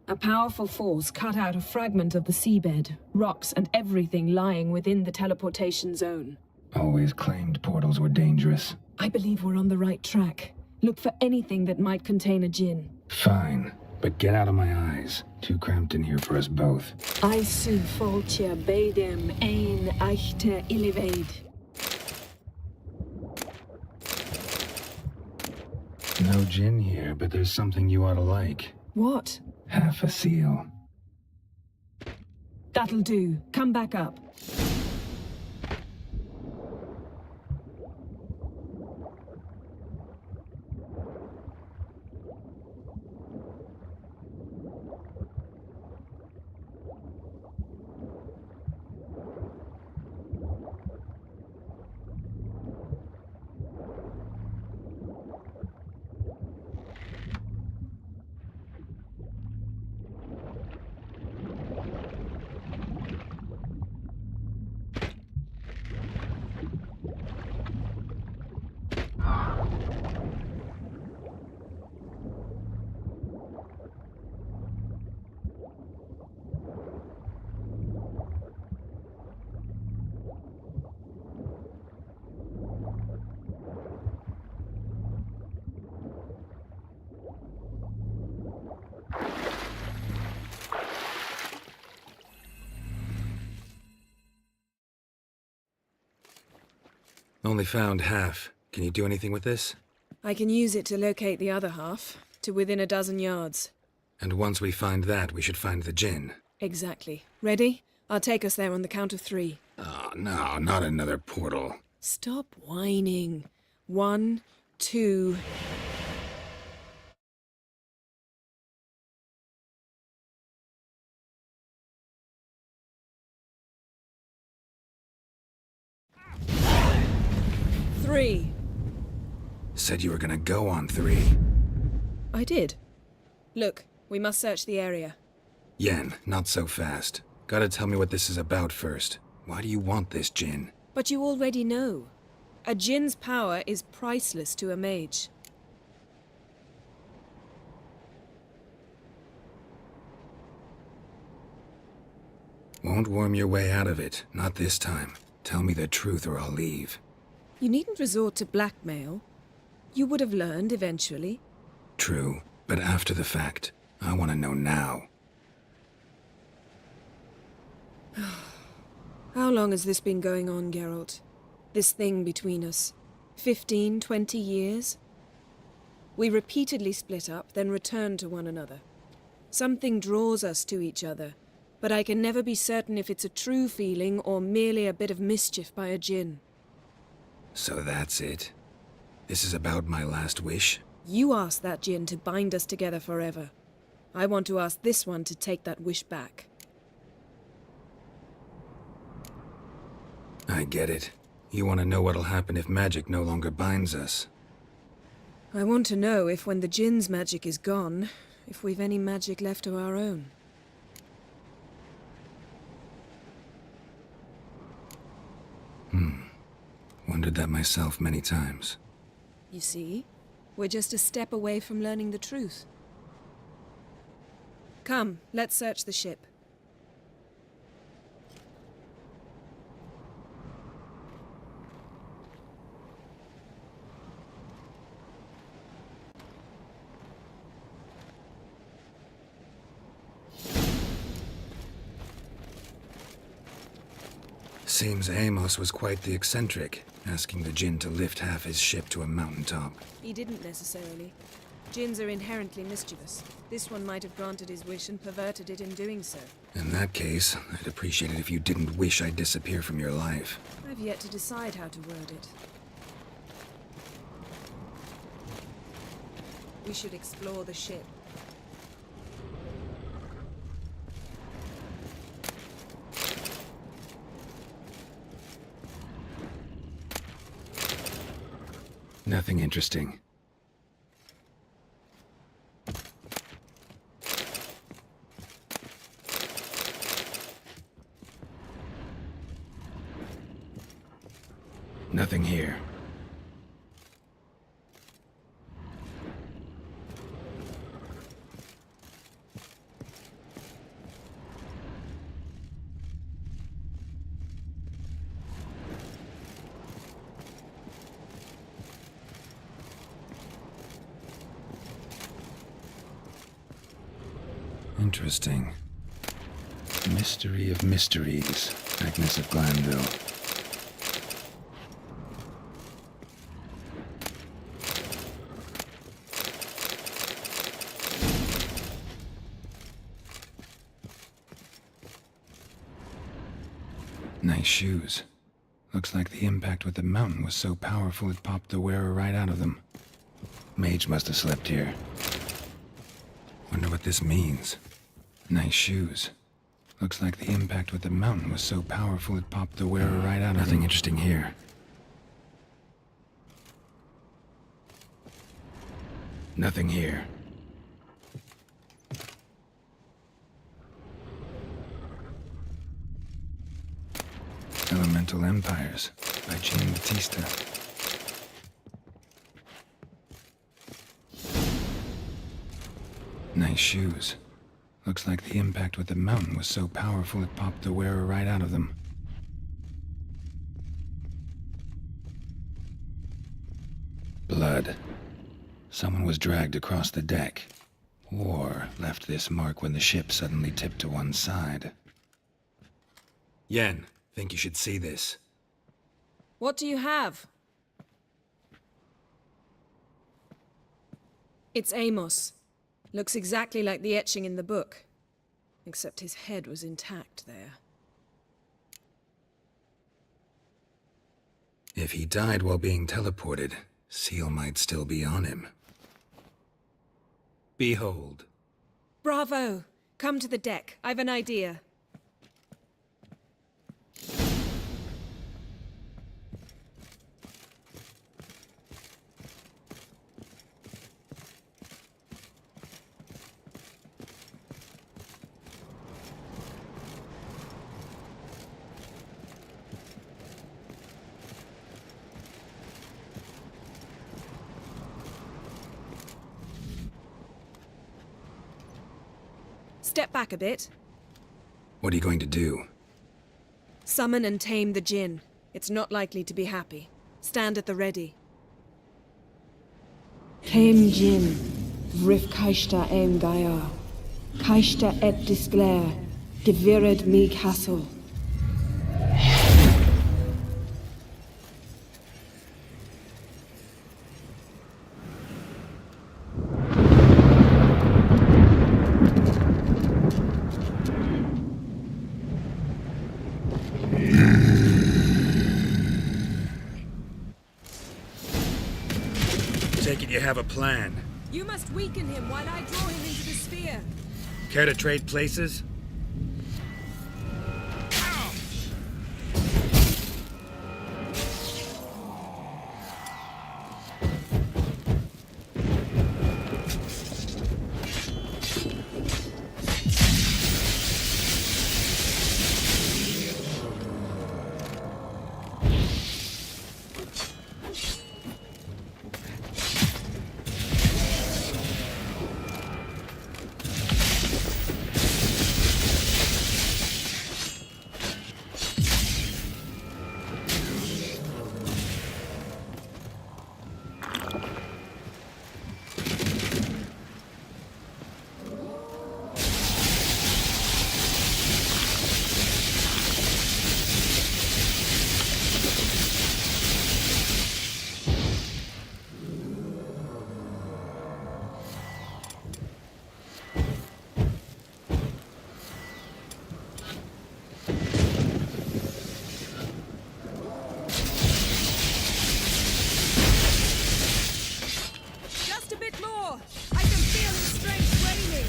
A powerful force cut out a fragment of the seabed, rocks and everything lying within the teleportation zone. Always claimed portals were dangerous. I believe we're on the right track. Look for anything that might contain a djinn. Fine, but get out of my eyes. Too cramped in here for us both. Aisu foltia beidem ein eichte illivaid. No djinn here, but there's something you ought to like. What? Half a seal. That'll do. Come back up. Only found half. Can you do anything with this? I can use it to locate the other half, to within a dozen yards. And once we find that, we should find the djinn. Exactly. Ready? I'll take us there on the count of 3. Oh, no, not another portal. Stop whining. 1, 2... Three. Said you were gonna go on 3. I did. Look, we must search the area. Yen, not so fast. Gotta tell me what this is about first. Why do you want this djinn? But you already know. A djinn's power is priceless to a mage. Won't worm your way out of it. Not this time. Tell me the truth or I'll leave. You needn't resort to blackmail. You would have learned eventually. True, but after the fact. I want to know now. How long has this been going on, Geralt? This thing between us? 15, 20 years? We repeatedly split up, then returned to one another. Something draws us to each other, but I can never be certain if it's a true feeling or merely a bit of mischief by a djinn. So that's it. This is about my last wish? You asked that djinn to bind us together forever. I want to ask this one to take that wish back. I get it. You want to know what'll happen if magic no longer binds us. I want to know if when the djinn's magic is gone, if we've any magic left of our own. Wondered that myself many times. You see? We're just a step away from learning the truth. Come, let's search the ship. Seems Amos was quite the eccentric, asking the djinn to lift half his ship to a mountaintop. He didn't necessarily. Djinns are inherently mischievous. This one might have granted his wish and perverted it in doing so. In that case, I'd appreciate it if you didn't wish I'd disappear from your life. I've yet to decide how to word it. We should explore the ship. Nothing interesting. Nothing here. Interesting. Mystery of mysteries, Agnes of Glanville. Nice shoes. Looks like the impact with the mountain was so powerful it popped the wearer right out of them. Mage must have slept here. Wonder what this means. Nice shoes. Looks like the impact with the mountain was so powerful it popped the wearer right out of them. Nothing interesting here. Nothing here. Elemental Empires by Jean Batista. Nice shoes. Looks like the impact with the mountain was so powerful it popped the wearer right out of them. Blood. Someone was dragged across the deck. War left this mark when the ship suddenly tipped to one side. Yen, think you should see this. What do you have? It's Amos. Looks exactly like the etching in the book. Except his head was intact there. If he died while being teleported, Seal might still be on him. Behold. Bravo! Come to the deck. I've an idea. Step back a bit. What are you going to do? Summon and tame the Jinn. It's not likely to be happy. Stand at the ready. Tame Jinn. Vrif kaishta en gaia. Kaishta et disglair. Devired me castle. Take it you have a plan. You must weaken him while I draw him into the sphere. Care to trade places? Just a bit more! I can feel his strength waning!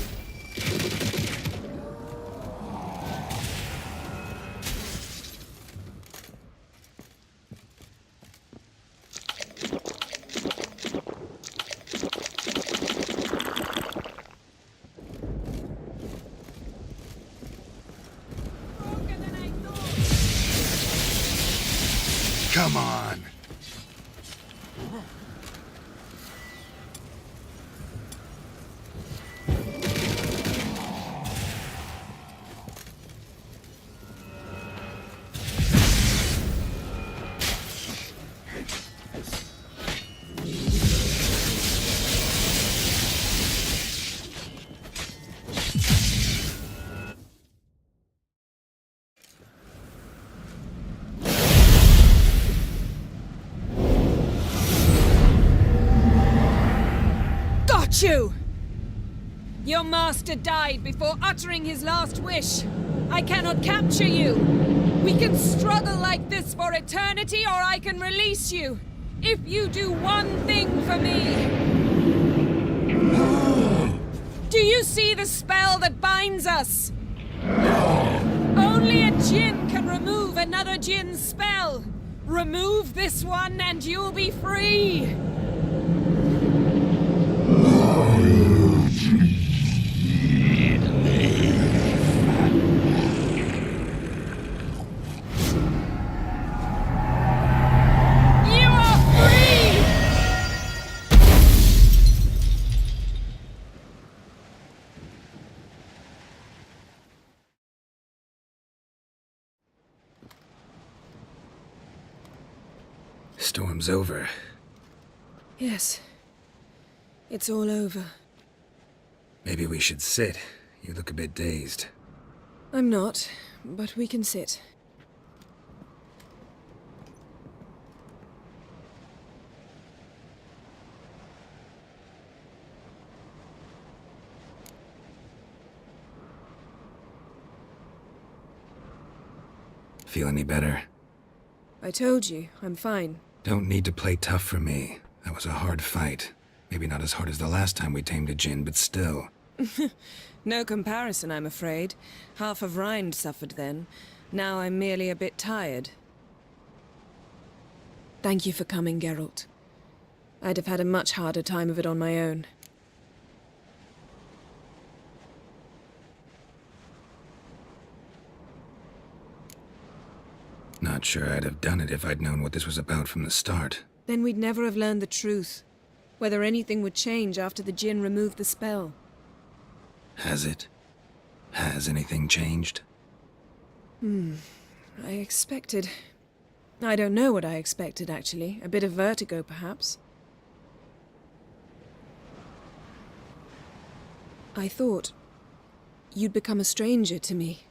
Come on! You! Your master died before uttering his last wish. I cannot capture you. We can struggle like this for eternity, or I can release you. If you do one thing for me. Do you see the spell that binds us? Only a Jinn can remove another Jinn's spell. Remove this one and you'll be free. Storm's over. Yes. It's all over. Maybe we should sit. You look a bit dazed. I'm not, but we can sit. Feel any better? I told you, I'm fine. Don't need to play tough for me. That was a hard fight. Maybe not as hard as the last time we tamed a djinn, but still. No comparison, I'm afraid. Half of Rind suffered then. Now I'm merely a bit tired. Thank you for coming, Geralt. I'd have had a much harder time of it on my own. Not sure I'd have done it if I'd known what this was about from the start. Then we'd never have learned the truth. Whether anything would change after the djinn removed the spell. Has it? Has anything changed? I expected... I don't know what I expected, actually. A bit of vertigo, perhaps. I thought you'd become a stranger to me.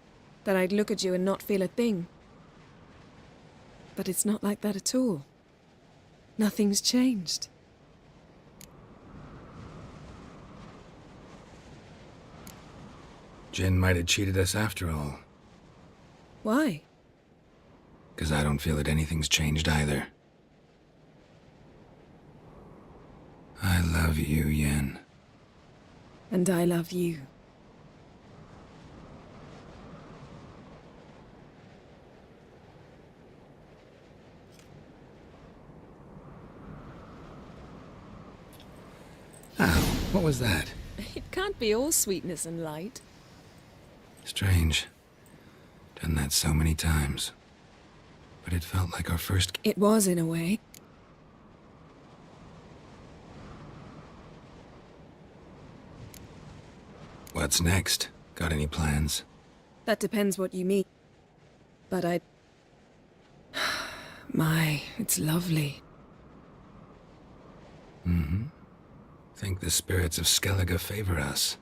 That I'd look at you and not feel a thing. But it's not like that at all. Nothing's changed. Jinn might have cheated us after all. Why? 'Cause I don't feel that anything's changed either. I love you, Yen. And I love you. Ow, what was that? It can't be all sweetness and light. Strange. Done that so many times. But it felt like our first... It was, in a way. What's next? Got any plans? That depends what you mean. But I... My, it's lovely. Mm-hmm. Think the spirits of Skellige favor us.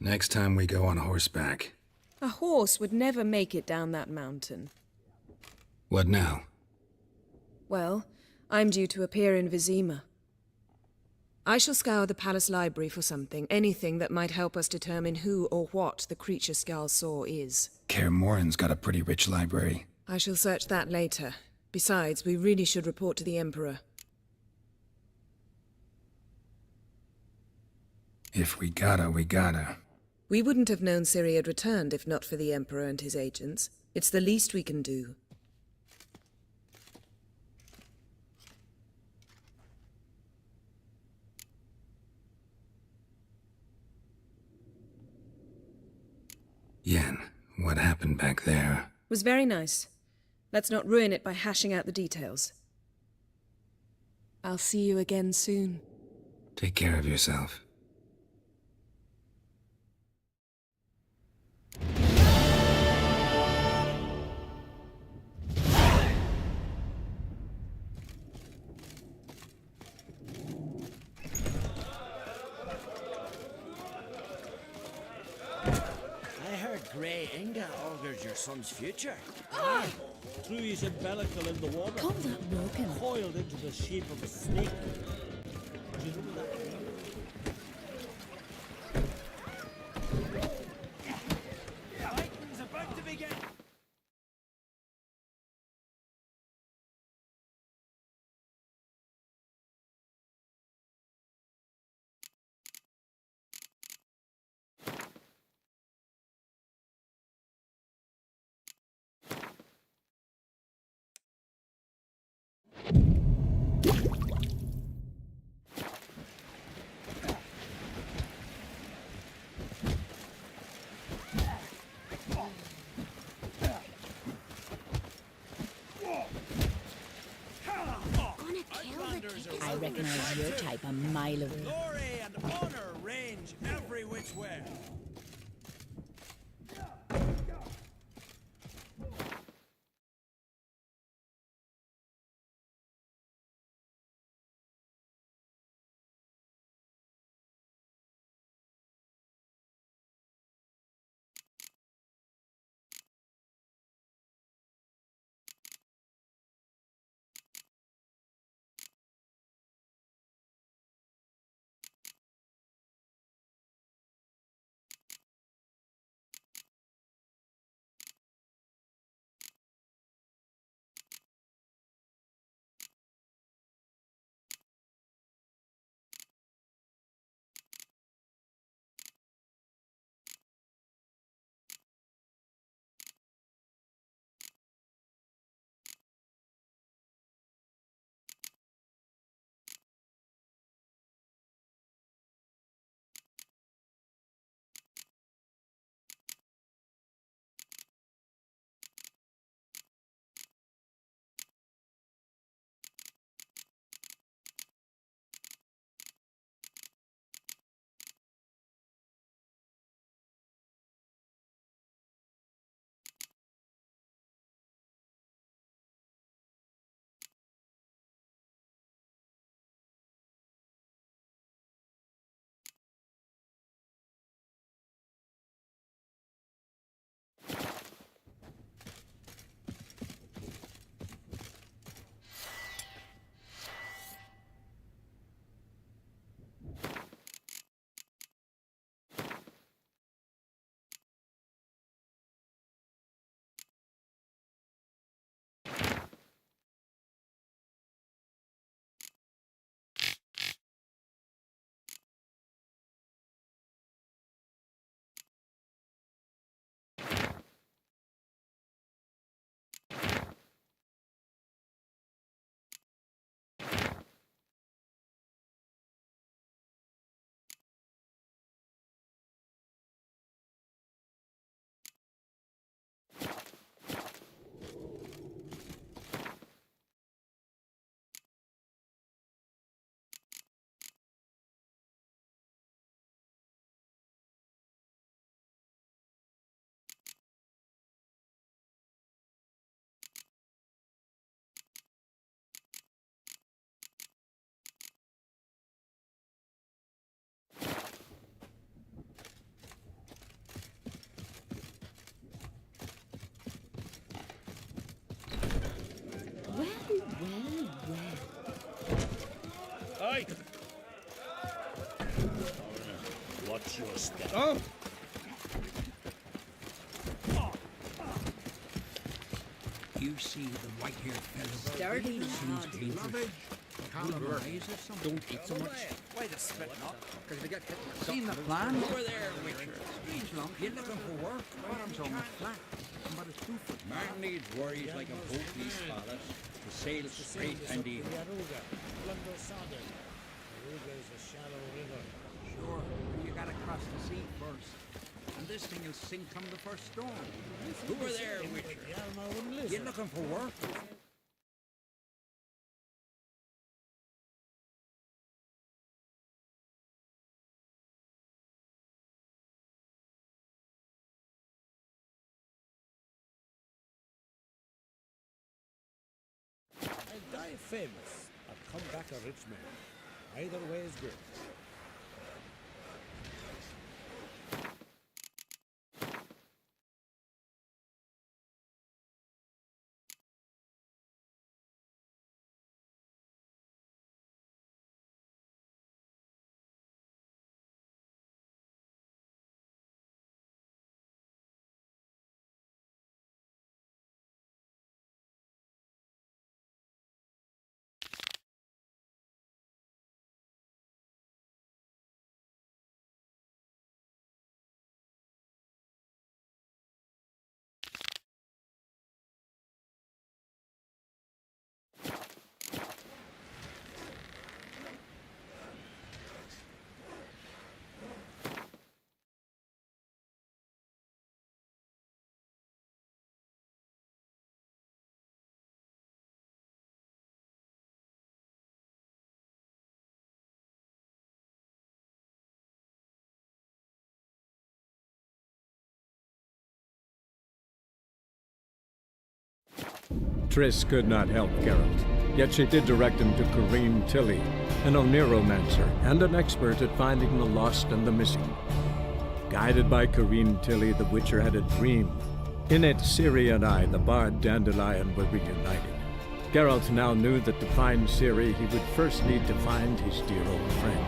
Next time we go on horseback. A horse would never make it down that mountain. What now? Well, I'm due to appear in Vizima. I shall scour the palace library for something, anything that might help us determine who or what the creature Skjal saw is. Kaer Morhen's got a pretty rich library. I shall search that later. Besides, we really should report to the Emperor. If we gotta, we gotta. We wouldn't have known Ciri had returned if not for the Emperor and his agents. It's the least we can do. Yen, what happened back there? Was very nice. Let's not ruin it by hashing out the details. I'll see you again soon. Take care of yourself. Grey Inga augurs your son's future. Aye. True, he's umbilical in the water. Come that broken. Coiled into the shape of a snake. Do you know that? I recognize your type a mile away. Glory and honor range every which way. Aye. Watch your step. Oh! You see the white-haired fellow. Dirty Seems lad. dangerous. Calm eyes or something. Don't eat so much. Why the spitting up? Because they get hit with Seen the something. plan? Over there, Witcher. Strange lump. You're looking for work. Bottom's almost flat. But it's 2 foot. Man needs worries like a boat needs ballast to sail straight and even. Aruga. Plunder Southern. Aruga is a shallow river. Sure, but you gotta cross the sea first. And this thing will sink come the first storm. Over there, Witcher. You're looking for work? I'll die famous, or come back a rich man. Either way is good. Triss could not help Geralt, yet she did direct him to Corrine Tilly, an oneromancer and an expert at finding the lost and the missing. Guided by Corrine Tilly, the Witcher had a dream. In it, Ciri and I, the bard Dandelion, were reunited. Geralt now knew that to find Ciri, he would first need to find his dear old friend.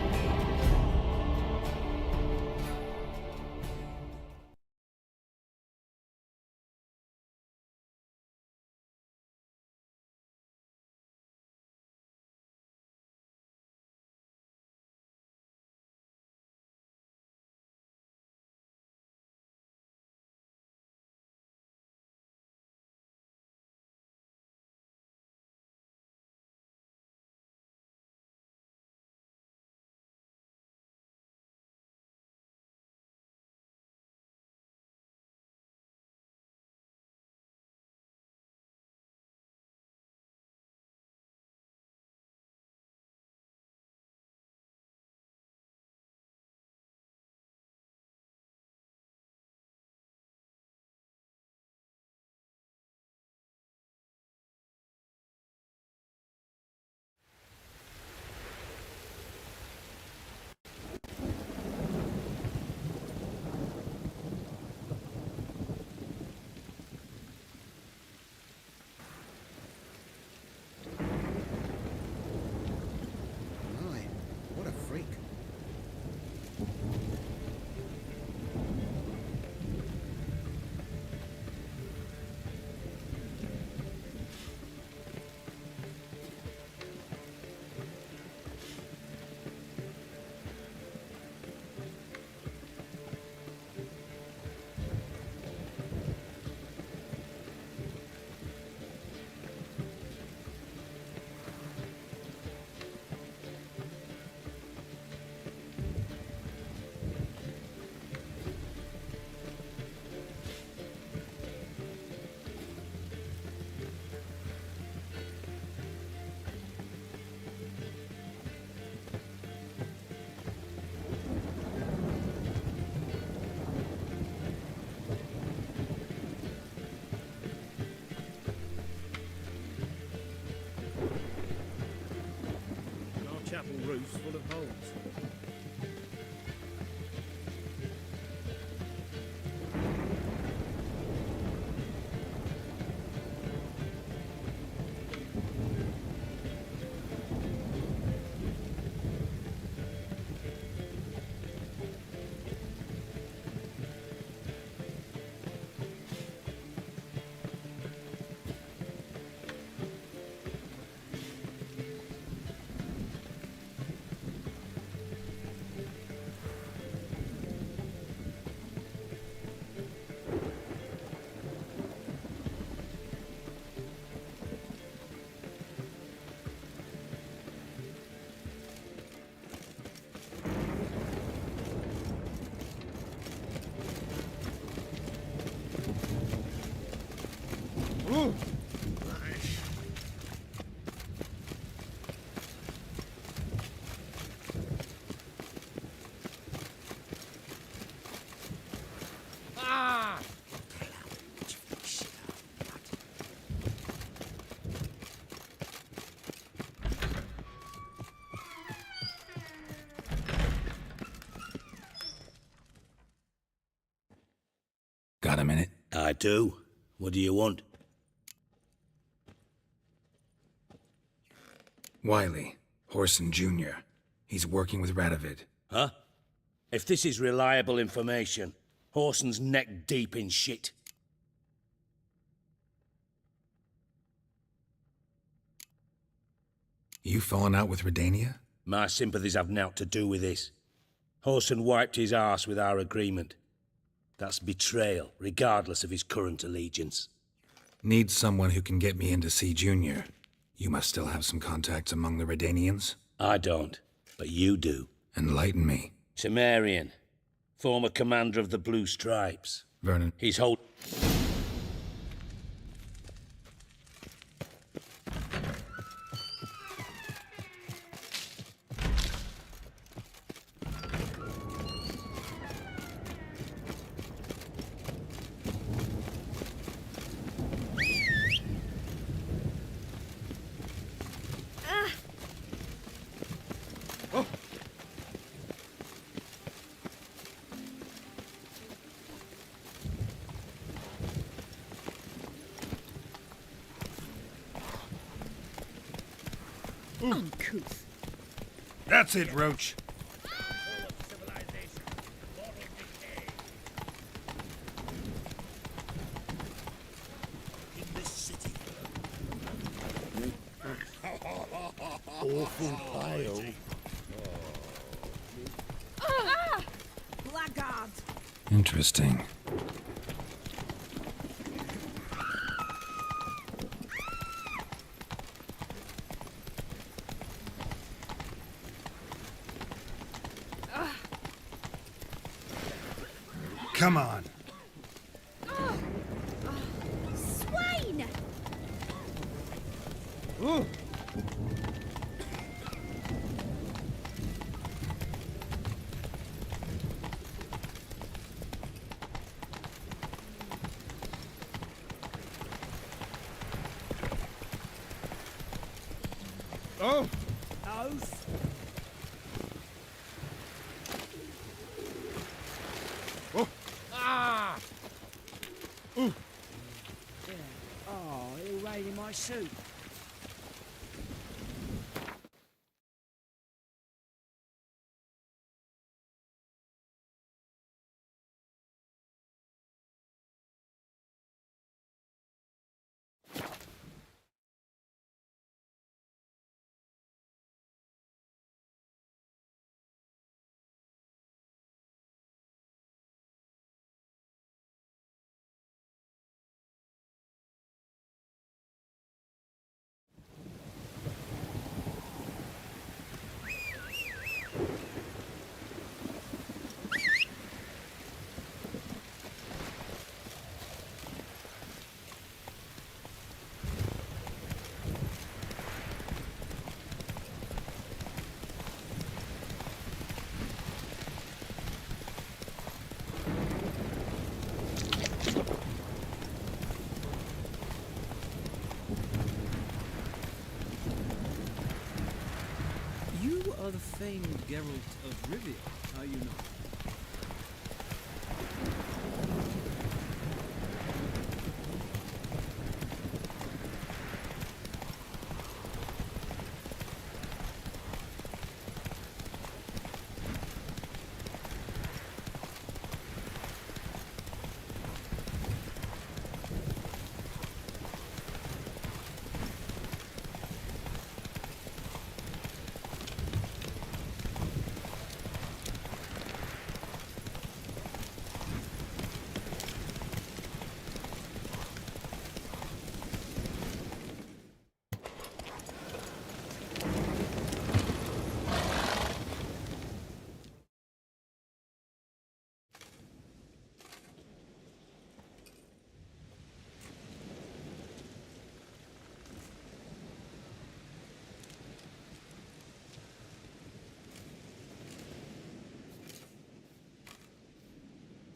My, what a freak. Our chapel roof's full of holes. Got a minute? I do. What do you want? Wiley, Horson Jr. He's working with Radovid. Huh? If this is reliable information, Horson's neck deep in shit. You falling out with Redania? My sympathies have naught to do with this. Horson wiped his arse with our agreement. That's betrayal, regardless of his current allegiance. Need someone who can get me in to see Junior. You must still have some contacts among the Redanians? I don't, but you do. Enlighten me. Cimmerian, former commander of the Blue Stripes. Vernon. He's hold... Uncouth. That's it, Roach. Awful pile. Blackguard! Interesting. Come on. Swine! Ooh. Oh! Oath! Oh! Ah! Ooh! Yeah. Oh, it'll rain in my suit. You are the famed Geralt of Rivia, are you not?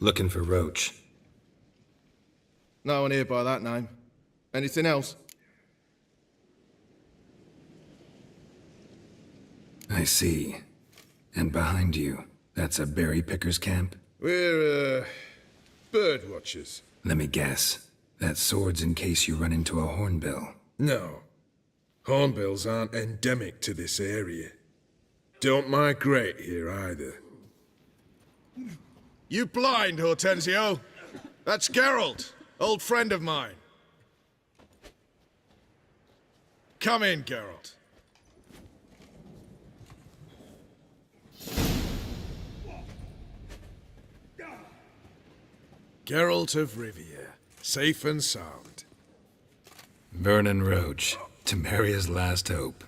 Looking for Roach. No one here by that name. Anything else? I see. And behind you, that's a berry picker's camp? We're, bird watchers. Let me guess. That sword's in case you run into a hornbill. No. Hornbills aren't endemic to this area. Don't migrate here either. You blind, Hortensio? That's Geralt, old friend of mine. Come in, Geralt. Geralt of Rivia, safe and sound. Vernon Roach, Temeria's last hope.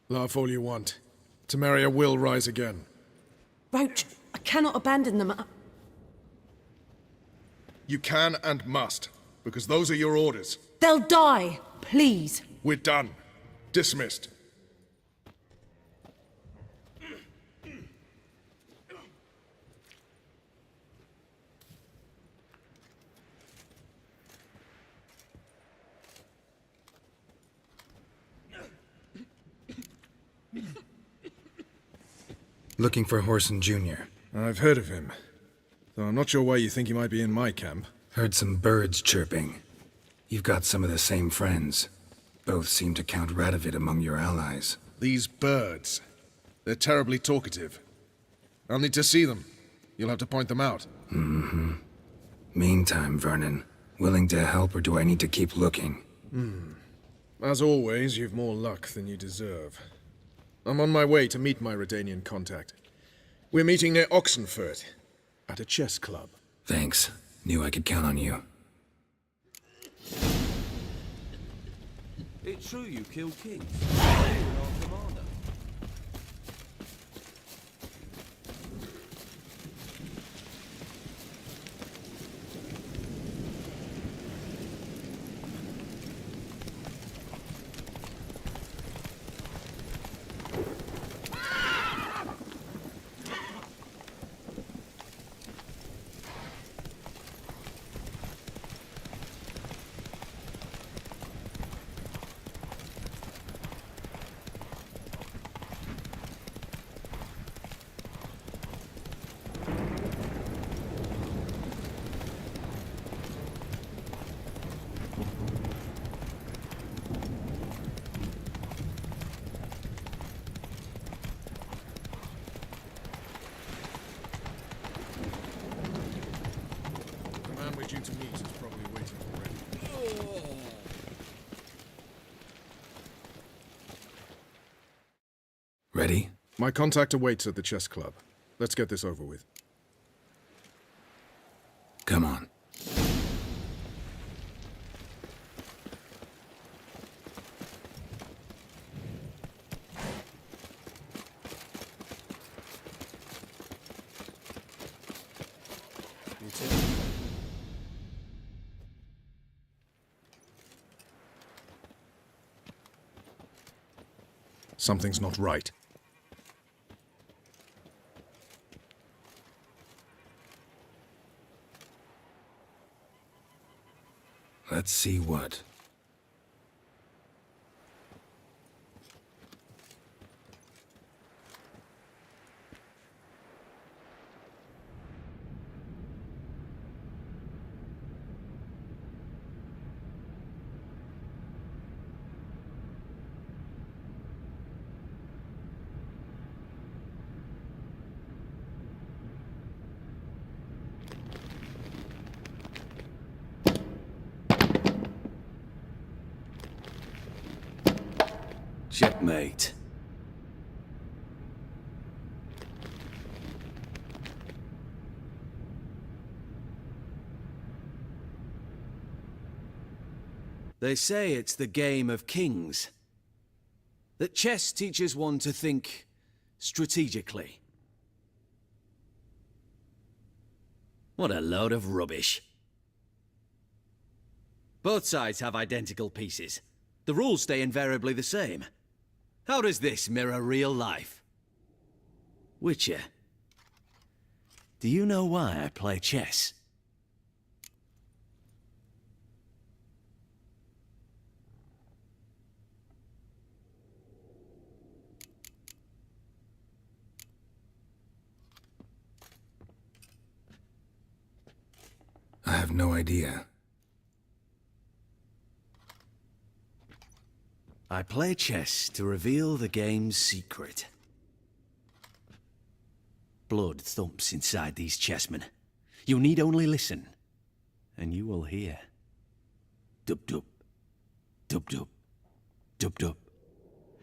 Laugh all you want. Temeria will rise again. Roach, I cannot abandon them. You can and must, because those are your orders. They'll die, please. We're done. Dismissed. Looking for Horson Jr. I've heard of him, though I'm not sure why you think he might be in my camp. Heard some birds chirping. You've got some of the same friends. Both seem to count Radovid among your allies. These birds. They're terribly talkative. I'll need to see them. You'll have to point them out. Mm-hmm. Meantime, Vernon, willing to help or do I need to keep looking? As always, you've more luck than you deserve. I'm on my way to meet my Redanian contact. We're meeting near Oxenfurt, at a chess club. Thanks. Knew I could count on you. It's true you killed kings. You're our commander. The man we're due to meet is probably waiting already. Ready? My contact awaits at the chess club. Let's get this over with. Come on. You too. Something's not right. Let's see what. Checkmate. They say it's the game of kings. That chess teaches one to think strategically. What a load of rubbish. Both sides have identical pieces. The rules stay invariably the same. How does this mirror real life? Witcher, do you know why I play chess? I have no idea. I play chess to reveal the game's secret. Blood thumps inside these chessmen. You need only listen, and you will hear. Dub-dub, dub-dub, dub-dub.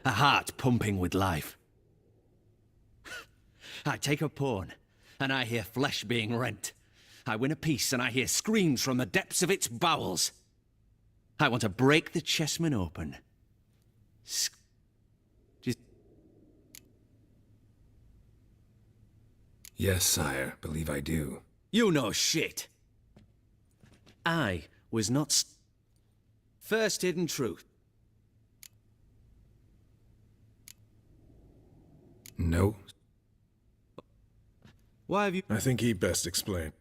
A heart pumping with life. I take a pawn, and I hear flesh being rent. I win a piece, and I hear screams from the depths of its bowels. I want to break the chessman open. Just... Yes, sire. Believe I do. You know shit. I was not... First hidden truth. No. Why have you... I think he'd best explain.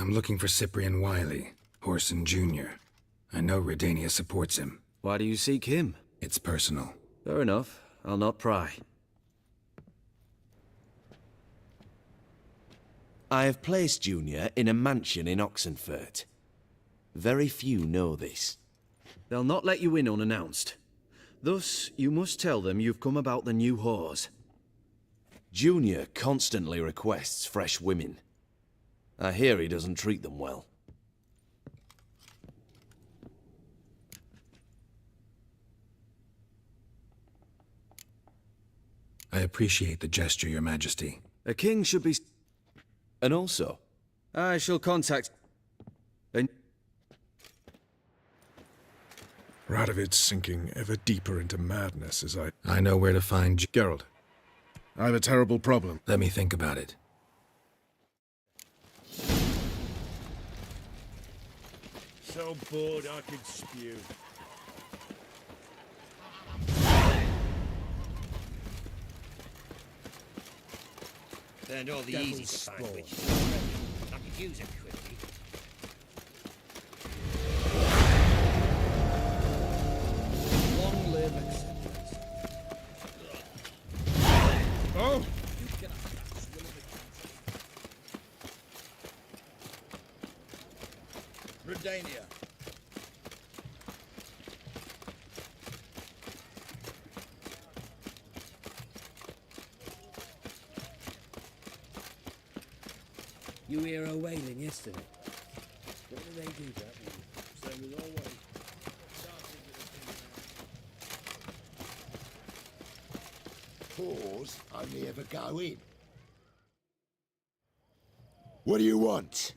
I'm looking for Cyprian Wiley, Horson Jr. I know Redania supports him. Why do you seek him? It's personal. Fair enough. I'll not pry. I have placed Junior in a mansion in Oxenfurt. Very few know this. They'll not let you in unannounced. Thus, you must tell them you've come about the new whores. Junior constantly requests fresh women. I hear he doesn't treat them well. I appreciate the gesture, Your Majesty. A king should be... And also, I shall contact... Radovid's sinking ever deeper into madness as I know where to find Geralt. I have a terrible problem. Let me think about it. So bored I could spew. Turned all the easy to find witches. I could use it quickly. Long live acceptance. Oh! Redania. You hear her wailing yesterday? What do they do that one? Same as always. Whores only ever go in. What do you want?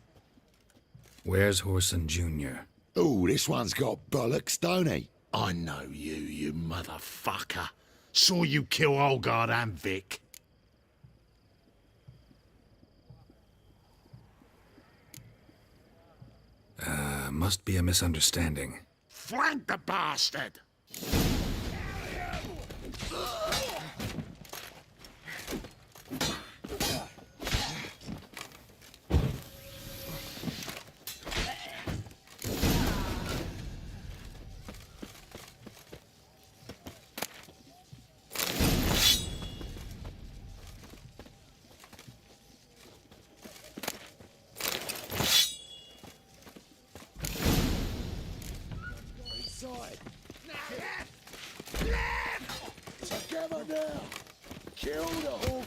Where's Horson Jr.? Oh, this one's got bollocks, don't he? I know you, you motherfucker. Saw you kill Olgard and Vic. Must be a misunderstanding. Flank the bastard! Inside. Together now. Kill the whole.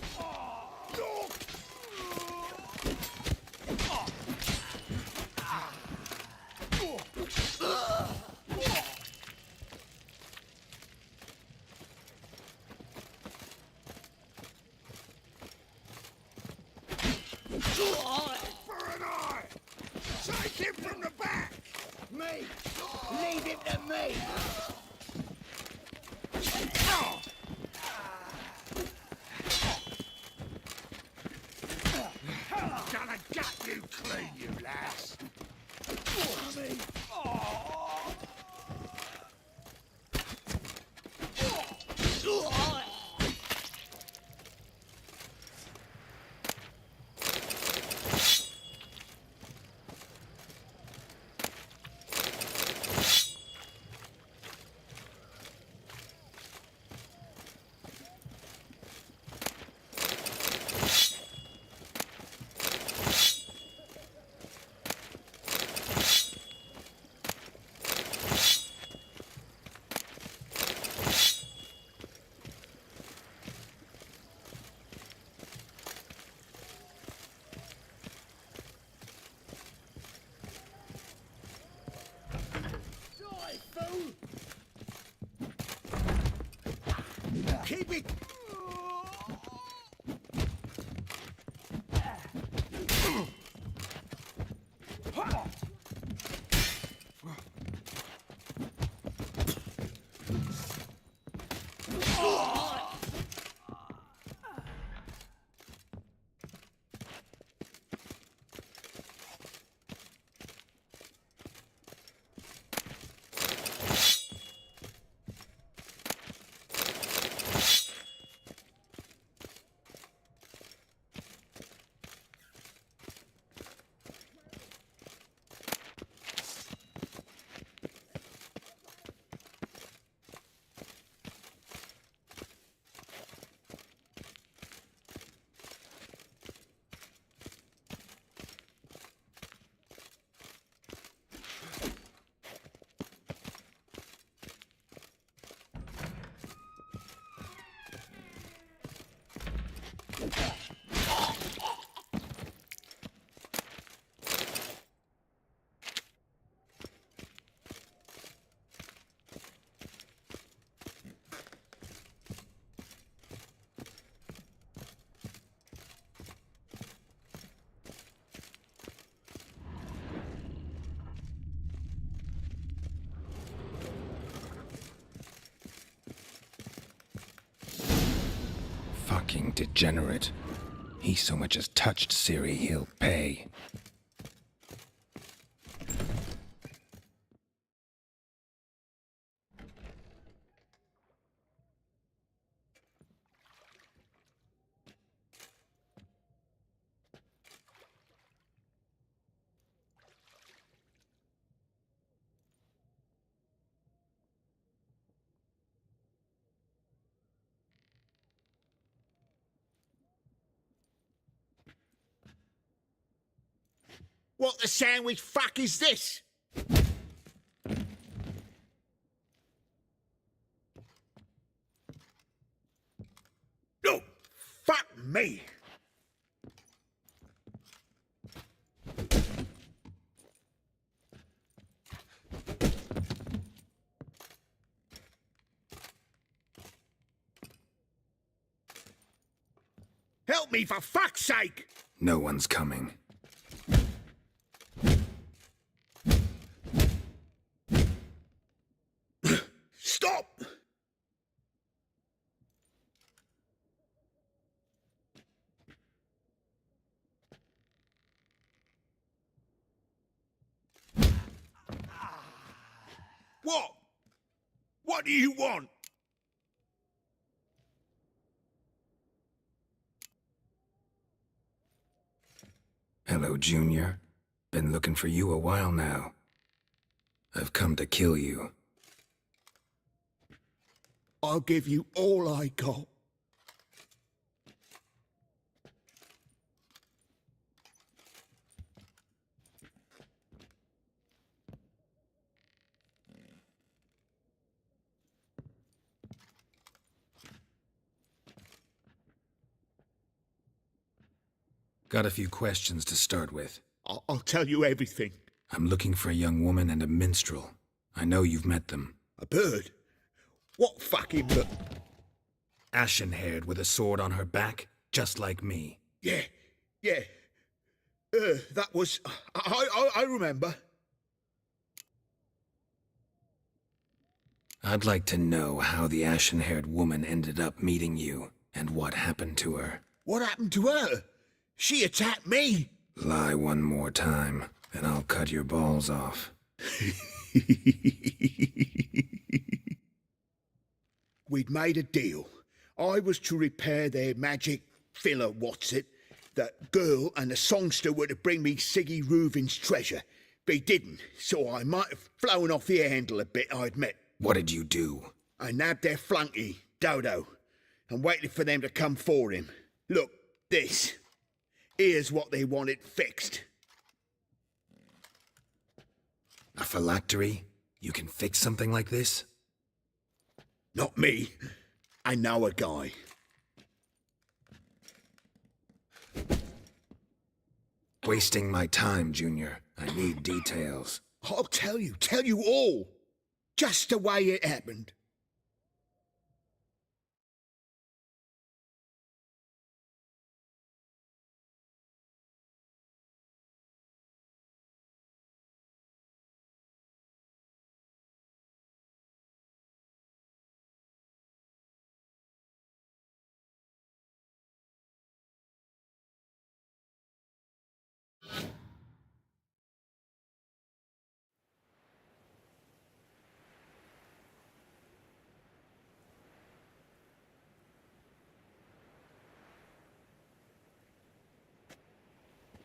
For an eye! Take him from the back! Me! Leave him to me! Gonna gut you clean, you lass! Tommy! Fucking degenerate. He so much as touched Ciri, he'll pay. What the sandwich fuck is this? No! Fuck me! Help me, for fuck's sake! No one's coming. Stop! What? What do you want? Hello, Junior. Been looking for you a while now. I've come to kill you. I'll give you all I got. Got a few questions to start with. I'll tell you everything. I'm looking for a young woman and a minstrel. I know you've met them. A bird? What fucking bird? Ashen-haired with a sword on her back, just like me. Yeah. That was... I remember. I'd like to know how the ashen-haired woman ended up meeting you, and what happened to her. What happened to her? She attacked me. Lie one more time, and I'll cut your balls off. We'd made a deal. I was to repair their magic filler, The girl and the songster were to bring me Siggy Reuven's treasure. They didn't, so I might have flown off the handle a bit, I admit. What did you do? I nabbed their flunky, Dodo, and waited for them to come for him. Look, this. Here's what they wanted fixed. A phylactery? You can fix something like this? Not me. I know a guy. Wasting my time, Junior. I need details. I'll tell you all. Just the way it happened.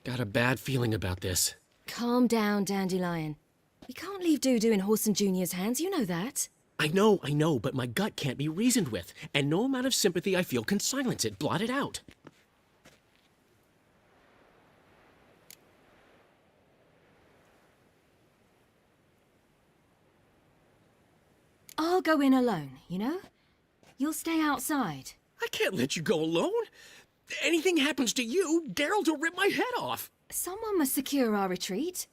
Got a bad feeling about this. Calm down, Dandelion. We can't leave Dudu in Horson Jr.'s hands, you know that. I know, but my gut can't be reasoned with, and no amount of sympathy I feel can silence it, blot it out. I'll go in alone, you know? You'll stay outside. I can't let you go alone. anything happens to you, Geralt will rip my head off. Someone must secure our retreat.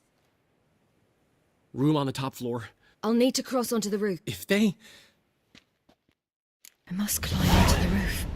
Room on the top floor. I'll need to cross onto the roof. If they... I must climb onto the roof.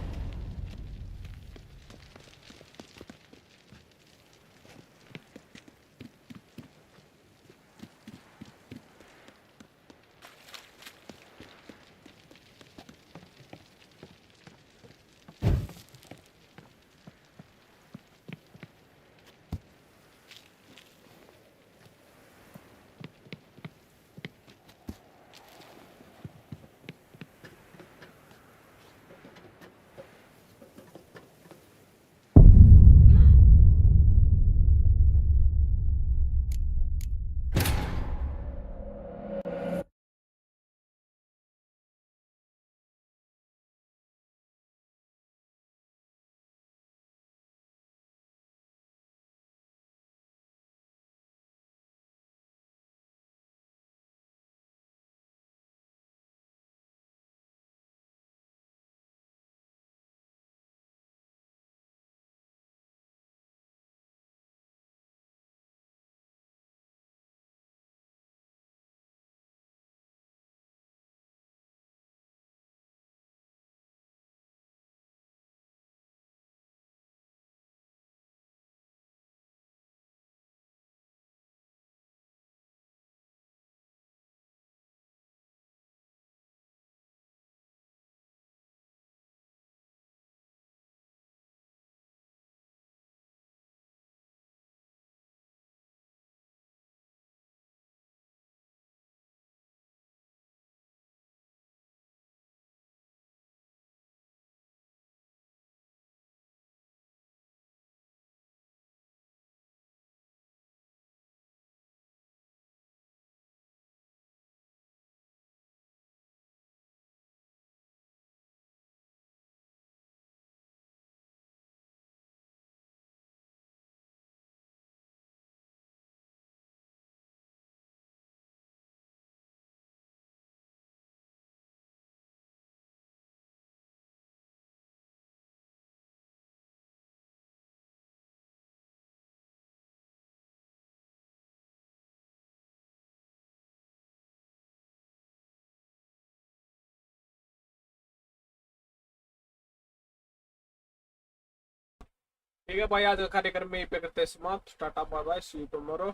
ठीक है भाई, आज का कार्यक्रम में यहीं पे करते हैं समाप्त। Tata bye bye, see you tomorrow.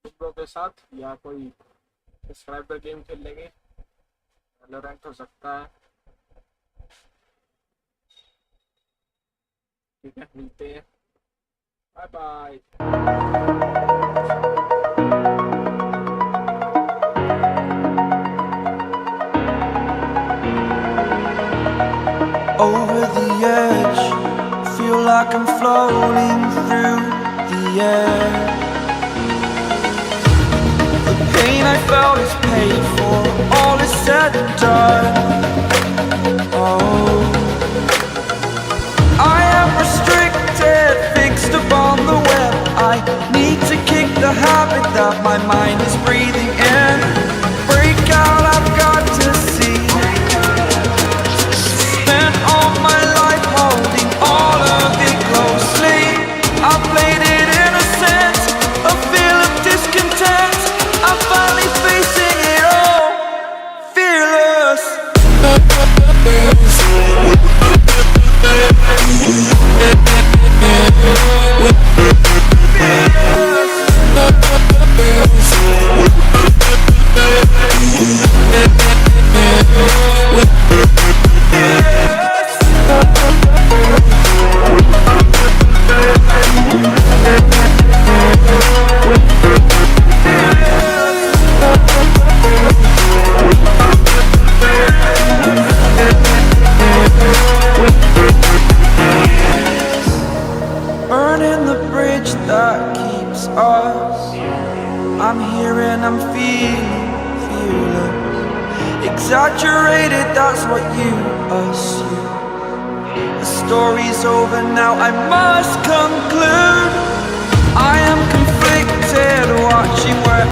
टुकड़ों के साथ या कोई सब्सक्राइबर गेम खेल लेंगे, रैंक हो सकता है। ठीक है, मिलते हैं, bye bye. Over the edge, feel like I'm floating through the air. The pain I felt is paid for, all is said and done. Oh, I am restricted, fixed upon the web. I need to kick the habit that my mind is breathing in. Break out, I've got to see. Spent all my life holding all of it closely. I played it innocent, a feel of discontent. I'm finally facing it all, fearless. Burning the bridge that keeps us. I'm here and I'm feeling fearless. Exaggerated, that's what you assume. The story's over now, I must conclude. I am conflicted, watching where